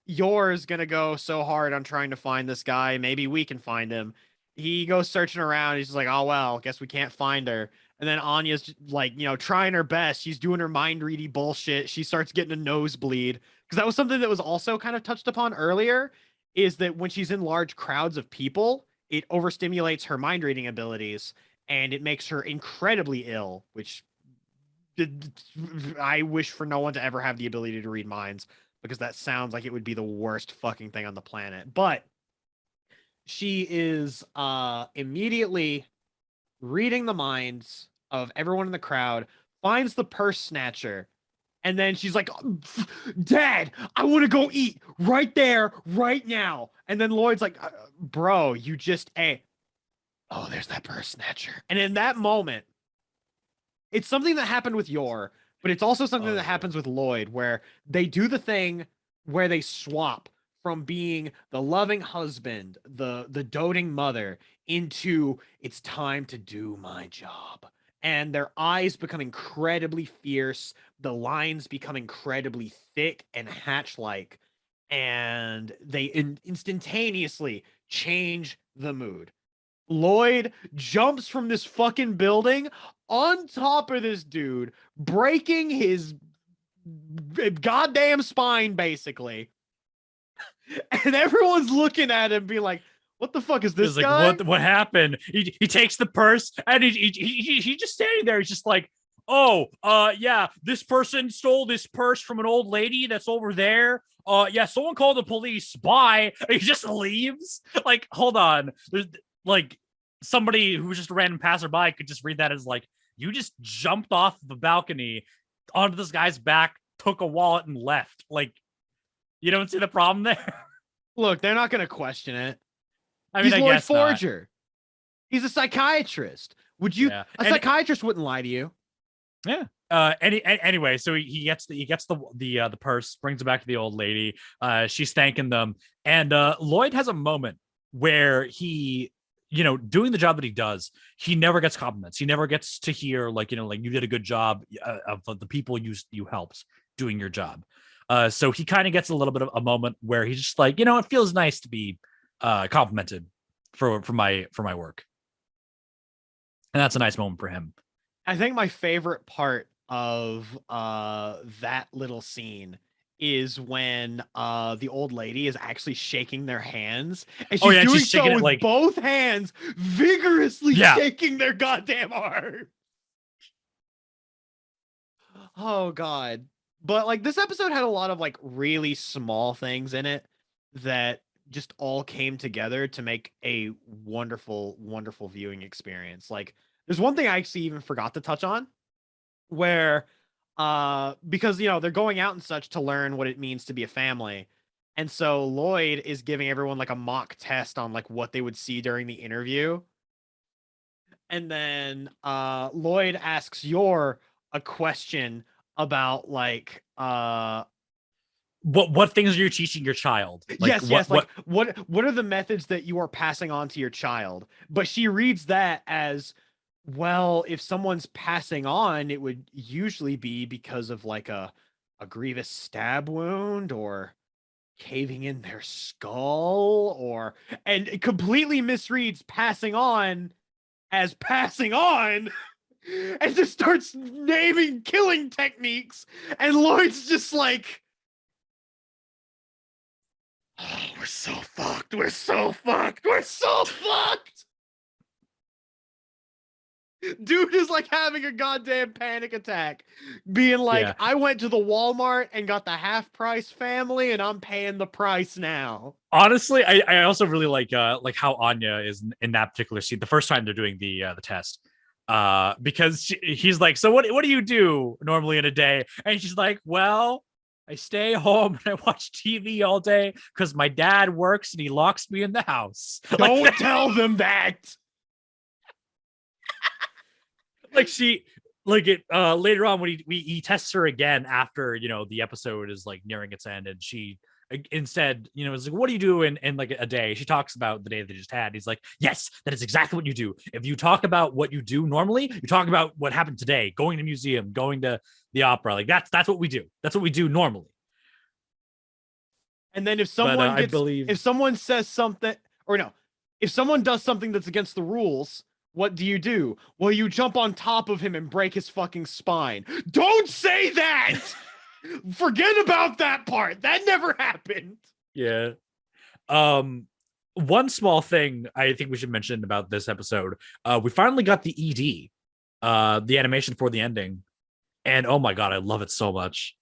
yours gonna go so hard on trying to find this guy, maybe we can find him." He goes searching around. He's just like, "Oh well, guess we can't find her." And then Anya's like, trying her best. She's doing her mind ready bullshit. She starts getting a nosebleed, because that was something that was also kind of touched upon earlier, is that when she's in large crowds of people, it overstimulates her mind reading abilities and it makes her incredibly ill, which I wish for no one to ever have the ability to read minds, because that sounds like it would be the worst fucking thing on the planet. But she is immediately reading the minds of everyone in the crowd, finds the purse snatcher, and then she's like, "Dad, I want to go eat right there, right now." And then Lloyd's like, "Bro, you just ate." "Oh, there's that purse snatcher." And in that moment, it's something that happened with Yor, but it's also something that happens with Lloyd, where they do the thing where they swap from being the loving husband, the doting mother, into "it's time to do my job." And their eyes become incredibly fierce, the lines become incredibly thick and hatch-like, and they instantaneously change the mood. Lloyd jumps from this fucking building on top of this dude, breaking his goddamn spine, basically. And everyone's looking at him being like, "What the fuck is this guy?" What happened? He takes the purse and he just standing there. He's just like, "Oh, yeah, this person stole this purse from an old lady that's over there. Yeah, someone called the police. Bye." And he just leaves. Like, hold on. There's like somebody who's just a random passerby could just read that as like, you just jumped off the balcony onto this guy's back, took a wallet, and left. Like, you don't see the problem there? Look, they're not going to question it. I mean, He's I Lloyd guess Forger. Not. He's a psychiatrist. Would you? Yeah. A psychiatrist wouldn't lie to you. Yeah. Anyway, so he gets the purse, brings it back to the old lady. She's thanking them, and Lloyd has a moment where he doing the job that he does, he never gets compliments. He never gets to hear like you did a good job of the people you helped doing your job. So he kind of gets a little bit of a moment where he's just like, it feels nice to be complimented for my work, and that's a nice moment for him. I think my favorite part of that little scene is when the old lady is actually shaking their hands, and she's doing she's shaking so it with like both hands, vigorously Yeah. shaking their goddamn arm. Oh god. But like this episode had a lot of like really small things in it that just all came together to make a wonderful, wonderful viewing experience. Like there's one thing I actually even forgot to touch on where because they're going out and such to learn what it means to be a family. And so Lloyd is giving everyone like a mock test on like what they would see during the interview. And then Lloyd asks Yor a question about like what things are you teaching your child? Like, what are the methods that you are passing on to your child? But she reads that as, well, if someone's passing on, it would usually be because of like a grievous stab wound or caving in their skull, and it completely misreads passing on as passing on. And just starts naming killing techniques, and Lloyd's just like, oh, we're so fucked. We're so fucked. We're so fucked. Dude is like having a goddamn panic attack, being like, Yeah. I went to the Walmart and got the half price family, and I'm paying the price now. Honestly, I also really like how Anya is in that particular scene the first time they're doing the test. Because he's like, so what do you do normally in a day? And she's like, well, I stay home and I watch TV all day because my dad works and he locks me in the house. Don't tell them that. Like she, like it later on when he tests her again after the episode is like nearing its end, and she instead is like, what do you do in like a day? She talks about the day they just had. He's like, yes, that is exactly what you do. If you talk about what you do normally, you talk about what happened today, going to museum, going to the opera. Like that's what we do. That's what we do normally. And then if someone if someone says something, or no, if someone does something that's against the rules, what do? Well, you jump on top of him and break his fucking spine. Don't say that. Forget about that part. That never happened. Yeah. One small thing I think we should mention about this episode. We finally got the ED, the animation for the ending. And oh my god, I love it so much.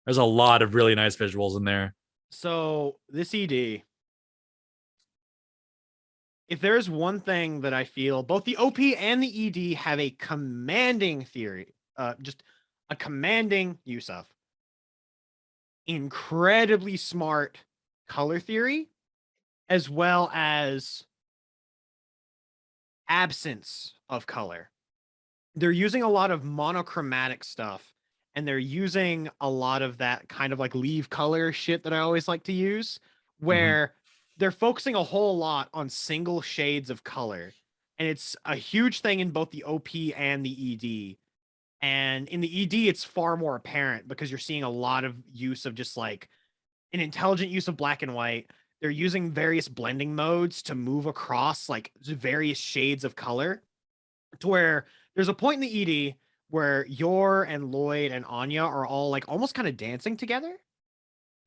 There's a lot of really nice visuals in there. So this ED, if there's one thing that I feel both the OP and the ED have a commanding theory, just a commanding use of incredibly smart color theory, as well as absence of color. They're using a lot of monochromatic stuff, and they're using a lot of that kind of like leave color shit that I always like to use, where they're focusing a whole lot on single shades of color. And it's a huge thing in both the OP and the ED. And in the ED, it's far more apparent because you're seeing a lot of use of just like an intelligent use of black and white. They're using various blending modes to move across like various shades of color, to where there's a point in the ED where Yor and Lloyd and Anya are all like almost kind of dancing together.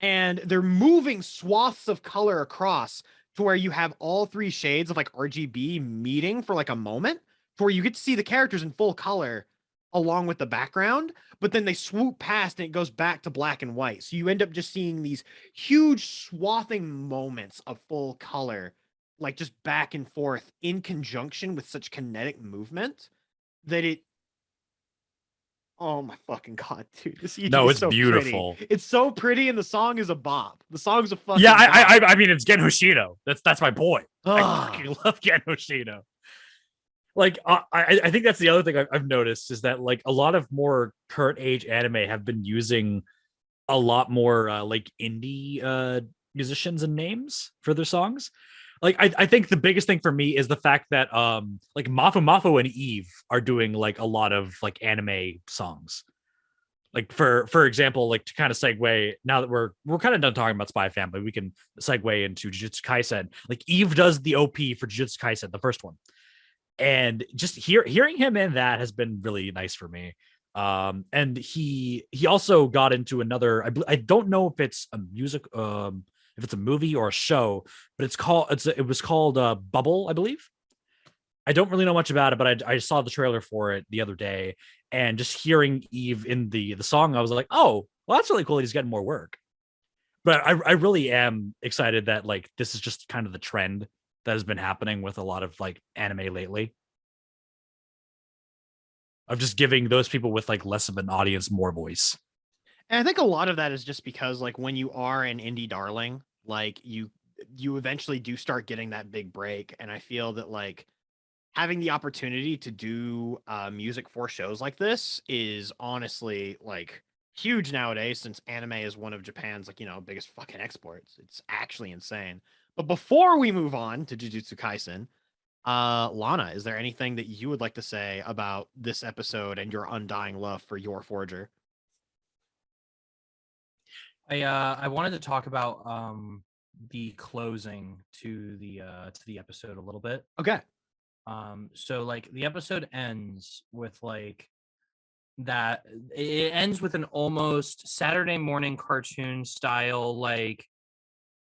And they're moving swaths of color across to where you have all three shades of like RGB meeting for like a moment, to where you get to see the characters in full color along with the background, but then they swoop past and it goes back to black and white. So you end up just seeing these huge swathing moments of full color, like just back and forth in conjunction with such kinetic movement that it, oh my fucking god, dude! This ED is it's so beautiful. Pretty. It's so pretty, and the song is a bop. The song's a fucking yeah. bop. I mean, it's Gen Hoshino. That's my boy. I Ah. fucking love Gen Hoshino. Like I think that's the other thing I've noticed is that like a lot of more current age anime have been using a lot more like indie musicians and names for their songs. like I think the biggest thing for me is the fact that like Mafu and Eve are doing like a lot of like anime songs. Like for example, like to kind of segue, now that we're kind of done talking about Spy Family, we can segue into Jujutsu Kaisen. Like Eve does the OP for Jujutsu Kaisen, the first one, and just hearing him in that has been really nice for me. And he also got into another. I don't know if it's a music, if it's a movie or a show, but it was called Bubble, I believe. I don't really know much about it, but I saw the trailer for it the other day, and just hearing Eve in the song, I was like, oh, well, that's really cool. He's getting more work. But I really am excited that like this is just kind of the trend that has been happening with a lot of like anime lately, of just giving those people with like less of an audience more voice. And I think a lot of that is just because like when you are an indie darling, like you eventually do start getting that big break. And I feel that like having the opportunity to do music for shows like this is honestly like huge nowadays, since anime is one of Japan's like, biggest fucking exports. It's actually insane. But before we move on to Jujutsu Kaisen, Lana, is there anything that you would like to say about this episode and your undying love for your forger? I wanted to talk about the closing to the episode a little bit. Okay. So like the episode ends with like that, it ends with an almost Saturday morning cartoon style, like,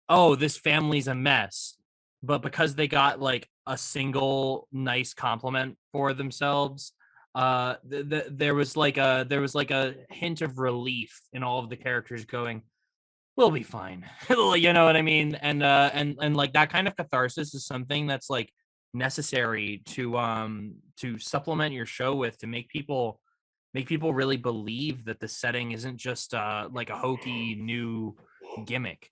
oh, this family's a mess, but because they got like a single nice compliment for themselves, there was like a hint of relief in all of the characters going, we'll be fine. You know what I mean? And like that kind of catharsis is something that's like necessary to supplement your show with, to make people really believe that the setting isn't just like a hokey new gimmick,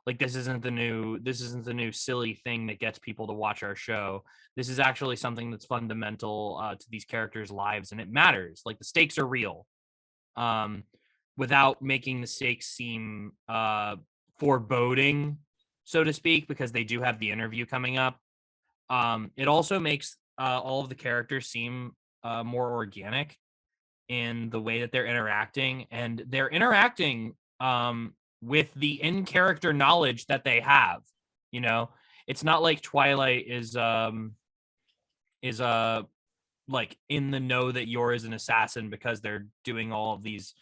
like this isn't the new silly thing that gets people to watch our show. This is actually something that's fundamental to these characters' lives, and it matters. Like the stakes are real, without making the stakes seem foreboding, so to speak, because they do have the interview coming up. It also makes all of the characters seem more organic in the way that they're interacting, and they're interacting with the in-character knowledge that they have. It's not like Twilight is like in the know that Yor is an assassin because they're doing all of these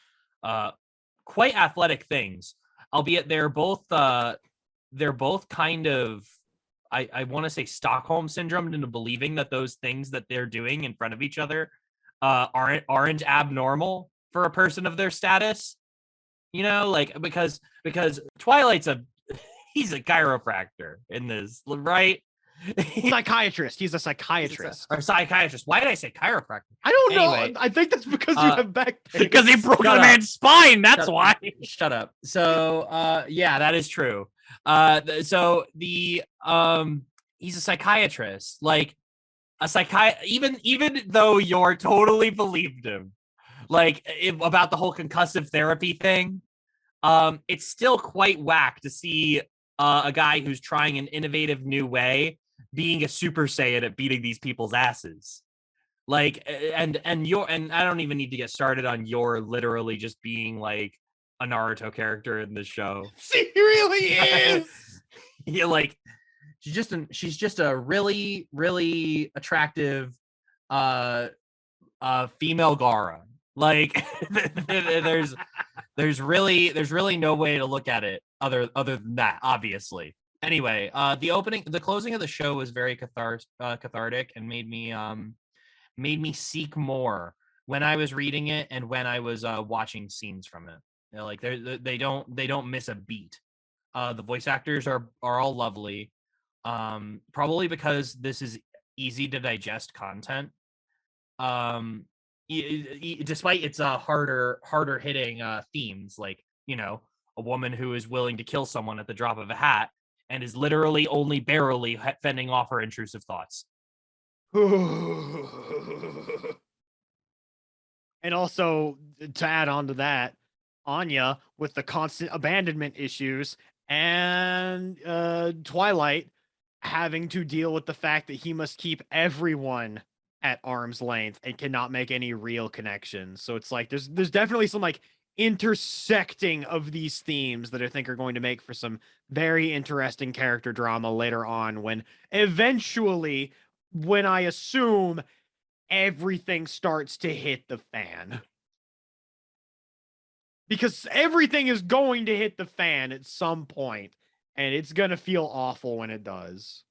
quite athletic things, albeit they're both kind of, I want to say, Stockholm syndrome into believing that those things that they're doing in front of each other aren't abnormal for a person of their status. Like because Twilight's he's a chiropractor in this, right? Psychiatrist. He's a psychiatrist. Or psychiatrist. Why did I say chiropractor? I don't Anyway, know. I think that's because you have back pain. Because he broke the Shut up. man's spine. That's why. Shut up. So yeah, that is true. So the he's a psychiatrist. Like a even though you're totally believed him, like about the whole concussive therapy thing, it's still quite whack to see a guy who's trying an innovative new way being a Super Saiyan at beating these people's asses. Like, and I don't even need to get started on Yor literally just being like a Naruto character in the show. She really is. Yeah, like she's just a really, really attractive female Gaara. Like there's really no way to look at it other than that, obviously. Anyway, the closing of the show was very cathartic and made me seek more when I was reading it and when I was watching scenes from it. Like they don't miss a beat. The voice actors are all lovely. Probably because this is easy to digest content. Despite its harder hitting themes, like a woman who is willing to kill someone at the drop of a hat and is literally only barely fending off her intrusive thoughts. And also, to add on to that, Anya with the constant abandonment issues, and Twilight having to deal with the fact that he must keep everyone at arm's length and cannot make any real connections. So it's like there's definitely some like intersecting of these themes that I think are going to make for some very interesting character drama later on when eventually, when I assume everything starts to hit the fan. Because everything is going to hit the fan at some point, and it's going to feel awful when it does.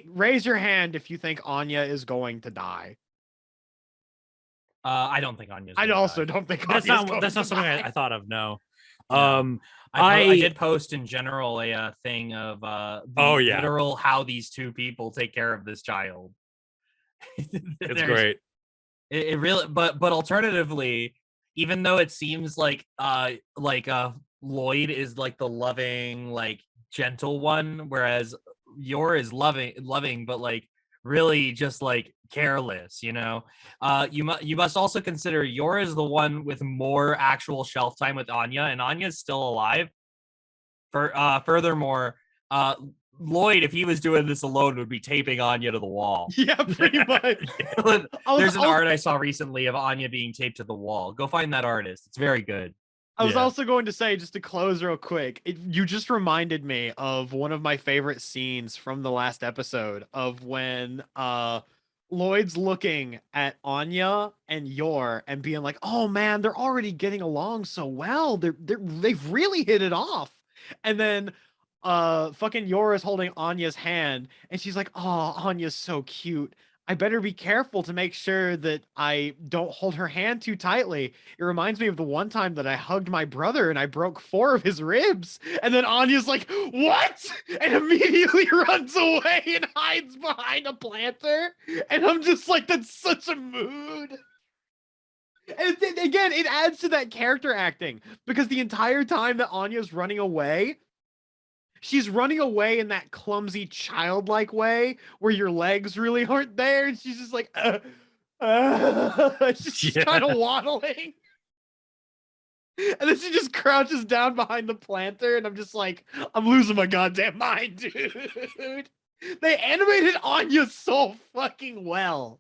Raise your hand if you think Anya is going to die. I don't think Anya's I gonna also die. don't think That's Anya's not going that's not to something die. I thought of. No. No. I I did post in general a thing of the literal how these two people take care of this child. It's great. It really, but alternatively, even though it seems like Lloyd is like the loving, like gentle one, whereas Yor is loving, but like really just like careless, you know. You must also consider Yor is the one with more actual shelf time with Anya, and Anya's still alive. Furthermore, Lloyd, if he was doing this alone, would be taping Anya to the wall. Yeah, pretty much. There's an art I saw recently of Anya being taped to the wall. Go find that artist. It's very good. I was also going to say, just to close real quick, you just reminded me of one of my favorite scenes from the last episode of when Lloyd's looking at Anya and Yor and being like, "Oh man, they're already getting along so well. They've really hit it off." And then fucking Yor is holding Anya's hand and she's like, "Oh, Anya's so cute. I better be careful to make sure that I don't hold her hand too tightly. It reminds me of the one time that I hugged my brother and I broke 4 of his ribs." And then Anya's like, "What?" And immediately runs away and hides behind a planter. And I'm just like, that's such a mood. And again, it adds to that character acting because the entire time that Anya's running away, she's running away in that clumsy childlike way where your legs really aren't there, and she's just like she's kind of waddling, and then she just crouches down behind the planter, and I'm just like, I'm losing my goddamn mind, dude. They animated Anya so fucking well.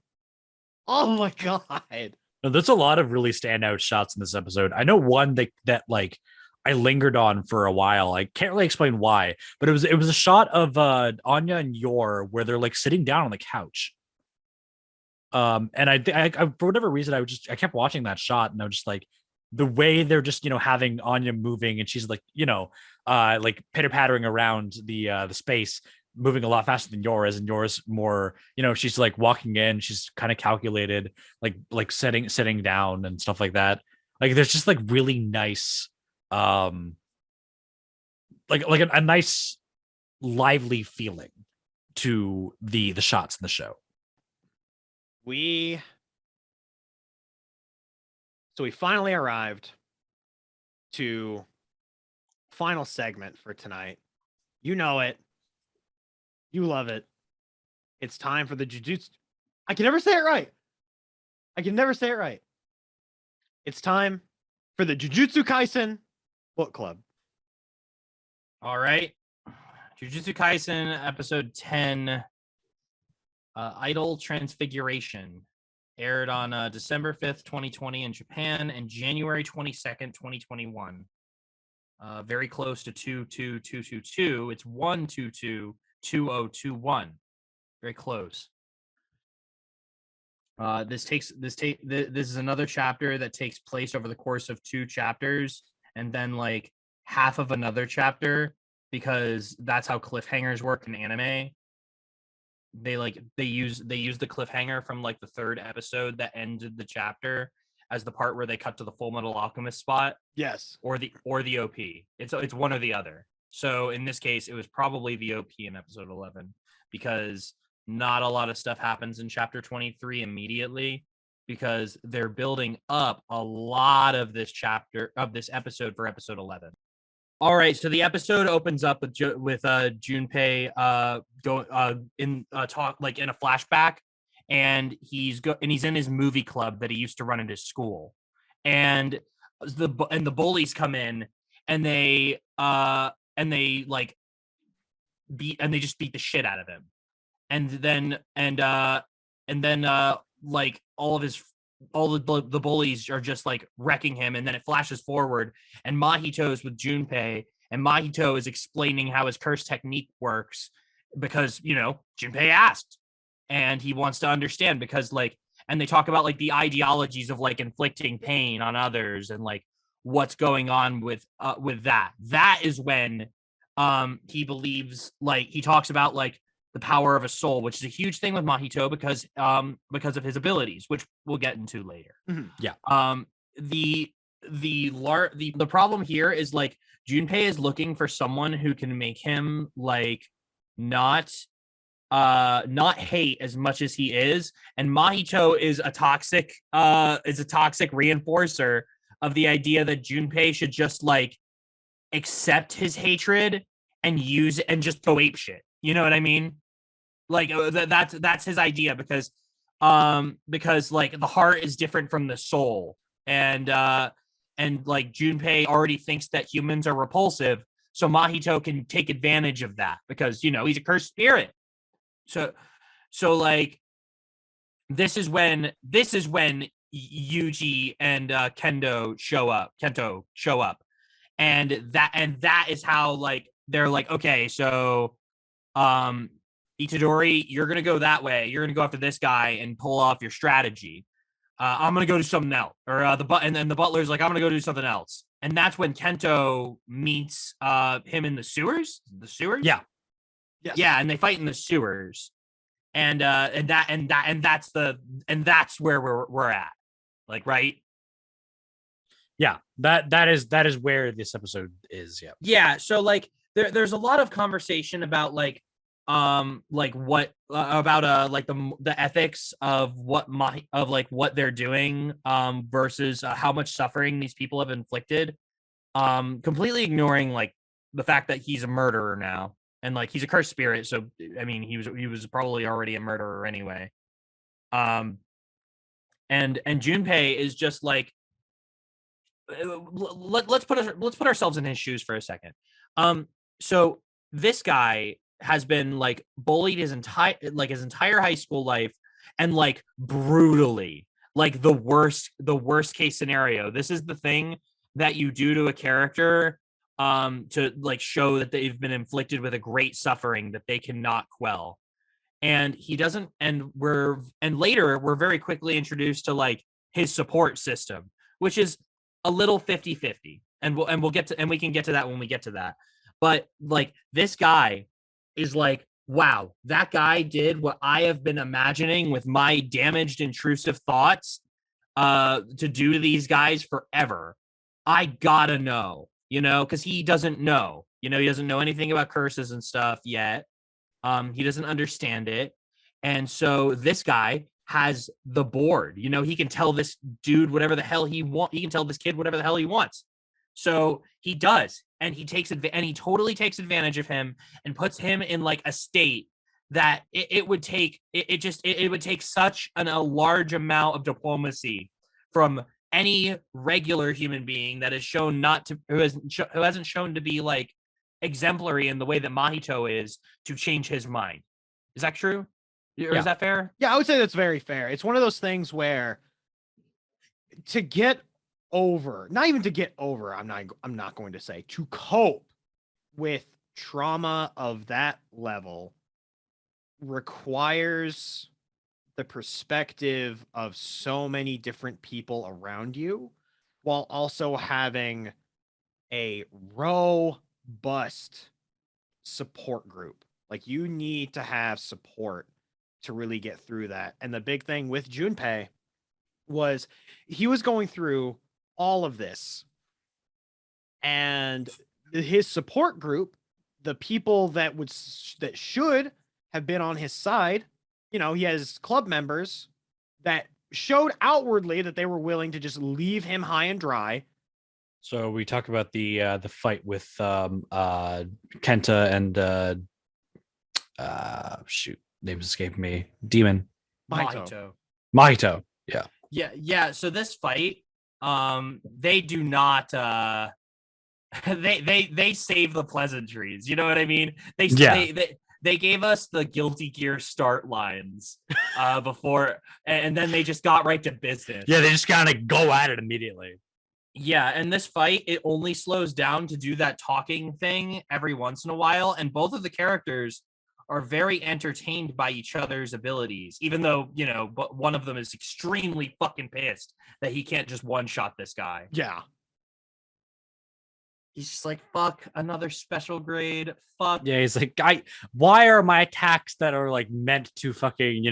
Oh my god. No, there's a lot of really standout shots in this episode. I know one that like I lingered on for a while. I can't really explain why, but it was a shot of Anya and Yor where they're like sitting down on the couch. And I for whatever reason I kept watching that shot and I was just like the way they're just having Anya moving and she's like like pitter pattering around the space, moving a lot faster than Yor is, and Yor's more she's like walking in, she's kind of calculated, like sitting down and stuff like that. Like there's just like really nice like a nice lively feeling to the shots in the show. We finally arrived to final segment for tonight. You know it. You love it. It's time for the Jujutsu. I can never say it right. It's time for the Jujutsu Kaisen book club. All right. Jujutsu Kaisen episode 10, Idol Transfiguration, aired on December 5th, 2020 in Japan and January 22nd, 2021. Very close to 22222. It's 1222021. Very close. This is another chapter that takes place over the course of 2 chapters and then like half of another chapter, because that's how cliffhangers work in anime. They use the cliffhanger from like the 3rd episode that ended the chapter as the part where they cut to the Full Metal Alchemist spot. Yes. Or the OP. It's one or the other. So in this case, it was probably the OP in episode 11, because not a lot of stuff happens in chapter 23 immediately, because they're building up a lot of this episode for episode 11. All right, so the episode opens up with Junpei in a flashback, and he's in his movie club that he used to run at his school, and the bullies come in and they like beat the shit out of him. And then like all the bullies are just like wrecking him, and then it flashes forward and Mahito's with Junpei, and Mahito is explaining how his curse technique works because Junpei asked and he wants to understand, because like, and they talk about like the ideologies of like inflicting pain on others and like what's going on with that is when he believes, like he talks about like the power of a soul, which is a huge thing with Mahito because of his abilities, which we'll get into later. Mhm. Yeah. The problem here is like Junpei is looking for someone who can make him like not hate as much as he is, and Mahito is a toxic reinforcer of the idea that Junpei should just like accept his hatred and use it and just go ape shit. You know what I mean? Like that's his idea, because like the heart is different from the soul, and like Junpei already thinks that humans are repulsive, so Mahito can take advantage of that because he's a cursed spirit. So like this is when Yuji and Kento show up, and that is how like they're like, okay, so Itadori, you're gonna go that way, you're gonna go after this guy and pull off your strategy. I'm gonna go do something else, or and then the butler's like, I'm gonna go do something else, and that's when Kento meets him in the sewers. Yeah. Yes. Yeah, and they fight in the sewers, and that's where we're at, like, right? Yeah, that is where this episode is. Yeah. Yeah, so like there's a lot of conversation about like what about like the ethics of what they're doing versus how much suffering these people have inflicted, completely ignoring like the fact that he's a murderer now, and like he's a cursed spirit, so I mean he was probably already a murderer anyway. And Junpei is just like, let's put ourselves in his shoes for a second. So this guy has been like bullied his entire high school life, and like brutally, like the worst case scenario. This is the thing that you do to a character to like show that they've been inflicted with a great suffering that they cannot quell. And he doesn't, and later we're very quickly introduced to like his support system, which is a little 50-50, and we can get to that when we get to that. But like this guy is like, wow, that guy did what I have been imagining with my damaged, intrusive thoughts to do to these guys forever. I gotta know, because he doesn't know, he doesn't know anything about curses and stuff yet. He doesn't understand it. And so this guy has the board, he can tell this dude whatever the hell he wants. He can tell this kid whatever the hell he wants. So he does, and he totally takes advantage of him and puts him in like a state that it would take such a large amount of diplomacy from any regular human being that is shown who hasn't shown to be like exemplary in the way that Mahito is, to change his mind. Is that true? Or is that fair? Yeah, I would say that's very fair. It's one of those things where to get over, not even to get over, I'm not going to say, to cope with trauma of that level requires the perspective of so many different people around you, while also having a robust support group. Like, you need to have support to really get through that. And the big thing with Junpei was he was going through all of this, and his support group, the people that should have been on his side, he has club members that showed outwardly that they were willing to just leave him high and dry. So we talk about the fight with Kenta and shoot, names escape me. Demon. Mahito. Yeah. So this fight, they do not they save the pleasantries. You know what I mean? Yeah. They gave us the Guilty Gear start lines before, and then they just got right to business. Yeah, they just kind of go at it immediately. Yeah, and this fight, it only slows down to do that talking thing every once in a while, and both of the characters are very entertained by each other's abilities, even though, but one of them is extremely fucking pissed that he can't just one-shot this guy. Yeah. He's just like, fuck, another special grade, fuck. Yeah, he's like, why are my attacks that are like meant to fucking,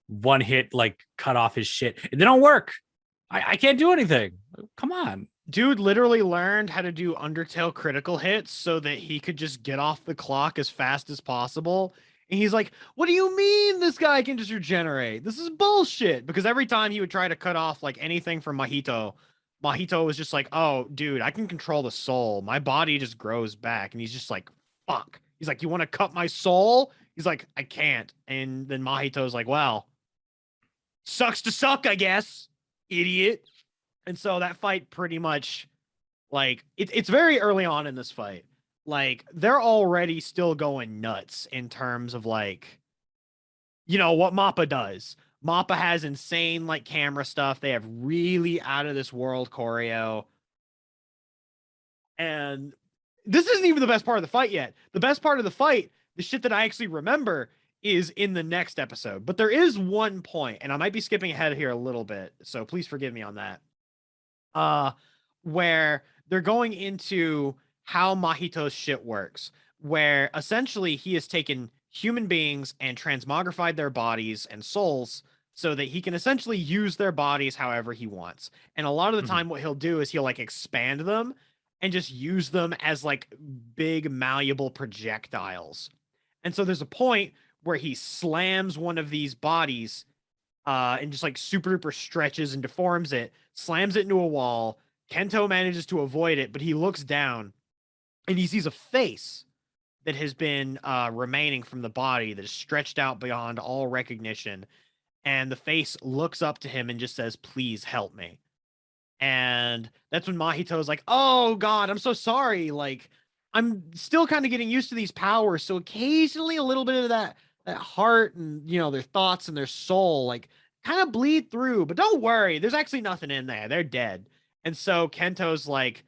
one hit, like cut off his shit? They don't work. I can't do anything. Come on. Dude literally learned how to do Undertale critical hits so that he could just get off the clock as fast as possible. And he's like, what do you mean this guy can just regenerate? This is bullshit. Because every time he would try to cut off like anything from Mahito was just like, oh, dude, I can control the soul. My body just grows back. And he's just like, fuck. He's like, you want to cut my soul? He's like, I can't. And then Mahito's like, well, sucks to suck, I guess, idiot. And so that fight pretty much, like, it's very early on in this fight. Like, they're already still going nuts in terms of, like, what Mappa does. Mappa has insane, like, camera stuff. They have really out-of-this-world choreo. And this isn't even the best part of the fight yet. The best part of the fight, the shit that I actually remember, is in the next episode. But there is one point, and I might be skipping ahead here a little bit, so please forgive me on that. Where they're going into how Mahito's shit works, where essentially he has taken human beings and transmogrified their bodies and souls so that he can essentially use their bodies however he wants. And a lot of the time what he'll do is he'll like expand them and just use them as like big malleable projectiles. And so there's a point where he slams one of these bodies and just like super duper stretches and deforms it, slams it into a wall. Kento manages to avoid it, but he looks down and he sees a face that has been remaining from the body that is stretched out beyond all recognition. And the face looks up to him and just says, please help me. And that's when Mahito's like, oh God, I'm so sorry. Like, I'm still kind of getting used to these powers. So occasionally a little bit of that heart and, their thoughts and their soul, like, kind of bleed through. But don't worry, there's actually nothing in there. They're dead. And so Kento's like,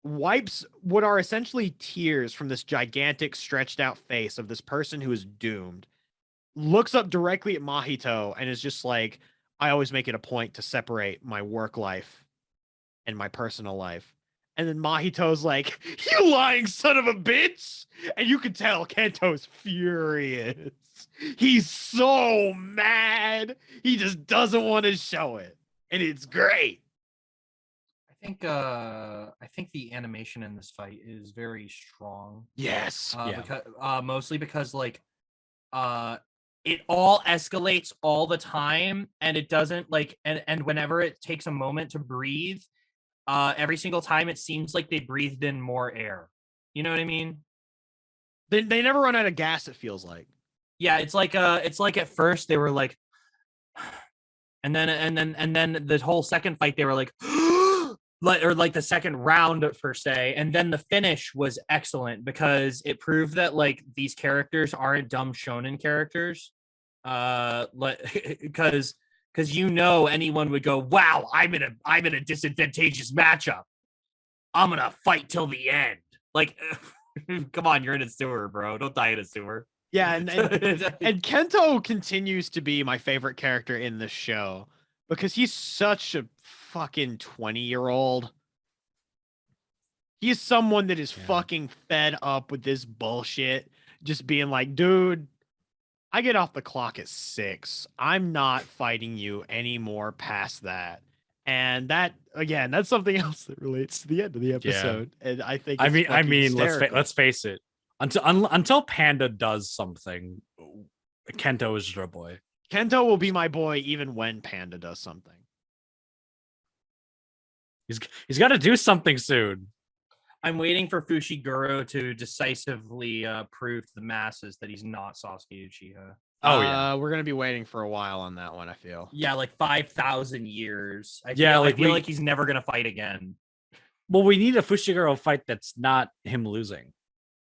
wipes what are essentially tears from this gigantic stretched out face of this person who is doomed, looks up directly at Mahito and is just like, I always make it a point to separate my work life and my personal life. And then Mahito's like, you lying son of a bitch. And you can tell Kento's furious. He's so mad. He just doesn't want to show it. And it's great. I think the animation in this fight is very strong. Yes. Mostly because like it all escalates all the time, and it doesn't like and whenever it takes a moment to breathe, every single time it seems like they breathed in more air. You know what I mean? They never run out of gas, it feels like. Yeah, it's like at first they were like and then the whole second fight they were like like the second round per se, and then the finish was excellent because it proved that like these characters aren't dumb shonen characters, because anyone would go, wow, I'm in a disadvantageous matchup, I'm gonna fight till the end. Like, come on, you're in a sewer, bro, don't die in a sewer. Yeah, and Kento continues to be my favorite character in the show because he's such a fucking 20-year-old. He's someone that is fucking fed up with this bullshit. Just being like, dude, I get off the clock at 6. I'm not fighting you anymore past that. And that, again, that's something else that relates to the end of the episode. Yeah. And I think let's face it. Until Panda does something, Kento is your boy. Kento will be my boy even when Panda does something. He's got to do something soon. I'm waiting for Fushiguro to decisively prove to the masses that he's not Sasuke Uchiha. Oh yeah, we're gonna be waiting for a while on that one. I feel. Yeah, like 5,000 years. I feel like he's never gonna fight again. Well, we need a Fushiguro fight that's not him losing.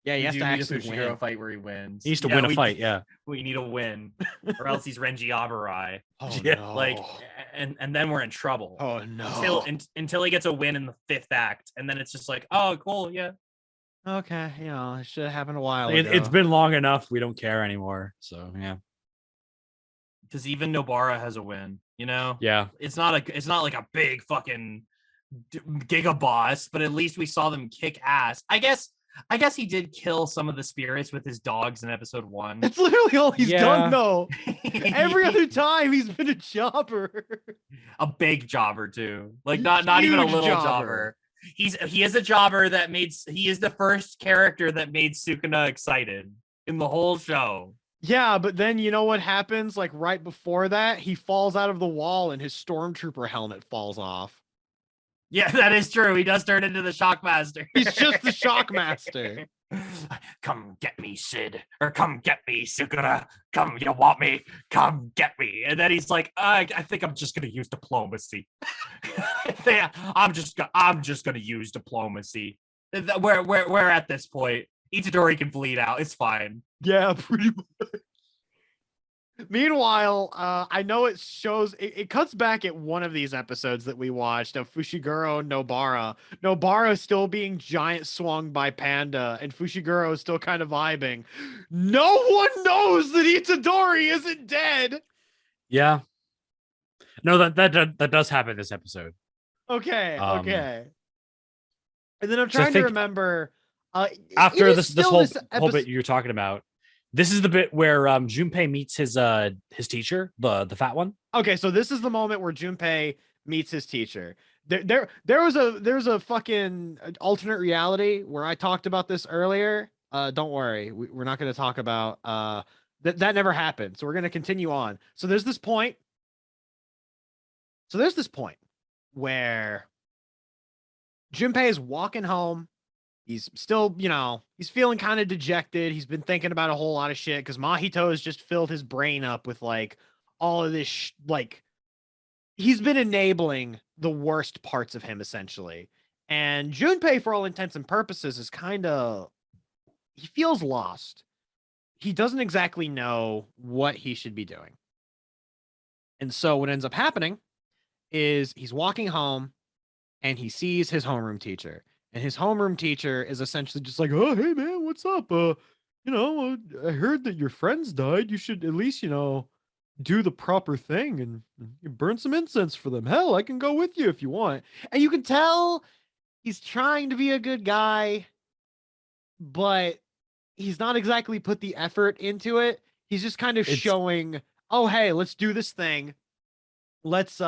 Yeah, he We has do to need a actually Fushiguro win. fight where he wins. He needs to win a fight. Yeah. We need a win, or else he's Renji Abarai. Oh Yeah, no! Like, and then we're in trouble. Oh no! Until he gets a win in the 5th act, and then it's just like, oh, cool, yeah. Okay, it should have happened a while It, ago. it's been long enough. We don't care anymore. So yeah. Because even Nobara has a win. Yeah. It's not like a big fucking giga boss, but at least we saw them kick ass. I guess he did kill some of the spirits with his dogs in episode 1. That's literally all he's done, Yeah. though. Every other time he's been a jobber. A big jobber too, like not even a Huge little jobber. jobber. He is a jobber he is the first character that made Sukuna excited in the whole show. Yeah, but then you know what happens? Like right before that, he falls out of the wall and his stormtrooper helmet falls off. Yeah, that is true. He does turn into the Shockmaster. He's just the Shockmaster. Come get me, Sid. Or come get me, Sukuna. Come, you want me? Come get me. And then he's like, I think I'm just gonna use diplomacy. I'm just gonna use diplomacy. We're at this point. Itadori can bleed out. It's fine. Yeah, pretty much. Meanwhile, I know it shows it cuts back at one of these episodes that we watched of Fushiguro and Nobara. Nobara still being giant swung by Panda, and Fushiguro is still kind of vibing. No one knows that Itadori isn't dead. Yeah. No, that does happen this episode. Okay, Um, okay. And then I'm so I trying to think remember. After it is this still whole this whole bit episode- you're talking about, this is the bit where Junpei meets his teacher, the fat one. Okay, so this is the moment where Junpei meets his teacher. There was a fucking alternate reality where I talked about this earlier. Don't worry, we're not going to talk about that never happened. So we're going to continue on. So there's this point. Where Junpei is walking home. He's still, he's feeling kind of dejected. He's been thinking about a whole lot of shit because Mahito has just filled his brain up with like all of this, he's been enabling the worst parts of him essentially. And Junpei, for all intents and purposes, is he feels lost. He doesn't exactly know what he should be doing. And so what ends up happening is he's walking home and he sees his homeroom teacher. And his homeroom teacher is essentially just like, oh, hey, man, what's up? I heard that your friends died. You should at least, do the proper thing and burn some incense for them. Hell, I can go with you if you want. And you can tell he's trying to be a good guy, but he's not exactly put the effort into it. He's just kind of showing, oh, hey, let's do this thing. Let's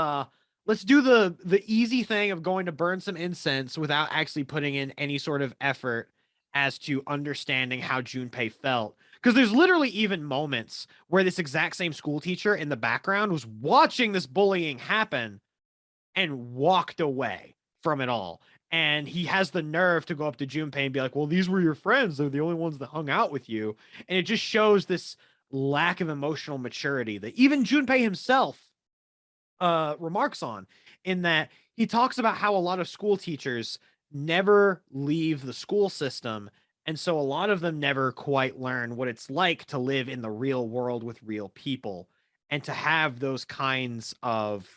do the easy thing of going to burn some incense without actually putting in any sort of effort as to understanding how Junpei felt. Because there's literally even moments where this exact same school teacher in the background was watching this bullying happen and walked away from it all. And he has the nerve to go up to Junpei and be like, well, these were your friends. They're the only ones that hung out with you. And it just shows this lack of emotional maturity that even Junpei himself remarks on, in that he talks about how a lot of school teachers never leave the school system, and so a lot of them never quite learn what it's like to live in the real world with real people and to have those kinds of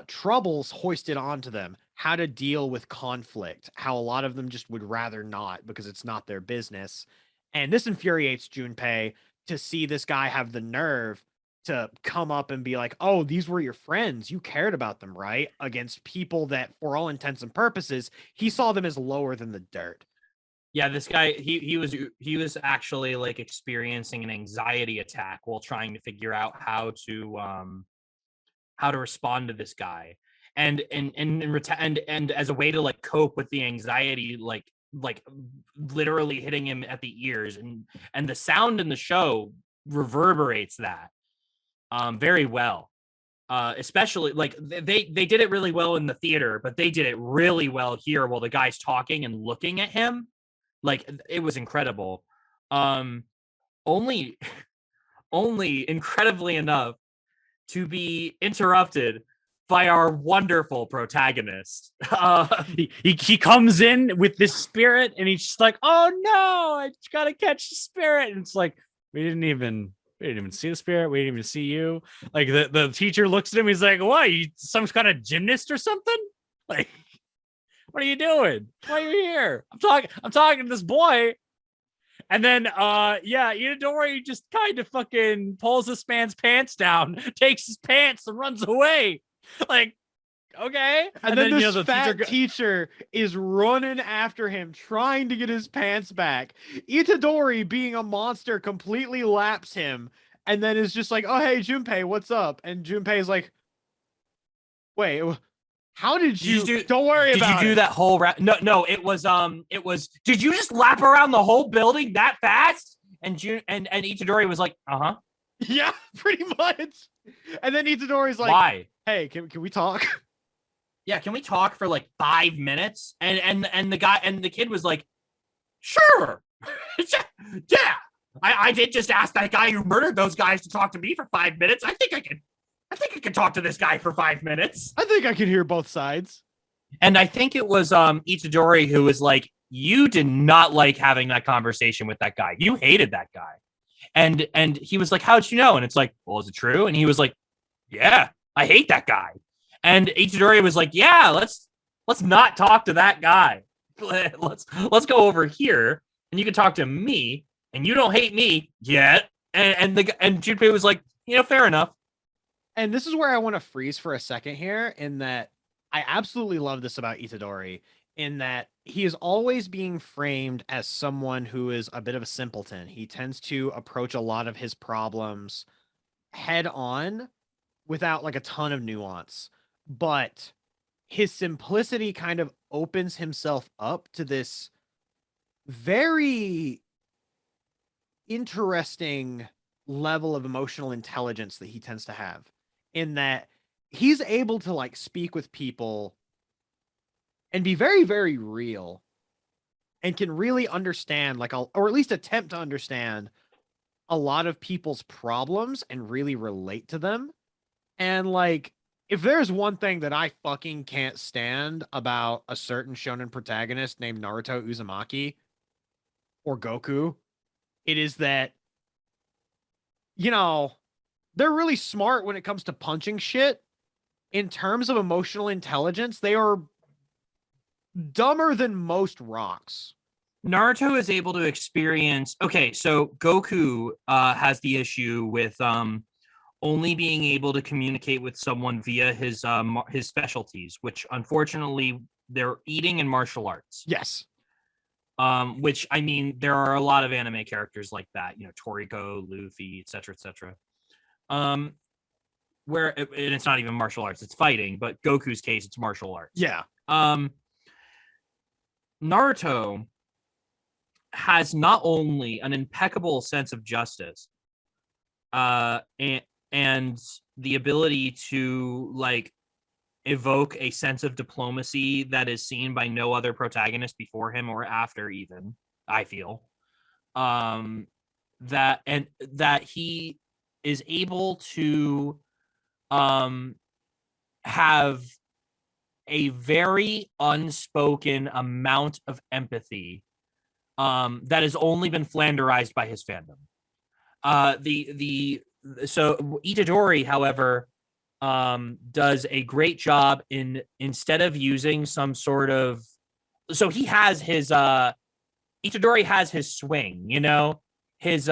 troubles hoisted onto them, how to deal with conflict, how a lot of them just would rather not because it's not their business. And this infuriates Junpei to see this guy have the nerve to come up and be like, oh, these were your friends. You cared about them, right? Against people that, for all intents and purposes, he saw them as lower than the dirt. Yeah, this guy, he was actually like experiencing an anxiety attack while trying to figure out how to respond to this guy. And as a way to like cope with the anxiety, like literally hitting him at the ears, and the sound in the show reverberates that very well. Especially like they did it really well in the theater, but they did it really well here while the guy's talking and looking at him. Like, it was incredible. Only incredibly enough to be interrupted by our wonderful protagonist. He comes in with this spirit, and he's just like, "Oh no, I just gotta catch the spirit." And it's like we didn't even see the spirit. We didn't even see you. Like the teacher looks at him. He's like, "What? You some kind of gymnast or something? Like, what are you doing? Why are you here? I'm talking to this boy." And then, Itadori just kind of fucking pulls this man's pants down, takes his pants, and runs away. Like, okay. And then this the fat teacher is running after him, trying to get his pants back. Itadori, being a monster, completely laps him, and then is just like, "Oh, hey, Junpei, what's up?" And Junpei's like, "Wait, how did you don't worry about it." Did you do that whole No, it was did you just lap around the whole building that fast? And Itadori was like, "Uh-huh." Yeah, pretty much. And then Itadori's like, "Why? Hey, can we talk?" Yeah, can we talk for like 5 minutes?" And the kid was like, "Sure." Yeah. I did just ask that guy who murdered those guys to talk to me for 5 minutes. I think I can talk to this guy for 5 minutes. I think I can hear both sides. And I think it was Itadori who was like, "You did not like having that conversation with that guy. You hated that guy." And he was like, "How'd you know?" And it's like, "Well, is it true?" And he was like, "Yeah, I hate that guy." And Itadori was like, "Yeah, let's not talk to that guy. Let's go over here, and you can talk to me, and you don't hate me yet." And Junpei was like, "Fair enough." And this is where I want to freeze for a second here, in that I absolutely love this about Itadori, in that he is always being framed as someone who is a bit of a simpleton. He tends to approach a lot of his problems head on without like a ton of nuance. But his simplicity kind of opens himself up to this very interesting level of emotional intelligence that he tends to have, in that he's able to like speak with people and be very, very real, and can really understand or at least attempt to understand a lot of people's problems and really relate to them. And like, if there's one thing that I fucking can't stand about a certain shonen protagonist named Naruto Uzumaki or Goku, it is that, they're really smart when it comes to punching shit. In terms of emotional intelligence, they are dumber than most rocks. Naruto is able to experience. Okay, so Goku has the issue with only being able to communicate with someone via his specialties, which unfortunately they're eating and martial arts. Yes. Which, I mean, there are a lot of anime characters like that, Toriko, Luffy, etc., etc. Where and it's not even martial arts, it's fighting, but Goku's case, it's martial arts. Yeah. Naruto has not only an impeccable sense of justice, and the ability to like evoke a sense of diplomacy that is seen by no other protagonist before him or after, even, I feel, that he is able to have a very unspoken amount of empathy that has only been flanderized by his fandom. So Itadori, however, does a great job instead of using some sort of, so he has his Itadori has his swing, his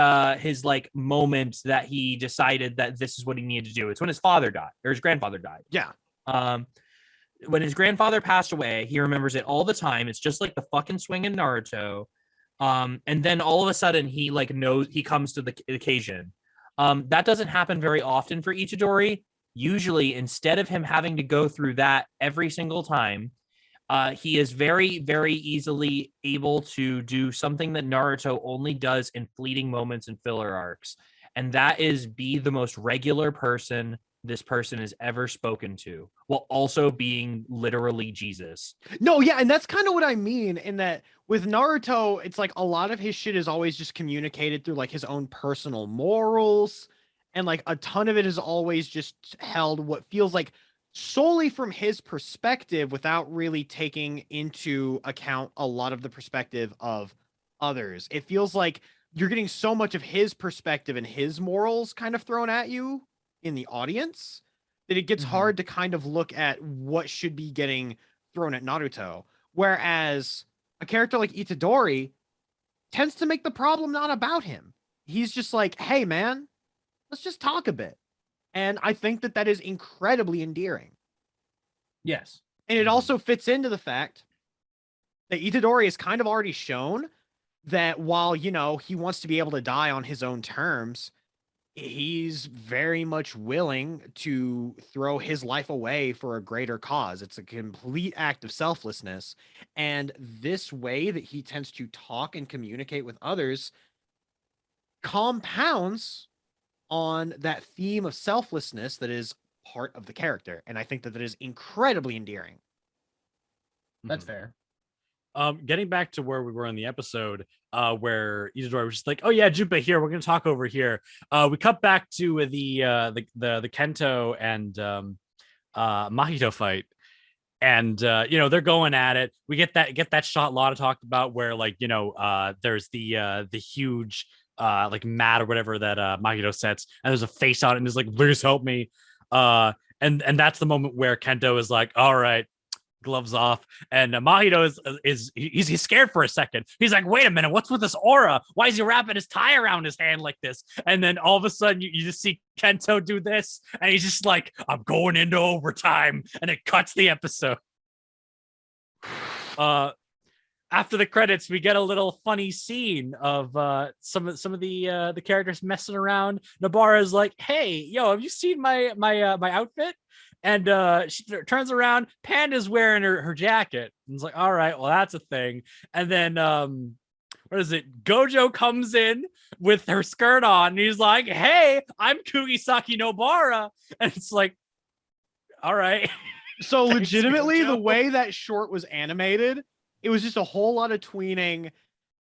like moment that he decided that this is what he needed to do. It's when his father died, or his grandfather died. Yeah. When his grandfather passed away, he remembers it all the time. It's just like the fucking swing in Naruto. And then all of a sudden he like knows, he comes to the occasion. That doesn't happen very often for Itadori. Usually, instead of him having to go through that every single time, he is very, very easily able to do something that Naruto only does in fleeting moments and filler arcs. And that is be the most regular person this person has ever spoken to, while also being literally Jesus. No, yeah, and that's kind of what I mean, in that with Naruto, it's like a lot of his shit is always just communicated through like his own personal morals, and like a ton of it is always just held what feels like solely from his perspective without really taking into account a lot of the perspective of others. It feels like you're getting so much of his perspective and his morals kind of thrown at you in the audience that it gets hard to kind of look at what should be getting thrown at Naruto. Whereas a character like Itadori tends to make the problem not about him. He's just like, hey, man, let's just talk a bit. And I think that that is incredibly endearing. Yes. And it also fits into the fact that Itadori has kind of already shown that while, you know, he wants to be able to die on his own terms, he's very much willing to throw his life away for a greater cause. It's a complete act of selflessness. And this way that he tends to talk and communicate with others compounds on that theme of selflessness that is part of the character. And I think that that is incredibly endearing. That's fair. Getting back to where we were in the episode, where Itadori was just like, "Oh yeah, Junpei here. We're gonna talk over here." We cut back to the Kento and Mahito fight, and you know, they're going at it. We get that shot Lana talked about, where like, you know, there's the huge like mat or whatever that Mahito sets, and there's a face on it, and is like, "Please help me." And that's the moment where Kento is like, "All right." Gloves off, and Mahito he's scared for a second. He's like, wait a minute, what's with this aura? Why is he wrapping his tie around his hand like this? And then all of a sudden you just see Kento do this, and he's just like, I'm going into overtime, and it cuts the episode. After the credits, we get a little funny scene of some of the characters messing around. Nobara's like, hey, yo, have you seen my outfit? And she turns around, Panda's wearing her jacket. And it's like, all right, well, that's a thing. And then what is it? Gojo comes in with her skirt on, and he's like, hey, I'm Kugisaki Nobara. And it's like, all right. So Thanks, legitimately, Gojo. the way that short was animated, it was just a whole lot of tweening,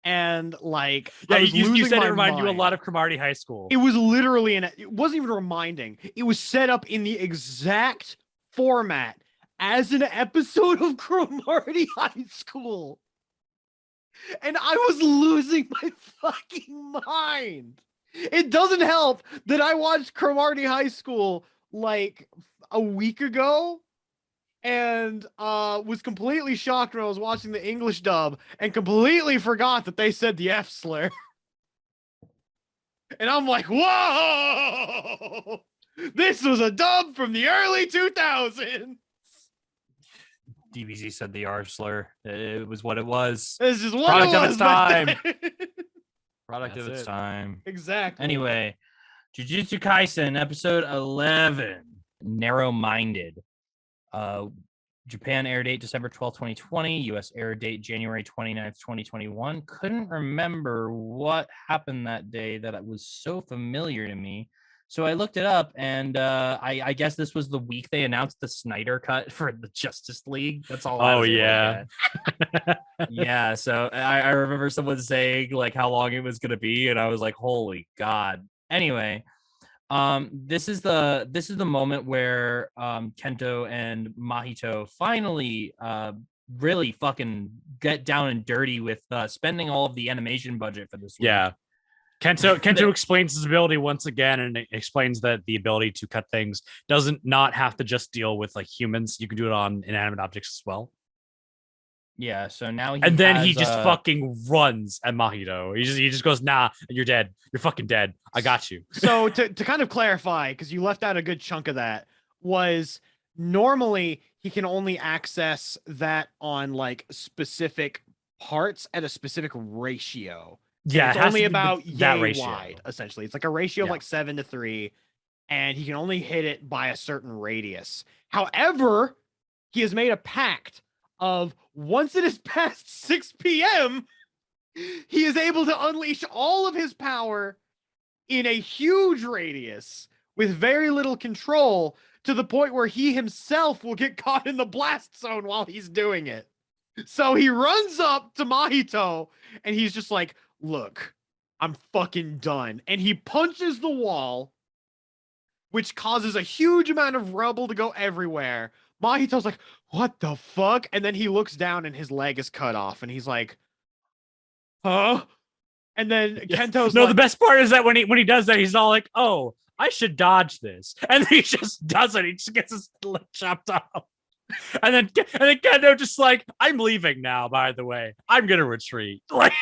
and like, Yeah, I was you losing said my it reminded you a mind. lot of Cromartie High School. It was literally it wasn't even reminding. It was set up in the exact format as an episode of Cromartie High School. And I was losing my fucking mind. It doesn't help that I watched Cromartie High School like a week ago and was completely shocked when I was watching the English dub and completely forgot that they said the F slur. And I'm like, whoa! This was a dub from the early 2000s. DBZ said the R slur. It was what it was. This is what Product it of was its back time. then. Product That's of its it. time. Exactly. Anyway, Jujutsu Kaisen episode 11, Narrow-Minded. Japan air date December 12th, 2020. US air date January 29th, 2021. Couldn't remember what happened that day that it was so familiar to me. So I looked it up, and I guess this was the week they announced the Snyder cut for the Justice League. That's all. I Oh, was able to yeah. get. Yeah. So I remember someone saying like how long it was gonna be, and I was like, holy God. Anyway, this is the moment where Kento and Mahito finally really fucking get down and dirty with spending all of the animation budget for this week. Yeah. Kento explains his ability once again, and it explains that the ability to cut things doesn't not have to just deal with like humans. You can do it on inanimate objects as well. Yeah, so now he And then has, he just fucking runs at Mahito. He just goes, nah, you're dead. You're fucking dead. I got you. So to kind of clarify, because you left out a good chunk of that, was normally he can only access that on like specific parts at a specific ratio. Yeah, It's it has only to be about that yay ratio. wide, essentially. It's like a ratio of Yeah. like 7:3, and he can only hit it by a certain radius. However, he has made a pact of once it is past 6 p.m., he is able to unleash all of his power in a huge radius with very little control, to the point where he himself will get caught in the blast zone while he's doing it. So he runs up to Mahito and he's just like, look, I'm fucking done. And he punches the wall which causes a huge amount of rubble to go everywhere. Mahito's like, what the fuck? And then he looks down and his leg is cut off and he's like, huh? And then Kento's no, like, the best part is that when he does that, he's all like, "Oh, I should dodge this," and then he just does it. He just gets his leg chopped off, and then Kento just like, "I'm leaving now. By the way, I'm gonna retreat." Like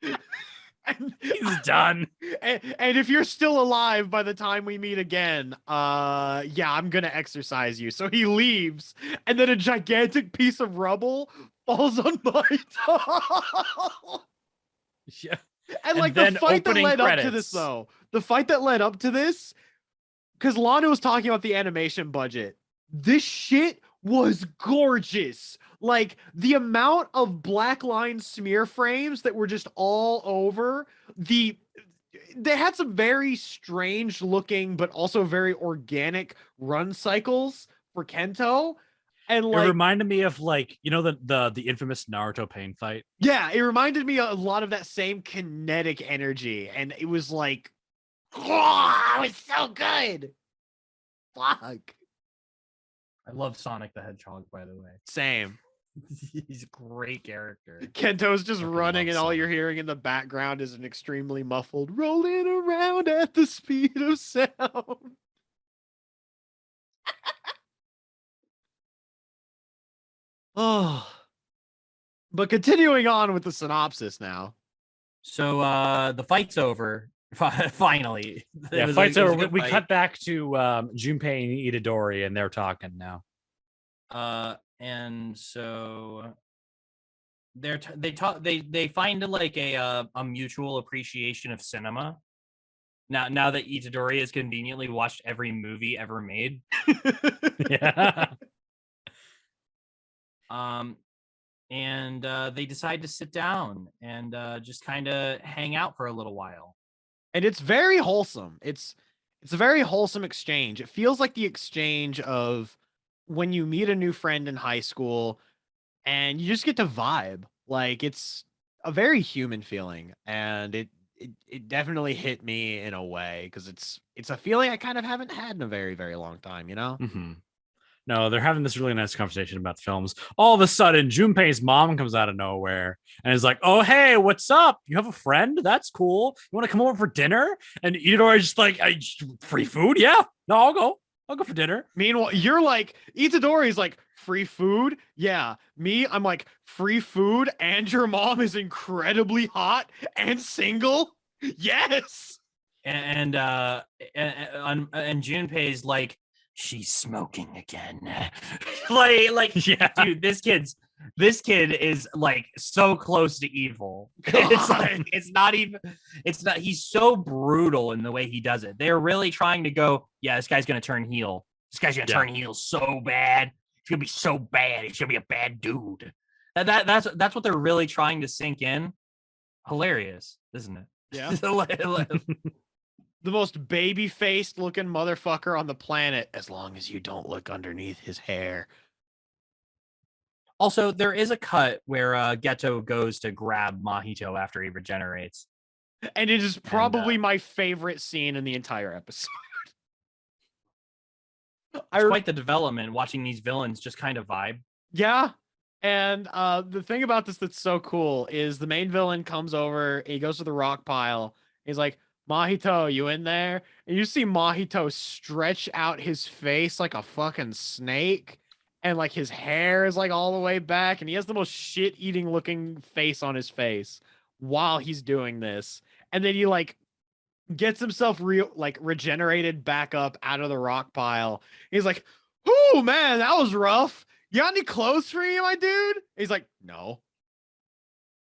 he's done. And if you're still alive by the time we meet again, yeah, I'm gonna exercise you. So he leaves, and then a gigantic piece of rubble falls on Mahito. Yeah. And like then the fight that opening led up to credits. this, though, the fight that led up to this, because Lana was talking about the animation budget. This shit was gorgeous. Like the amount of black line smear frames that were just all over they had some very strange looking, but also very organic run cycles for Kento. And It like, reminded me of like, you know, the infamous Naruto pain fight. yeah, it reminded me a lot of that same kinetic energy. And it was like, oh, it was so good. Fuck. I love Sonic the Hedgehog, by the way. Same. He's a great character. Kento's just Fucking running, love and all Sonic. you're hearing in the background is an extremely muffled rolling around at the speed of sound. Oh. But continuing on with the synopsis now. So the fight's over. Finally. It Yeah, was fight's it was a over. good We fight. cut back to Junpei and Itadori, and they're talking now. And so they find like a mutual appreciation of cinema. Now that Itadori has conveniently watched every movie ever made. Yeah. And they decide to sit down and just kind of hang out for a little while. And it's very wholesome. It's a very wholesome exchange. It feels like the exchange of when you meet a new friend in high school and you just get to vibe. Like it's a very human feeling, and it definitely hit me in a way because it's a feeling I kind of haven't had in a very, very long time, you know? Mm-hmm. No, they're having this really nice conversation about the films. All of a sudden, Junpei's mom comes out of nowhere and is like, "Oh, hey, what's up? You have a friend? That's cool. You want to come over for dinner?" And Itadori's just like, "Free food? Yeah. No, I'll go. I'll go for dinner." Meanwhile, you're like, Itadori's like, free food? Yeah. Me, I'm like, free food, and your mom is incredibly hot and single? Yes. And Junpei's like, she's smoking again. like Yeah. dude, this kid is like so close to evil. It's like it's not he's so brutal in the way he does it. They're really trying to go, yeah, this guy's gonna turn heel. This guy's gonna turn heel so bad. It's gonna be so bad. He's gonna be a bad dude. That's what they're really trying to sink in. Hilarious, isn't it? Yeah. The most baby-faced looking motherfucker on the planet, as long as you don't look underneath his hair. Also, there is a cut where Geto goes to grab Mahito after he regenerates. And it is probably my favorite scene in the entire episode. It's quite the development watching these villains just kind of vibe. Yeah. And the thing about this that's so cool is the main villain comes over, he goes to the rock pile. He's like, Mahito, you in there? And you see Mahito stretch out his face like a fucking snake. And like his hair is like all the way back. And he has the most shit-eating looking face on his face while he's doing this. And then he like gets himself regenerated back up out of the rock pile. He's like, "Oh man, that was rough. You got any clothes for me, my dude?" He's like, "No."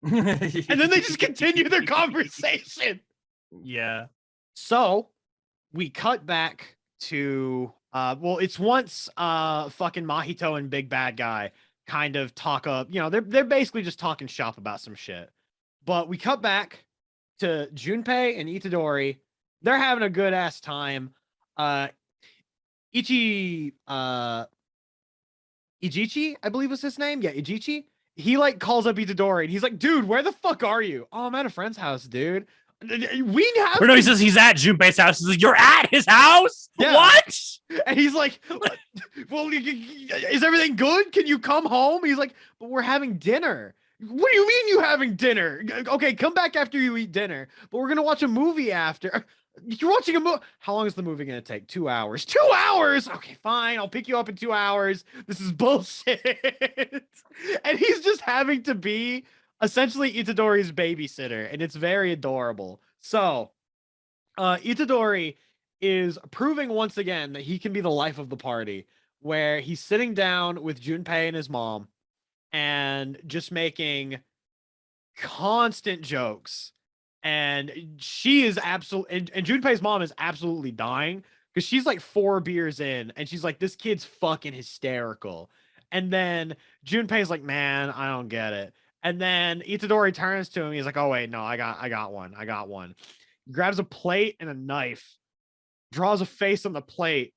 And then they just continue their conversation. Yeah. So we cut back to well, it's once fucking Mahito and Big Bad Guy kind of talk up, you know, they're basically just talking shop about some shit. But we cut back to Junpei and Itadori. They're having a good ass time. Ichichi, I believe was his name. Yeah, Ichichi. He like calls up Itadori and he's like, "Dude, where the fuck are you?" "Oh, I'm at a friend's house, dude." We have Or no, he says he's at Junpei's house. He's like, "You're at his house?" Yeah. What? And he's like, well, is everything good? Can you come home? He's like, but we're having dinner. What do you mean you having dinner? Okay, come back after you eat dinner. But we're gonna watch a movie after. You're watching a movie. How long is the movie gonna take? 2 hours. 2 hours. Okay, fine. I'll pick you up in 2 hours. This is bullshit. And he's just having to be essentially Itadori's babysitter, and it's very adorable. So, Itadori is proving once again that he can be the life of the party, where he's sitting down with Junpei and his mom and just making constant jokes. And she is absolutely, and Junpei's mom is absolutely dying because she's like 4 beers in and she's like, this kid's fucking hysterical. And then Junpei's like, man, I don't get it. And then Itadori turns to him. He's like, oh, wait, no, I got one. I got one. Grabs a plate and a knife, draws a face on the plate,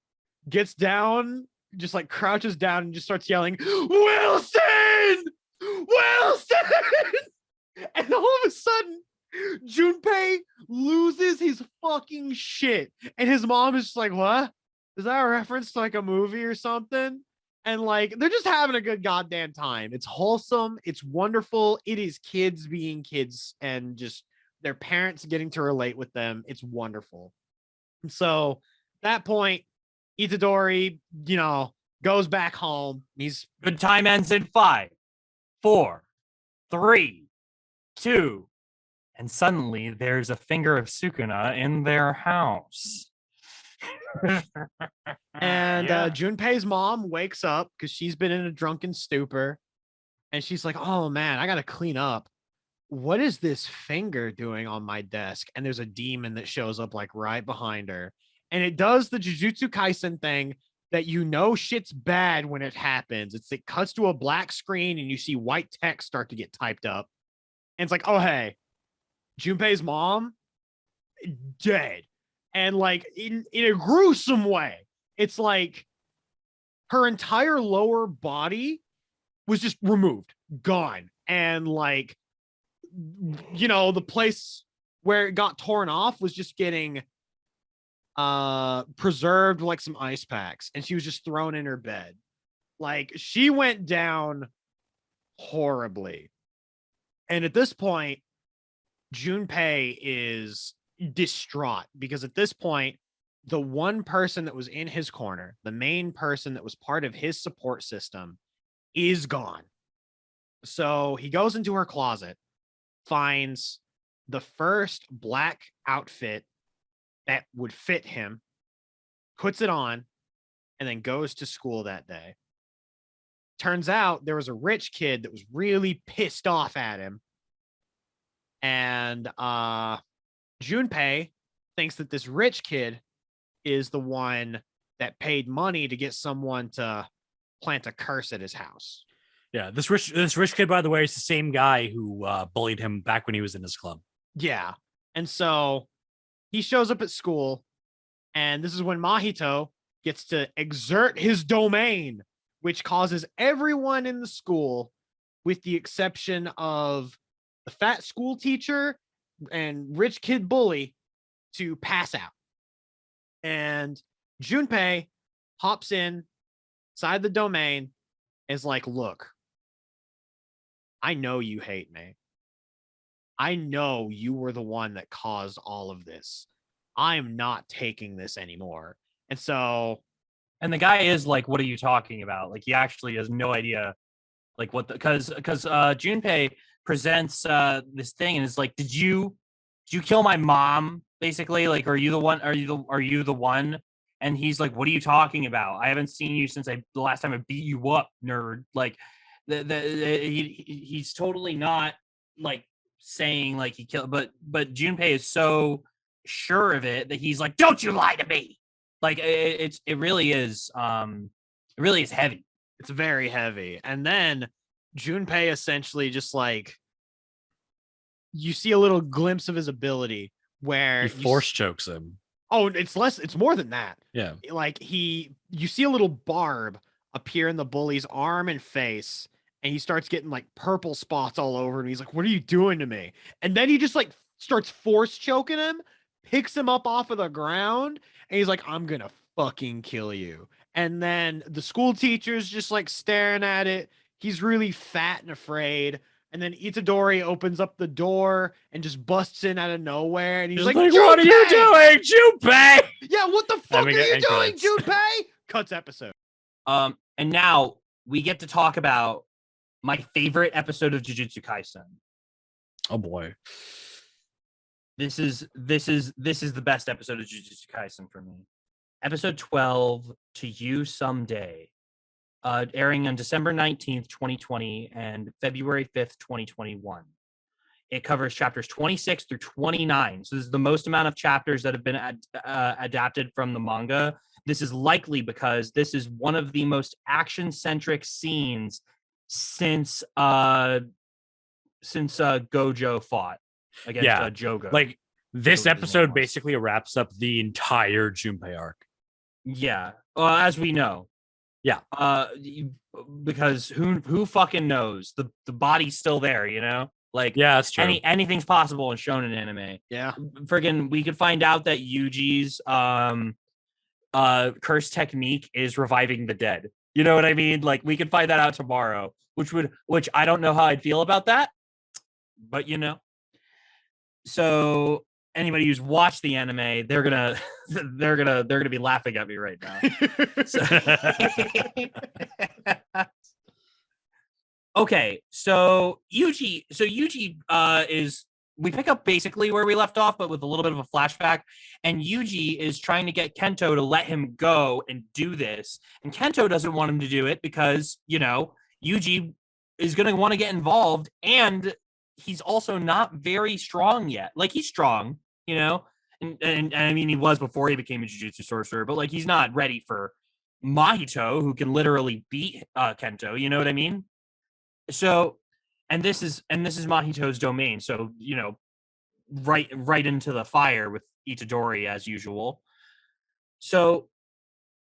gets down, just like crouches down and just starts yelling, Wilson! Wilson! And all of a sudden, Junpei loses his fucking shit. And his mom is just like, what? Is that a reference to like a movie or something? And like, they're just having a good goddamn time. It's wholesome. It's wonderful. It is kids being kids and just their parents getting to relate with them. It's wonderful. And so at that point, Itadori, goes back home. He's Good time ends in 5, 4, 3, 2, and suddenly there's a finger of Sukuna in their house. and Yeah. Junpei's mom wakes up because she's been in a drunken stupor. And she's like, oh man, I gotta clean up. What is this finger doing on my desk? And there's a demon that shows up like right behind her. And it does the Jujutsu Kaisen thing that shit's bad when it happens. It cuts to a black screen and you see white text start to get typed up. And it's like, oh, hey, Junpei's mom dead. And like in a gruesome way. It's like her entire lower body was just removed, gone. And like, the place where it got torn off was just getting preserved like some ice packs, and she was just thrown in her bed. Like, she went down horribly. And at this point, Junpei is distraught because at this point, the one person that was in his corner, the main person that was part of his support system, is gone. So he goes into her closet, finds the first black outfit that would fit him, puts it on, and then goes to school that day. Turns out there was a rich kid that was really pissed off at him. And Junpei thinks that this rich kid is the one that paid money to get someone to plant a curse at his house. Yeah, this rich kid, by the way, is the same guy who bullied him back when he was in his club. Yeah. And so he shows up at school, and this is when Mahito gets to exert his domain, which causes everyone in the school, with the exception of the fat school teacher and rich kid bully, to pass out. And Junpei hops inside the domain, is like, look, I know you hate me. I know you were the one that caused all of this. I'm not taking this anymore. And so, and the guy is like, what are you talking about? Like, he actually has no idea, like, what because Junpei presents this thing and is like, did you kill my mom? Basically, like, are you the one? Are you the one? And he's like, what are you talking about? I haven't seen you since the last time I beat you up, nerd. Like, he's totally not like saying like he killed, but Junpei is so sure of it that he's like, don't you lie to me. Like, it really is heavy. It's very heavy. And then Junpei essentially just like, you see a little glimpse of his ability where He force chokes him. Oh, it's more than that. Yeah. Like, you see a little barb appear in the bully's arm and face, and he starts getting like purple spots all over him. He's like, what are you doing to me? And then he just like starts force choking him, picks him up off of the ground, and he's like, I'm gonna fucking kill you. And then the school teacher's just like staring at it. He's really fat and afraid. And then Itadori opens up the door and just busts in out of nowhere. And he's like, what are you doing, Junpei? Yeah, what the fuck are you end doing, credits. Junpei? Cuts episode. And now we get to talk about my favorite episode of Jujutsu Kaisen. Oh boy. This is the best episode of Jujutsu Kaisen for me. Episode 12, To You Someday, airing on December 19th, 2020 and February 5th, 2021. It covers chapters 26 through 29. So this is the most amount of chapters that have been adapted from the manga. This is likely because this is one of the most action-centric scenes since Gojo fought against Jogo. Like this Jogo's name episode was. basically wraps up the entire Junpei arc. Yeah, as we know. Yeah. Because who fucking knows? The body's still there, you know? Like, Yeah, that's true. anything's possible in shonen anime. Yeah. Friggin', we could find out that Yuji's curse technique is reviving the dead. You know what I mean? Like, we could find that out tomorrow, which I don't know how I'd feel about that, but you know. So anybody who's watched the anime, they're gonna be laughing at me right now. Okay, so Yuji is, we pick up basically where we left off, but with a little bit of a flashback. And Yuji is trying to get Kento to let him go and do this. And Kento doesn't want him to do it because, you know, Yuji is going to want to get involved. And he's also not very strong yet. Like, he's strong, you know, and I mean, he was before he became a Jujutsu sorcerer, but like, he's not ready for Mahito, who can literally beat Kento. You know what I mean? So, and this is Mahito's domain. So, you know, right into the fire with Itadori as usual. So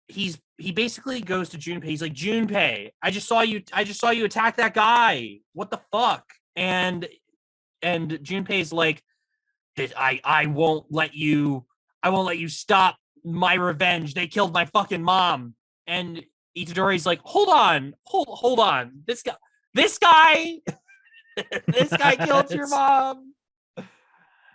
he basically goes to Junpei. He's like, Junpei, I just saw you attack that guy. What the fuck? And Junpei's like, I won't let you stop my revenge. They killed my fucking mom. And Itadori's like, hold on. This guy killed your mom.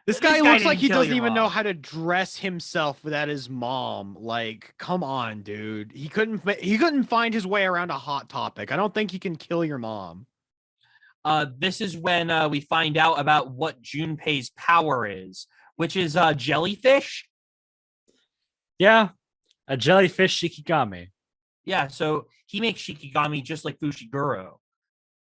This guy looks like didn't he kill doesn't your even know mom. how to dress himself without his mom. Like, come on, dude. He couldn't find his way around a hot topic. I don't think he can kill your mom. This is when we find out about what Junpei's power is, which is jellyfish. Yeah, a jellyfish Shikigami. Yeah, so he makes Shikigami just like Fushiguro,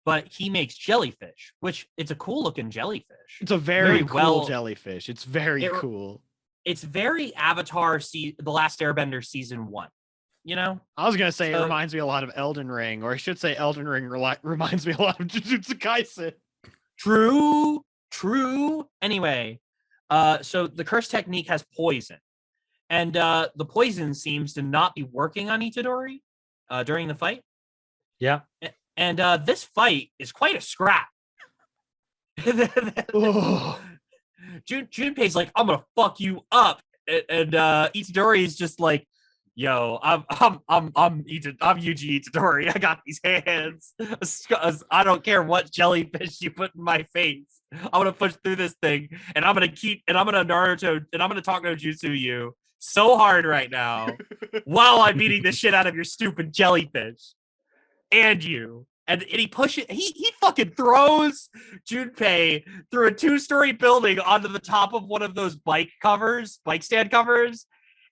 but he makes jellyfish, which it's a cool looking jellyfish. It's a very cool well- jellyfish. It's very It- cool. It's very Avatar, The Last Airbender Season 1, you know? I was gonna say it So- reminds me a lot of Elden Ring, or I should say Elden Ring reminds me a lot of Jujutsu Kaisen. True. Anyway, so the curse technique has poison. And the poison seems to not be working on Itadori during the fight. Yeah. And this fight is quite a scrap. Ugh. Junpei's like, I'm gonna fuck you up, and Itadori is just like, yo, I'm Yuji Itadori. I got these hands. I don't care what jellyfish you put in my face. I'm gonna push through this thing, and I'm gonna Naruto, and I'm gonna talk no jutsu you so hard right now while I'm beating the shit out of your stupid jellyfish and you. And he fucking throws Junpei through a 2-story building onto the top of one of those bike stand covers.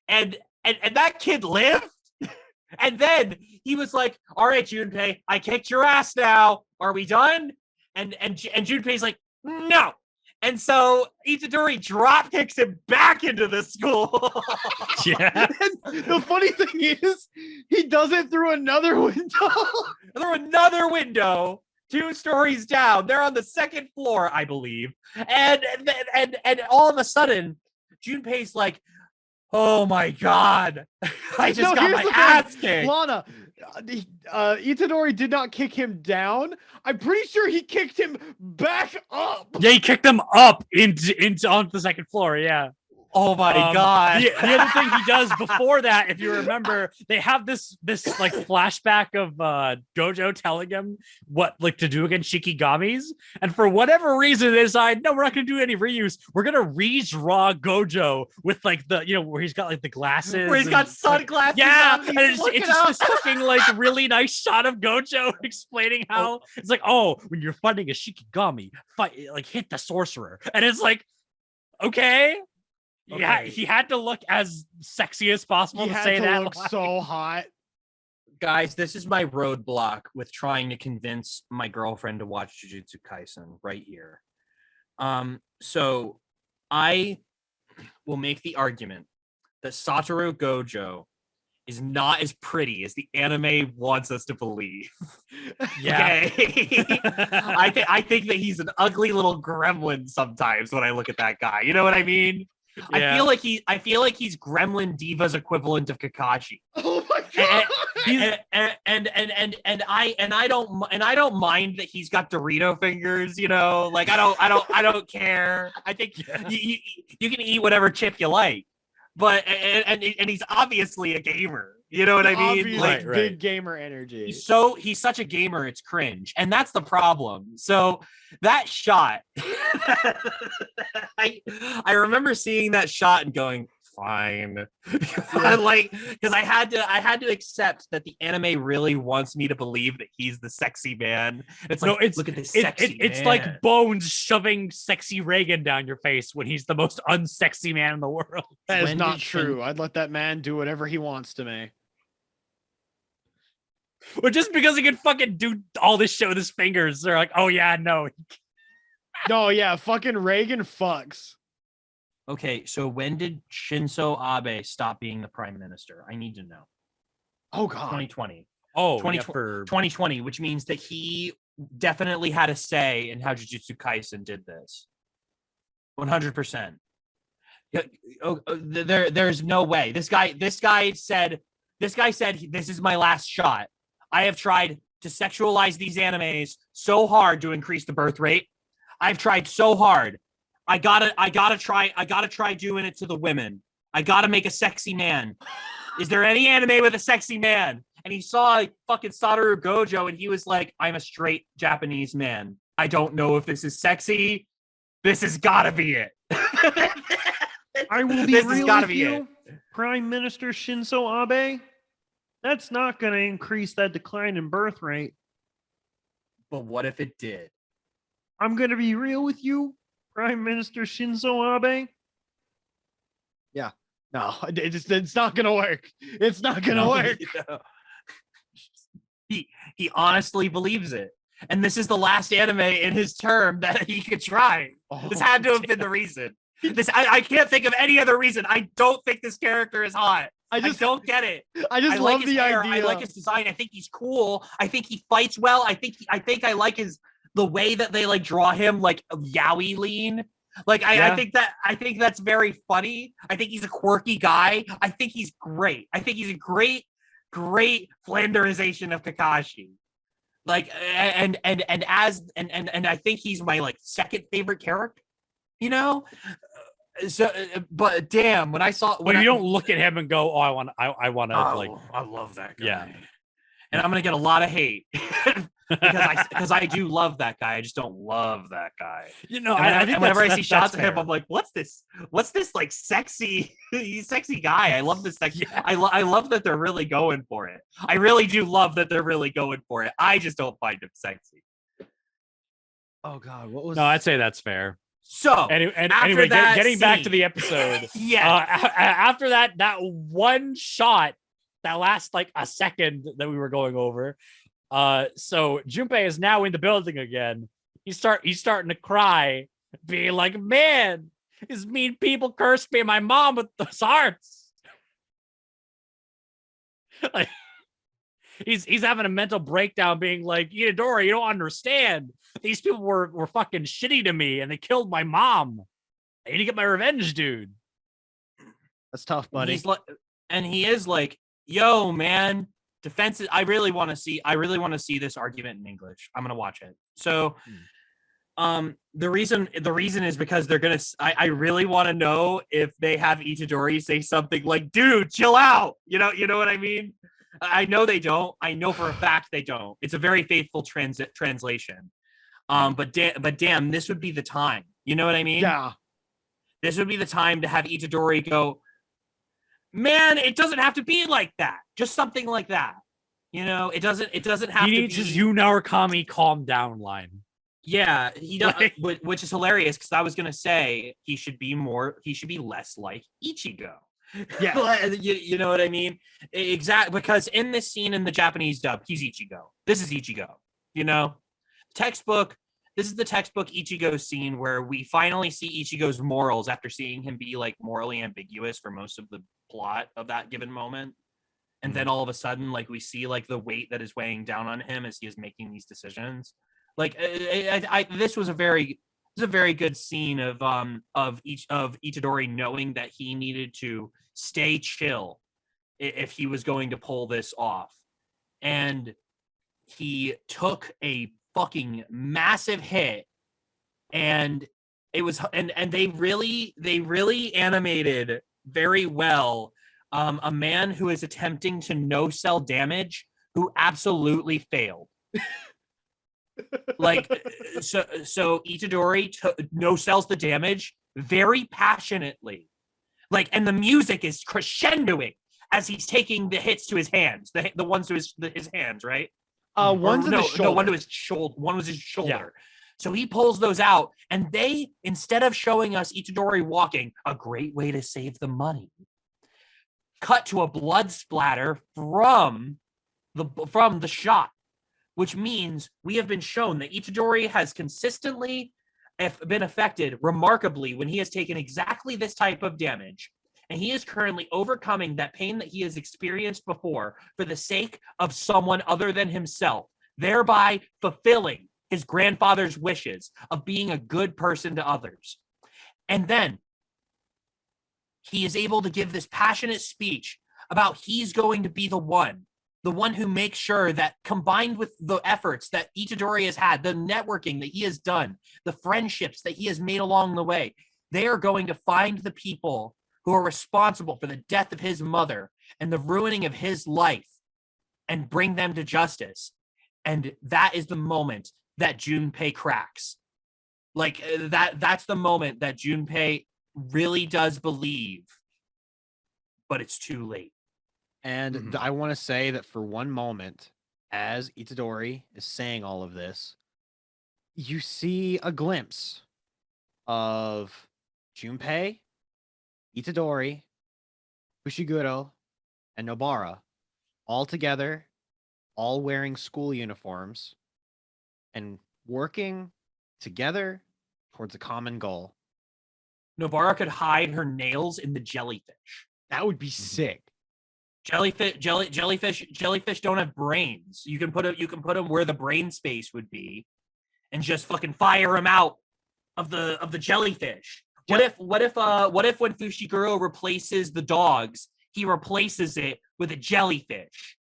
And that kid lived. And then he was like, all right, Junpei, I kicked your ass now. Are we done? And Junpei's like, no. And so Itadori drop kicks him back into the school. Yeah. And the funny thing is, he does it through another window. Through another window, 2 stories down. They're on the 2nd floor, I believe. And all of a sudden, Junpei's like, oh my god, I just got here's my the thing. ass kicked. Lana, Itadori did not kick him down. I'm pretty sure he kicked him back up. Yeah, he kicked them up into onto the 2nd floor. Yeah. Oh my god! The other thing he does before that, if you remember, they have this like flashback of Gojo telling him what like to do against Shikigamis, and for whatever reason they decide, no, we're not going to do any reuse. We're going to redraw Gojo with like the where he's got like the glasses, Where he's got sunglasses. yeah, on, and it's just this fucking like really nice shot of Gojo explaining how it's like, oh, when you're fighting a Shikigami, hit the sorcerer, and it's like, okay. Yeah, he had to look as sexy as possible to say that. Look so hot. Guys, this is my roadblock with trying to convince my girlfriend to watch Jujutsu Kaisen right here. So I will make the argument that Satoru Gojo is not as pretty as the anime wants us to believe. Yeah. Okay? I think that he's an ugly little gremlin sometimes when I look at that guy. You know what I mean? Yeah. I feel like he's Gremlin Diva's equivalent of Kakashi. Oh my god! And I don't mind that he's got Dorito fingers. Like I don't care. I think you can eat whatever chip you like, but and he's obviously a gamer. You know what I mean? Obviously, Like, big gamer energy. He's such a gamer, it's cringe, and that's the problem. So that shot, I remember seeing that shot and going, fine, like, because I had to accept that the anime really wants me to believe that he's the sexy man. It's like, look at this sexy it's man. like Bones shoving sexy Reagan down your face when he's the most unsexy man in the world. That is When not did true. I'd let that man do whatever he wants to me. But just because he can fucking do all this shit with his fingers, they're like, oh yeah, no. No, yeah, fucking Reagan fucks. Okay, so when did Shinzo Abe stop being the prime minister? I need to know. Oh god. 2020. Oh, 2020, which means that he definitely had a say in how Jujutsu Kaisen did this. 100%. There's no way. This guy said, this is my last shot. I have tried to sexualize these animes so hard to increase the birth rate. I've tried so hard. I gotta try doing it to the women. I gotta make a sexy man. Is there any anime with a sexy man? And he saw fucking Satoru Gojo and he was like, I'm a straight Japanese man. I don't know if this is sexy. This has gotta be it. I will be This has real gotta with be you, it. Prime Minister Shinzo Abe. That's not going to increase that decline in birth rate. But what if it did? I'm going to be real with you, Prime Minister Shinzo Abe. No, it's not gonna work. It's not gonna work. He honestly believes it. And this is the last anime in his term that he could try. This had to have been the reason. I can't think of any other reason. I don't think this character is hot. I don't get it. I just love his the hair. idea. I like his design. I think he's cool. I think he fights well. I think I like the way that they like draw him like yaoi lean. Like I think that's very funny. I think he's a quirky guy. I think he's great. I think he's a great Flanderization of Kakashi. Like and I think he's my like second favorite character. So, but damn, when I saw When you don't look at him and go, oh, I want to like, I love that guy. yeah. And I'm gonna get a lot of hate because I do love that guy. I just don't love that guy. I think whenever I see that's shots of him, fair. I'm like, what's this like sexy? He's a sexy guy. I love this sexy. Yeah. I love that they're really going for it. I really do love that they're really going for it. I just don't find him sexy. Oh god, what was? No, I'd say that's fair. So Anyway, getting back to the episode. yeah. After that one shot that lasts like a second that we were going over. So Junpei is now in the building again. He's starting to cry, being like, man, these mean people cursed me and my mom with those hearts. Like, he's having a mental breakdown, being like, Itadori, you don't understand. These people were fucking shitty to me and they killed my mom. I need to get my revenge, dude. That's tough, buddy. He is like, yo, man, defensive. I really want to see this argument in English. I'm gonna watch it. So The reason is because they're gonna. I really want to know if they have Itadori say something like, "Dude, chill out." You know what I mean. I know they don't. I know for a fact they don't. It's a very faithful translation. But damn, this would be the time. You know what I mean? Yeah. This would be the time to have Itadori go, man, it doesn't have to be like that. Just something like that. You know, it doesn't have He to needs be. his "You Narukami calm down" line. Yeah, he does, Like- which is hilarious because I was gonna say he should be less like Ichigo. Yeah. you know what I mean? Exactly, because in this scene in the Japanese dub, he's Ichigo. This is Ichigo. You know, textbook. This is the textbook Ichigo scene where we finally see Ichigo's morals after seeing him be like morally ambiguous for most of the plot of that given moment. And then all of a sudden, like we see like the weight that is weighing down on him as he is making these decisions. Like this was a very good scene of Itadori knowing that he needed to stay chill if he was going to pull this off, and he took a fucking massive hit, and it was and they really animated very well a man who is attempting to no sell damage who absolutely failed. Like so Itadori no sells the damage very passionately, like, and the music is crescendoing as he's taking the hits to his hands, the ones to his hands, right? One's in the shoulder. No, one to his shoulder. One was his shoulder. Yeah. So he pulls those out, and they, instead of showing us Itadori walking, a great way to save the money, cut to a blood splatter from the shot, which means we have been shown that Itadori has consistently been affected remarkably when he has taken exactly this type of damage. And he is currently overcoming that pain that he has experienced before for the sake of someone other than himself, thereby fulfilling his grandfather's wishes of being a good person to others. And then he is able to give this passionate speech about he's going to be the one who makes sure that, combined with the efforts that Itadori has had, the networking that he has done, the friendships that he has made along the way, they are going to find the people who are responsible for the death of his mother and the ruining of his life and bring them to justice. And that is the moment that Junpei cracks. Like that's the moment that Junpei really does believe, but it's too late. And I want to say that for one moment, as Itadori is saying all of this, you see a glimpse of Junpei, Itadori, Fushiguro, and Nobara all together, all wearing school uniforms and working together towards a common goal. Nobara could hide her nails in the jellyfish. That would be sick. Jellyfish don't have brains. You can put them where the brain space would be, and just fucking fire them out of the jellyfish. What if when Fushiguro replaces the dogs, he replaces it with a jellyfish?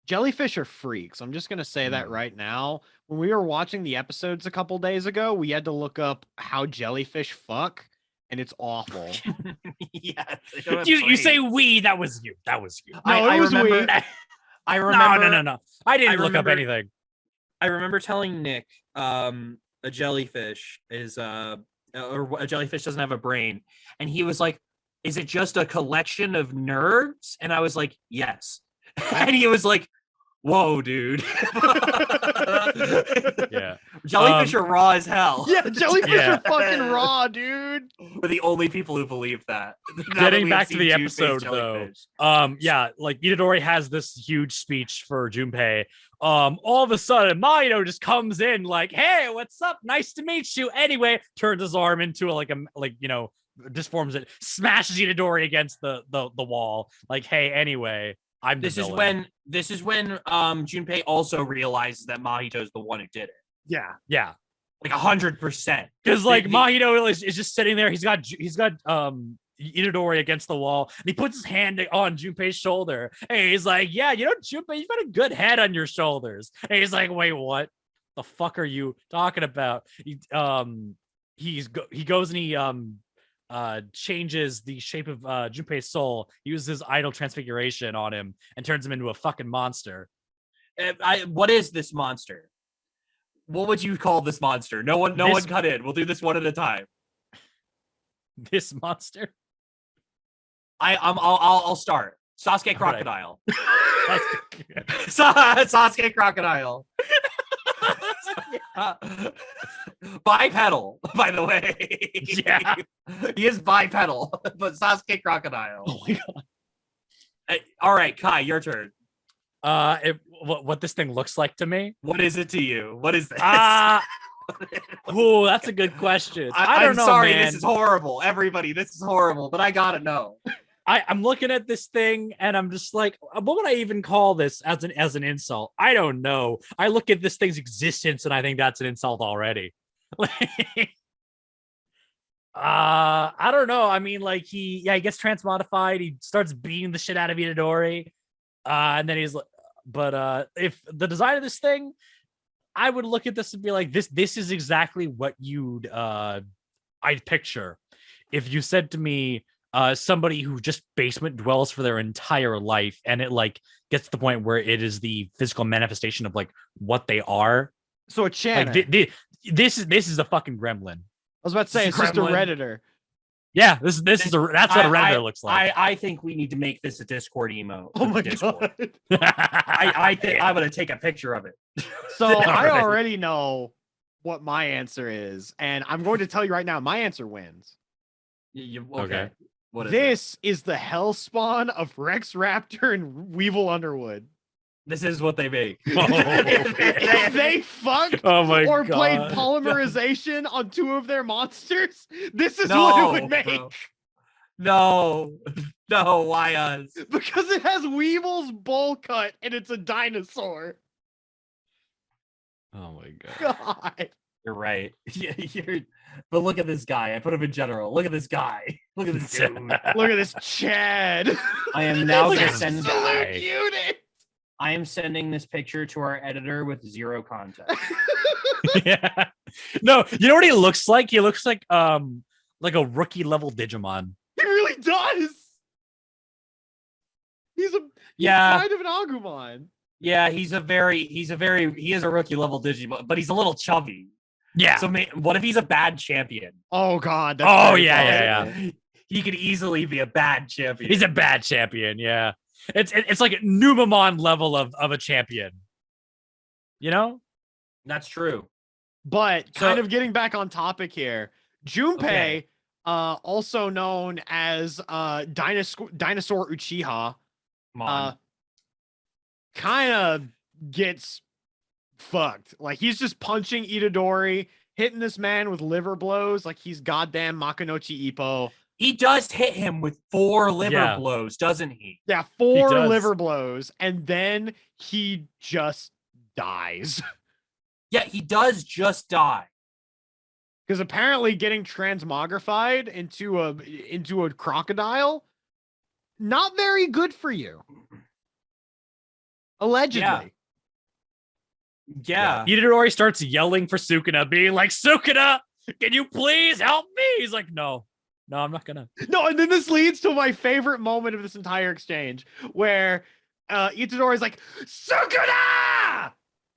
Jellyfish are freaks. I'm just gonna say that right now. When we were watching the episodes a couple days ago, we had to look up how jellyfish fuck. And it's awful. Yeah. You say we, that was you. That was you. No, I remember. I remember. No. I didn't look up anything. I remember telling Nick a jellyfish is or a jellyfish doesn't have a brain. And he was like, is it just a collection of nerves? And I was like, yes. And he was like, whoa, dude. Yeah. Jellyfish are raw as hell. Yeah, jellyfish are fucking raw, dude. We're the only people who believe that. Getting back to the episode, though. Yeah, like Itadori has this huge speech for Junpei. All of a sudden, Mahito just comes in like, hey, what's up? Nice to meet you. Anyway, turns his arm into disforms it, smashes Itadori against the wall. Like, hey, anyway. This is when Junpei also realizes that Mahito is the one who did it. Yeah. Like 100%. Because Mahito is just sitting there. He's got Itadori against the wall, and he puts his hand on Junpei's shoulder, and he's like, "Yeah, Junpei, you've got a good head on your shoulders." And he's like, "Wait, what?" The fuck are you talking about? He goes and he changes the shape of Junpei's soul, uses his idol transfiguration on him, and turns him into a fucking monster. What is this monster? What would you call this monster? No one cut in. We'll do this one at a time. This monster? I'll start. Sasuke Crocodile. Right. Sasuke Crocodile. Bipedal, by the way. Yeah. He is bipedal, but Sasuke Crocodile. Oh my god. All right, Kai, your turn. What this thing looks like to me? What is it to you? What is this? Oh, that's a good question. I don't I'm know, sorry, man. this is horrible. Everybody, this is horrible, but I gotta know. I'm looking at this thing and I'm just like, what would I even call this as an insult? I don't know. I look at this thing's existence and I think that's an insult already. I don't know. I mean, like he gets transmodified. He starts beating the shit out of Itadori. And then he's like, but if the design of this thing, I would look at this and be like, this is exactly what I'd picture. If you said to me, somebody who just basement dwells for their entire life and it like gets to the point where it is the physical manifestation of like what they are. So a channel. Like, this is a fucking gremlin. I was about to say it's just a Redditor. Yeah, that's what a Redditor looks like. I think we need to make this a Discord emo. Oh my god. I think I'm gonna take a picture of it. So I already know what my answer is, and I'm going to tell you right now, my answer wins. Okay. What is This is the hellspawn of Rex Raptor and Weevil Underwood. This is what they make. If they fucked Oh my or god. played polymerization on two of their monsters, this is what it would make. Bro. No, why us? Because it has Weevil's bowl cut and it's a dinosaur. Oh my god. God. You're right. But look at this guy. I put him in general. Look at this guy. Look at this dude. Look at this Chad. I am now Look gonna at send. this absolute unit. I am sending this picture to our editor with zero context. Yeah. No, you know what he looks like? He looks like a rookie level Digimon. He really does. He's kind of an Agumon. Yeah, he is a rookie level Digimon, but he's a little chubby. Yeah. So what if he's a bad champion? Oh god. Oh very yeah. possible. He could easily be a bad champion. He's a bad champion. Yeah. It's like a Numamon level of a champion. You know? That's true. But kind of getting back on topic here, Junpei, Okay. also known as Dinosaur Uchiha, kind of gets fucked. Like he's just punching Itadori, hitting this man with liver blows like he's goddamn Makunochi Ippo. He does hit him with 4 liver blows, doesn't he? Yeah, 4 liver blows, and then he just dies. Yeah, he does just die. Because apparently getting transmogrified into a crocodile, not very good for you. Allegedly. Yeah. Itadori starts yelling for Sukuna, being like, Sukuna, can you please help me? He's like, no, I'm not gonna. No, and then this leads to my favorite moment of this entire exchange, where Itadori's like, Sukuna!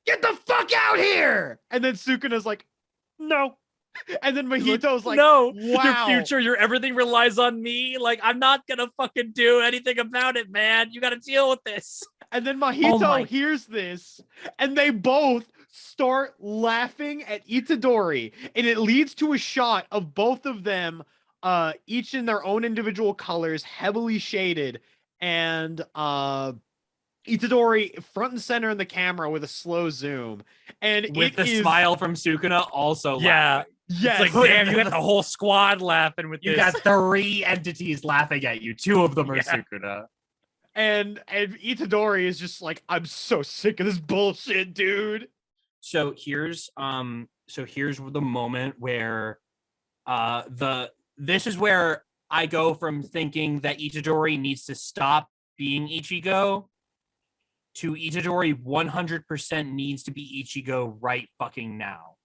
Get the fuck out here! And then Sukuna's like, no. And then Mahito's like, no, wow. Your future, your everything relies on me. Like, I'm not gonna fucking do anything about it, man. You gotta deal with this. And then Mahito hears this, and they both start laughing at Itadori. And it leads to a shot of both of them, each in their own individual colors, heavily shaded, and Itadori front and center in the camera with a slow zoom. And with the smile from Sukuna also laughing. Yes. It's like, damn, you got the whole squad laughing with you this. got 3 entities laughing at you. 2 of them are Sukuna. And Itadori is just like, I'm so sick of this bullshit, dude. So here's the moment where this is where I go from thinking that Itadori needs to stop being Ichigo to Itadori 100% needs to be Ichigo right fucking now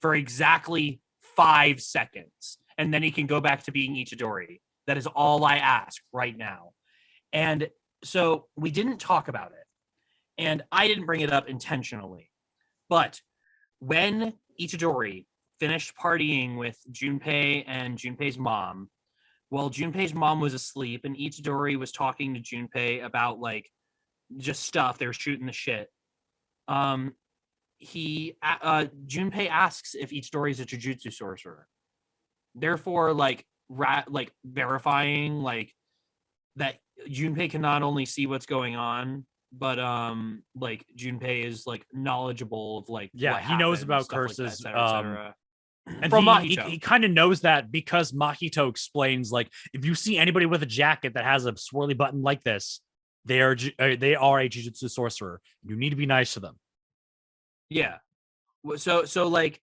for exactly 5 seconds. And then he can go back to being Itadori. That is all I ask right now. And so we didn't talk about it. And I didn't bring it up intentionally. But when Itadori finished partying with Junpei and Junpei's mom, while Junpei's mom was asleep and Itadori was talking to Junpei about like just stuff, they were shooting the shit. Junpei asks if Itadori is a Jujutsu sorcerer. Therefore, like verifying like that Junpei can not only see what's going on, but like Junpei is like knowledgeable of like what he knows happened, about stuff like curses. that, et cetera, et cetera. And From he Mahito. kind of knows that because Mahito explains, like, if you see anybody with a jacket that has a swirly button like this, they are a Jujutsu sorcerer. You need to be nice to them. Yeah. So like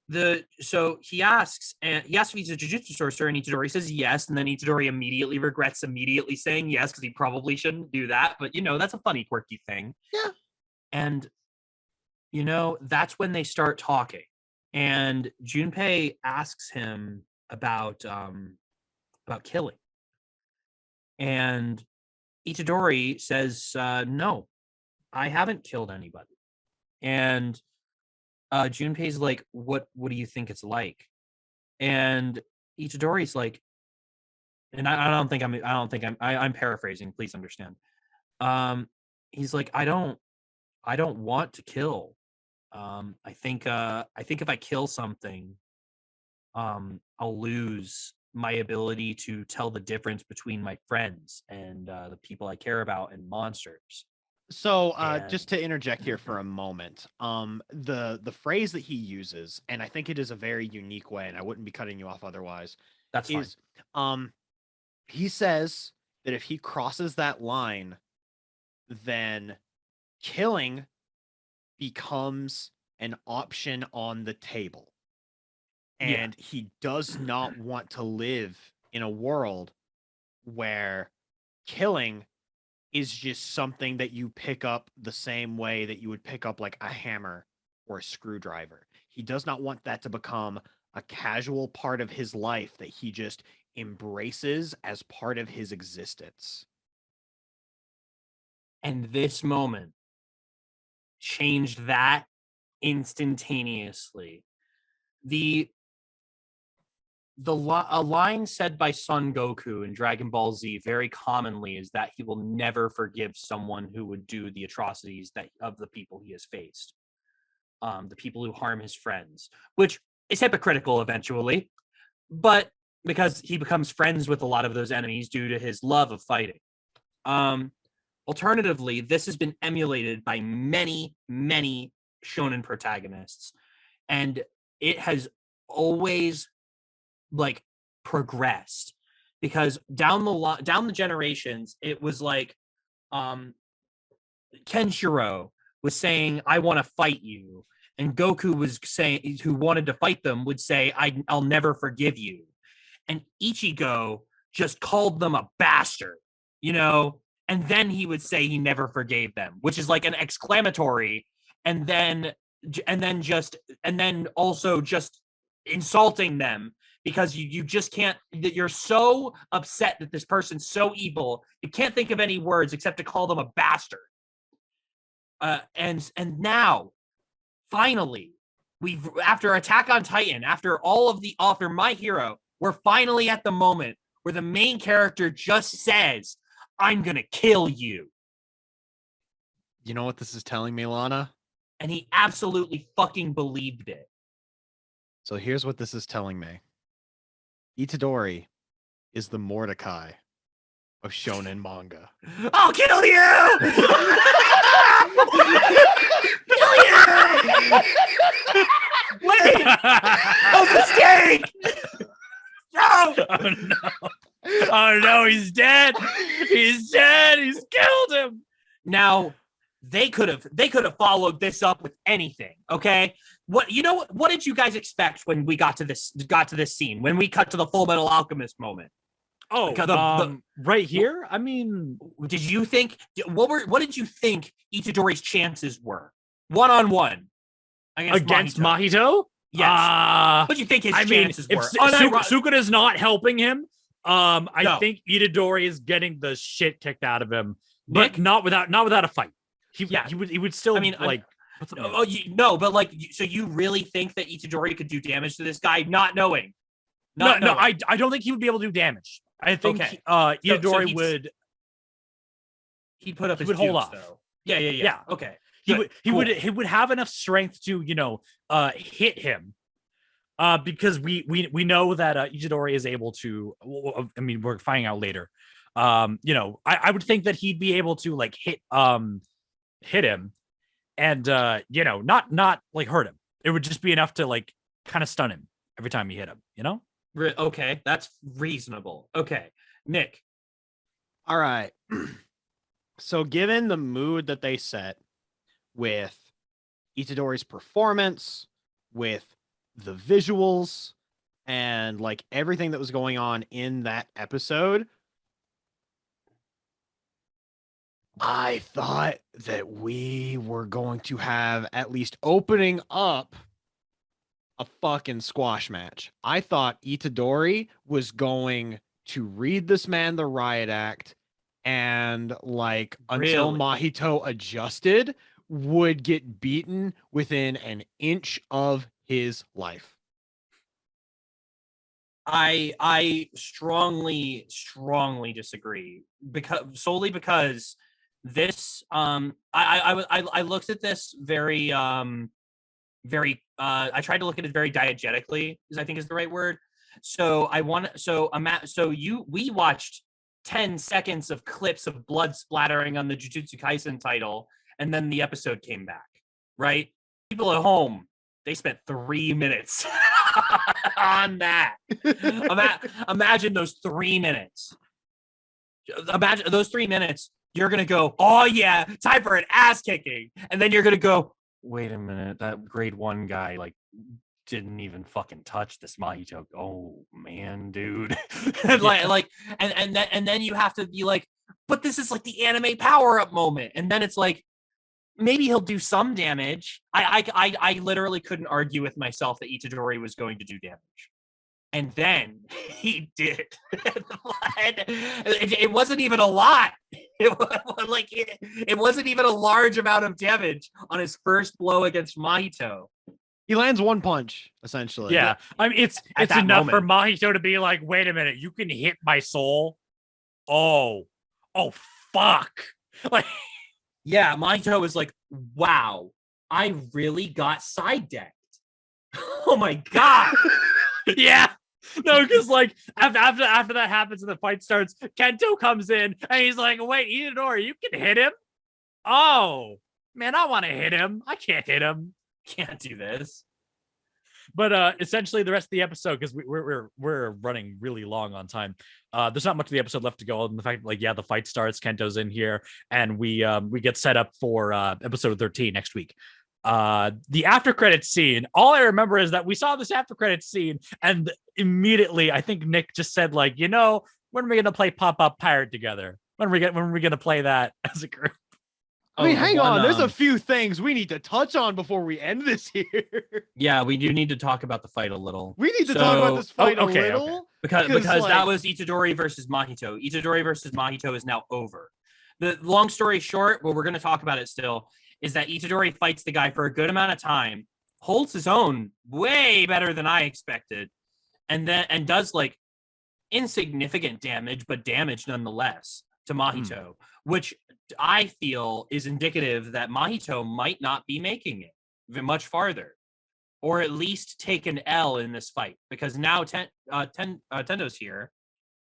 he asks if he's a Jujutsu sorcerer, and Itadori says yes, and then Itadori immediately regrets immediately saying yes because he probably shouldn't do that. But that's a funny, quirky thing. Yeah. And that's when they start talking. And Junpei asks him about killing. And Itadori says, no, I haven't killed anybody. And Junpei's like, what do you think it's like? And Itadori's like, and I'm paraphrasing, please understand. He's like, I don't want to kill. I think if I kill something, I'll lose my ability to tell the difference between my friends and the people I care about and monsters. So just to interject here for a moment, the phrase that he uses, and I think it is a very unique way, and I wouldn't be cutting you off otherwise. That's fine. Is he says that if he crosses that line, then killing becomes an option on the table. And he does not want to live in a world where killing is just something that you pick up the same way that you would pick up like a hammer or a screwdriver. He does not want that to become a casual part of his life that he just embraces as part of his existence. And this moment changed that instantaneously. A line said by Son Goku in Dragon Ball Z very commonly is that he will never forgive someone who would do the atrocities of the people he has faced, the people who harm his friends, which is hypocritical eventually, but because he becomes friends with a lot of those enemies due to his love of fighting. Alternatively, this has been emulated by many, many shonen protagonists, and it has always like progressed, because down the generations, it was like Kenshiro was saying, I want to fight you, and Goku was saying, who wanted to fight them, would say, I'll never forgive you, and Ichigo just called them a bastard, and then he would say he never forgave them, which is like an exclamatory, and then also just insulting them, because you just can't, that you're so upset that this person's so evil, you can't think of any words except to call them a bastard. And now, finally, after Attack on Titan, after My Hero, we're finally at the moment where the main character just says, I'm gonna kill you. You know what this is telling me, Lana? And he absolutely fucking believed it. So here's what this is telling me. Itadori is the Mordecai of shonen manga. I'll kill you! Kill you! Wait! A mistake! No! Oh no! Oh no! He's dead! He's dead! He's killed him! Now, they could have followed this up with anything. Okay, what did you guys expect when we got to this scene, when we cut to the Full Metal Alchemist moment? Oh, right here. I mean, Did you think what did you think Itadori's chances were 1-on-1 against Mahito? Yes. What do you think his chances were? Sukuna not helping him. I think Itadori is getting the shit kicked out of him, but not without a fight. He would still. I mean, like. But like, so you really think that Itadori could do damage to this guy, not knowing? No, I don't think he would be able to do damage. I think Itadori would. He'd put up his hold off. Though. Yeah. Okay. He would have enough strength to hit him, because we know that Itadori is able to. I mean, we're finding out later. I would think that he'd be able to like hit him, and not like hurt him. It would just be enough to like kind of stun him every time he hit him. Okay, that's reasonable. Okay, Nick. All right. So given the mood that they set with Itadori's performance, with the visuals, and like everything that was going on in that episode, I thought that we were going to have at least opening up a fucking squash match. I thought Itadori was going to read this man the riot act, and like until Mahito adjusted, would get beaten within an inch of his life. I strongly disagree because this I looked at this very I tried to look at it very diegetically, I think is the right word. So we watched 10 seconds of clips of blood splattering on the Jujutsu Kaisen title, and then the episode came back, right? People at home, they spent 3 minutes on that. Imagine those 3 minutes. Imagine those 3 minutes. You're going to go, oh yeah, time for an ass kicking. And then you're going to go, wait a minute, that grade 1 guy like didn't even fucking touch this Mahito. Oh man, dude. and then you have to be like, but this is like the anime power-up moment. And then it's like, maybe he'll do some damage. I literally couldn't argue with myself that Itadori was going to do damage. And then he did. It wasn't even a lot. It wasn't even a large amount of damage on his first blow against Mahito. He lands one punch, essentially. Yeah. I mean, it's enough for Mahito to be like, wait a minute, you can hit my soul? Oh, fuck. Like, yeah, Mahito was like, wow, I really got side decked. Oh my God. Yeah. No, because like after that happens and the fight starts, Kento comes in and he's like, wait, Itadori, you can hit him? Oh, man, I want to hit him. I can't hit him. Can't do this. But essentially the rest of the episode, because we're running really long on time, there's not much of the episode left to go. And the fact, like, yeah, the fight starts, Kento's in here, and we get set up for episode 13 next week. The after credits scene, all I remember is that we saw this after credits scene, and immediately I think Nick just said, like, when are we gonna play Pop-Up Pirate together? When are we gonna play that as a group? I mean, hang on. There's a few things we need to touch on before we end this here. Yeah, we do need to talk about the fight a little. We need to talk about this fight a little. Okay. Because that was Itadori versus Mahito. Itadori versus Mahito is now over. The long story short, what we're going to talk about it still, is that Itadori fights the guy for a good amount of time, holds his own way better than I expected, and does like insignificant damage, but damage nonetheless to Mahito, which I feel is indicative that Mahito might not be making it much farther, or at least take an L in this fight, because now Tendo's here,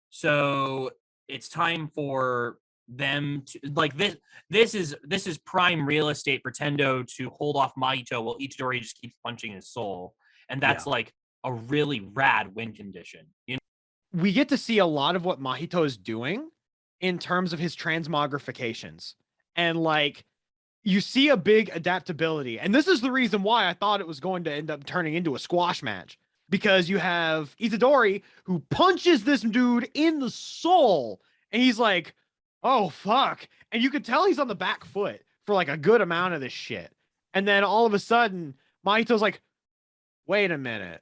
so it's time for them to like this. This is prime real estate for Tendo to hold off Mahito while Itadori just keeps punching his soul, and that's like a really rad win condition. We get to see a lot of what Mahito is doing in terms of his transmogrifications, and like you see a big adaptability, and this is the reason why I thought it was going to end up turning into a squash match, because you have Itadori who punches this dude in the soul, and he's like, "Oh fuck!" And you could tell he's on the back foot for like a good amount of this shit. And then all of a sudden, Mahito's like, "Wait a minute,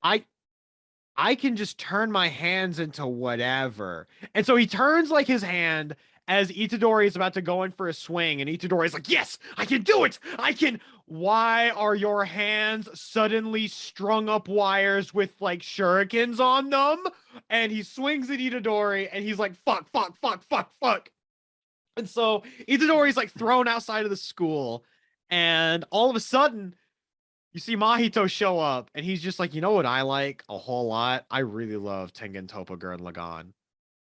I can just turn my hands into whatever." And so he turns like his hand as Itadori is about to go in for a swing, and Itadori's like, "Yes, I can do it. I can." Why are your hands suddenly strung up wires with like shurikens on them? And he swings at Itadori, and he's like, "Fuck, fuck, fuck, fuck, fuck." And so Itadori's like thrown outside of the school, and all of a sudden, you see Mahito show up, and he's just like, "You know what I like a whole lot? I really love Tengen Toppa Gurren Lagann."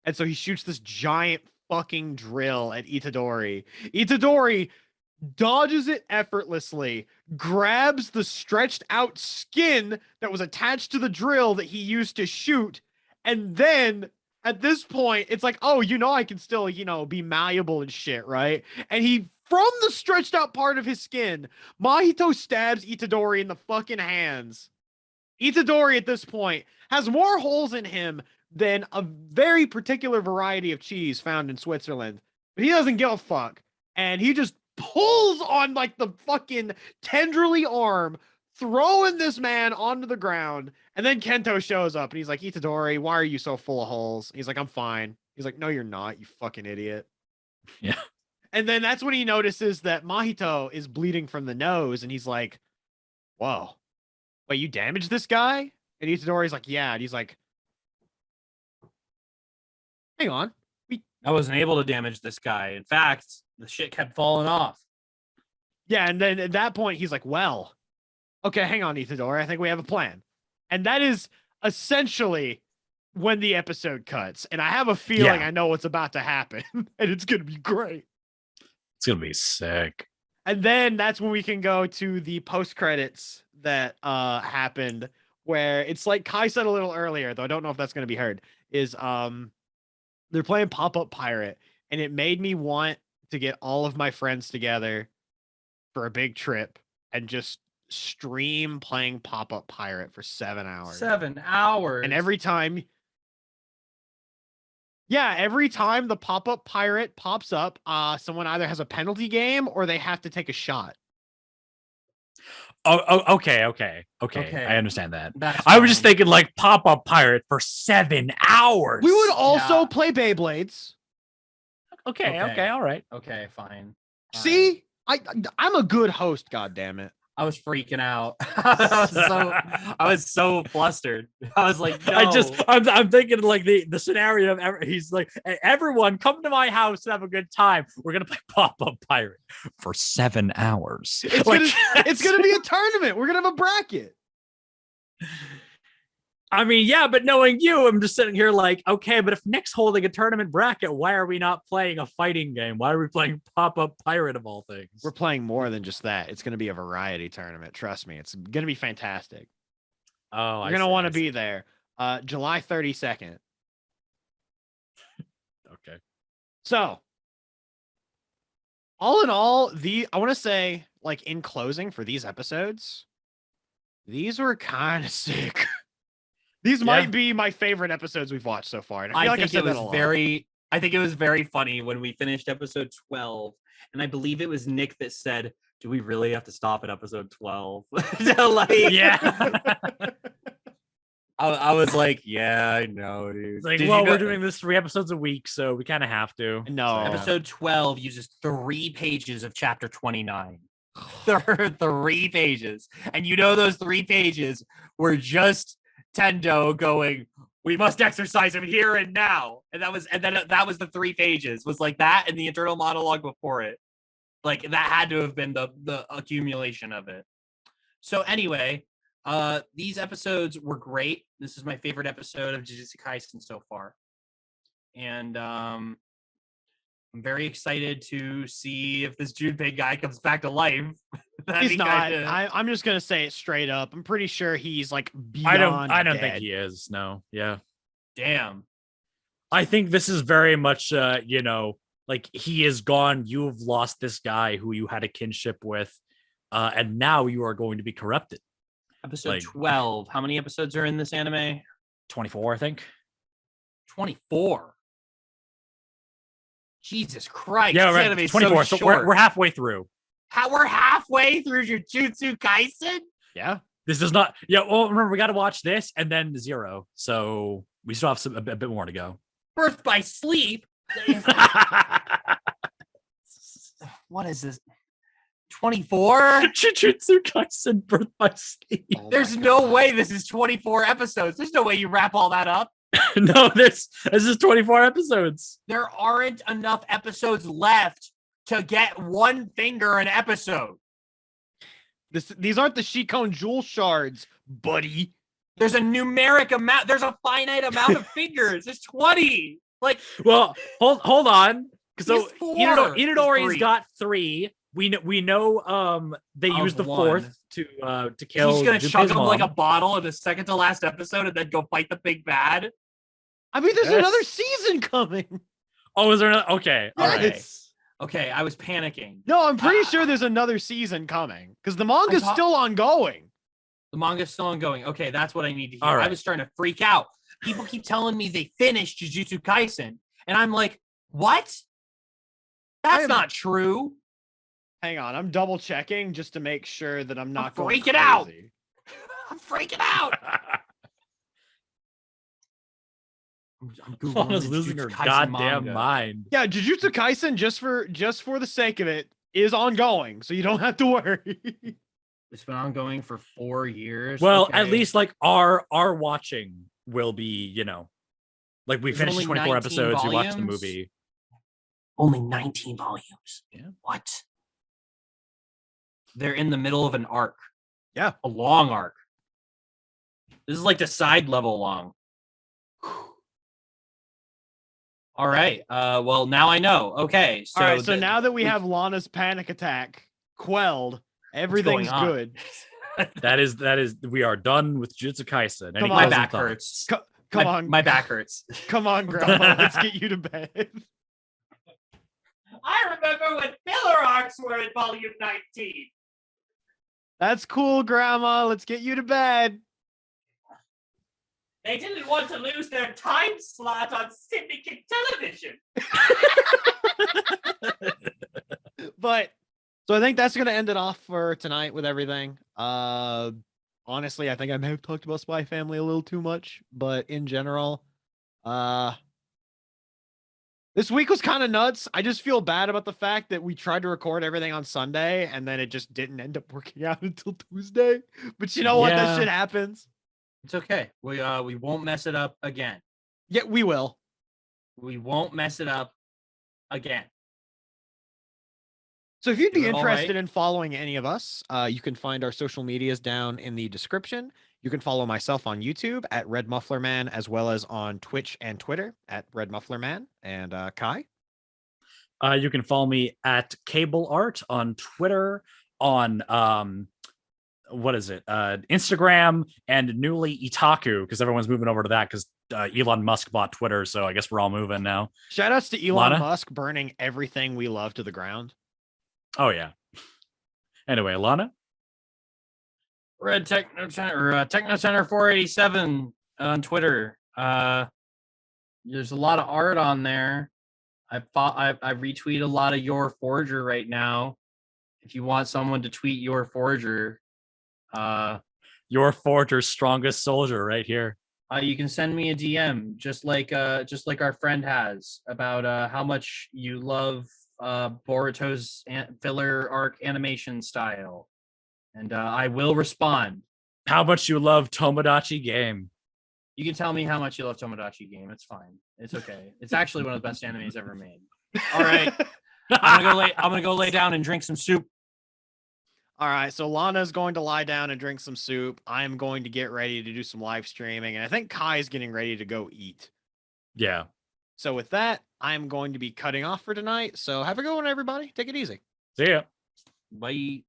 And so he shoots this giant fucking drill at Itadori. Itadori dodges it effortlessly, grabs the stretched out skin that was attached to the drill that he used to shoot, and then at this point, it's like, "Oh, I can still, be malleable and shit, right?" And he, from the stretched out part of his skin, Mahito stabs Itadori in the fucking hands. Itadori at this point has more holes in him than a very particular variety of cheese found in Switzerland, but he doesn't give a fuck. And he just pulls on like the fucking tendrily arm, throwing this man onto the ground. And then Kento shows up, and he's like, "Itadori, why are you so full of holes?" He's like, "I'm fine." He's like, "No, you're not, you fucking idiot." Yeah. And then that's when he notices that Mahito is bleeding from the nose, and he's like, "Whoa, wait, you damaged this guy?" And Itadori's like, "Yeah." And he's like, "Hang on. I wasn't able to damage this guy. In fact, the shit kept falling off. Yeah." And then at that point, he's like, "Well, okay, hang on, Itadori. I think we have a plan." And that is essentially when the episode cuts. And I have a feeling I know what's about to happen, and it's going to be great. It's gonna be sick. And then that's when we can go to the post credits that happened, where it's like Kai said a little earlier, though I don't know if that's going to be heard, is they're playing Pop-Up Pirate, and it made me want to get all of my friends together for a big trip and just stream playing Pop-Up Pirate for 7 hours. 7 hours. And every time the Pop-Up Pirate pops up, someone either has a penalty game or they have to take a shot. Okay. Okay. I understand that. That's I was just fine. thinking like Pop-Up Pirate for 7 hours. We would also Yeah. play Beyblades. Okay, Okay. all right. Okay, fine. See? I'm a good host, goddammit. I was freaking out. I was so flustered. I was like, no. I'm thinking like the scenario of he's like, "Hey, everyone come to my house and have a good time. We're gonna play Pop-Up Pirate for 7 hours." It's gonna be a tournament. We're gonna have a bracket. I mean, yeah, but knowing you, I'm just sitting here like, okay, but if Nick's holding a tournament bracket, why are we not playing a fighting game? Why are we playing Pop-Up Pirate of all things? We're playing more than just that. It's gonna be a variety tournament. Trust me, it's gonna be fantastic. Oh, You're gonna want to be there. July 32nd. Okay. So, all in all, I want to say, like, in closing for these episodes, these were kind of sick. These might be my favorite episodes we've watched so far. And I feel like I've said that a lot. I think it was very funny when we finished episode 12, and I believe it was Nick that said, "Do we really have to stop at episode 12?" So, like, Yeah. I was like, "Yeah, I know, dude." It's like, Did well, you know- we're doing this 3 episodes a week, so we kind of have to. No. Episode 12 uses 3 pages of chapter 29. 3 pages, and those 3 pages were just Tendo going, "We must exercise him here and now," and that was the 3 pages, was like that, and the internal monologue before it, like that had to have been the accumulation of it. So anyway, these episodes were great. This is my favorite episode of Jujutsu Kaisen so far, and I'm very excited to see if this Junpei guy comes back to life. He's not. I'm just gonna say it straight up. I'm pretty sure he's like beyond. I don't think dead. he is. No. Yeah. Damn. I think this is very much like he is gone. You have lost this guy who you had a kinship with, and now you are going to be corrupted. Episode Like- 12. How many episodes are in this anime? 24, I think. 24. Jesus Christ. Yeah, this right. anime is 24. So So we're short. halfway through. We're halfway through Jujutsu Kaisen? Yeah. This does not. Yeah. Well, remember, we got to watch this and then 0. So we still have a bit more to go. Birth by Sleep? What is this? 24? Jujutsu Kaisen Birth by Sleep. Oh There's my no God. way this is 24 episodes. There's no way you wrap all that up. No, this is 24 episodes. There aren't enough episodes left to get one finger an episode. These aren't the Shikon jewel shards, buddy. There's a numeric amount. There's a finite amount of fingers. There's 20. Like, Well, hold on. So He's 4. Itadori's He's got 3. We know they Of used the one. 4th to kill. he's gonna Junpei's chug him like a mom. bottle in the second to last episode and then go fight the big bad. I mean, there's Yes. another season coming. Oh, is there another? Okay. All right. Yes. Okay, I was panicking. No, I'm pretty Ah. sure there's another season coming because the manga's thought- still ongoing. The manga's still ongoing. Okay, that's what I need to hear. All I right. was starting to freak out. People keep telling me they finished Jujutsu Kaisen, and I'm like, what? That's am- not true. Hang on, I'm double checking just to make sure that I'm not going freaking out. crazy. I'm freaking out. I'm Googling Lana's the losing Jujutsu her Kaisen goddamn manga. mind. Yeah, Jujutsu Kaisen just for the sake of it is ongoing, so you don't have to worry. It's been ongoing for 4 years. Well, at Okay. least like our watching will be, like we Is it finished only 24 19 episodes. We watched the volumes? movie. Only 19 volumes. Yeah. What? They're in the middle of an arc. Yeah. A long arc. This is like the side level long. All right. Well, now I know. Okay. So, All right, so the- now that we have Lana's panic attack quelled, everything's on? good. That is we are done with Jujutsu Kaisen. Any Come on. my closing back thoughts? hurts. Come on, My back hurts. come on, Grandma, let's get you to bed. I remember when filler arcs were in volume 19. That's cool, Grandma. Let's get you to bed. They didn't want to lose their time slot on syndicate television. But so I think that's gonna end it off for tonight with everything. Honestly, I think I may have talked about Spy Family a little too much, but in general, this week was kind of nuts. I just feel bad about the fact that we tried to record everything on Sunday and then it just didn't end up working out until Tuesday. But you know what? That Yeah. shit happens. It's okay. We won't mess it up again. Yeah, we will. We won't mess it up again. So if you'd be Doing all interested right. in following any of us, you can find our social medias down in the description. You can follow myself on YouTube at RedMufflerMan, as well as on Twitch and Twitter at RedMufflerMan. And Kai? You can follow me at Kbul Art on Twitter, on what is it? Instagram, and newly Itaku, because everyone's moving over to that because Elon Musk bought Twitter, so I guess we're all moving now. Shout outs to Elon Lana? Musk burning everything we love to the ground. Oh yeah. Anyway, Lana. Red Techno Center, Techno Center 487 on Twitter. There's a lot of art on there. I retweet a lot of Your Forger right now. If you want someone to tweet Your Forger, Your Forger's strongest soldier right here. you can send me a DM, just like our friend has, about how much you love Boruto's filler arc animation style, and I will respond. How much you love Tomodachi Game. You can tell me how much you love Tomodachi Game. It's fine. It's okay. It's actually one of the best animes ever made. All right, I'm gonna go lay down and drink some soup. All right, so Lana's going to lie down and drink some soup. I'm going to get ready to do some live streaming, and I think Kai's getting ready to go eat. Yeah. So with that, I'm going to be cutting off for tonight. So have a good one, everybody. Take it easy. See ya. Bye.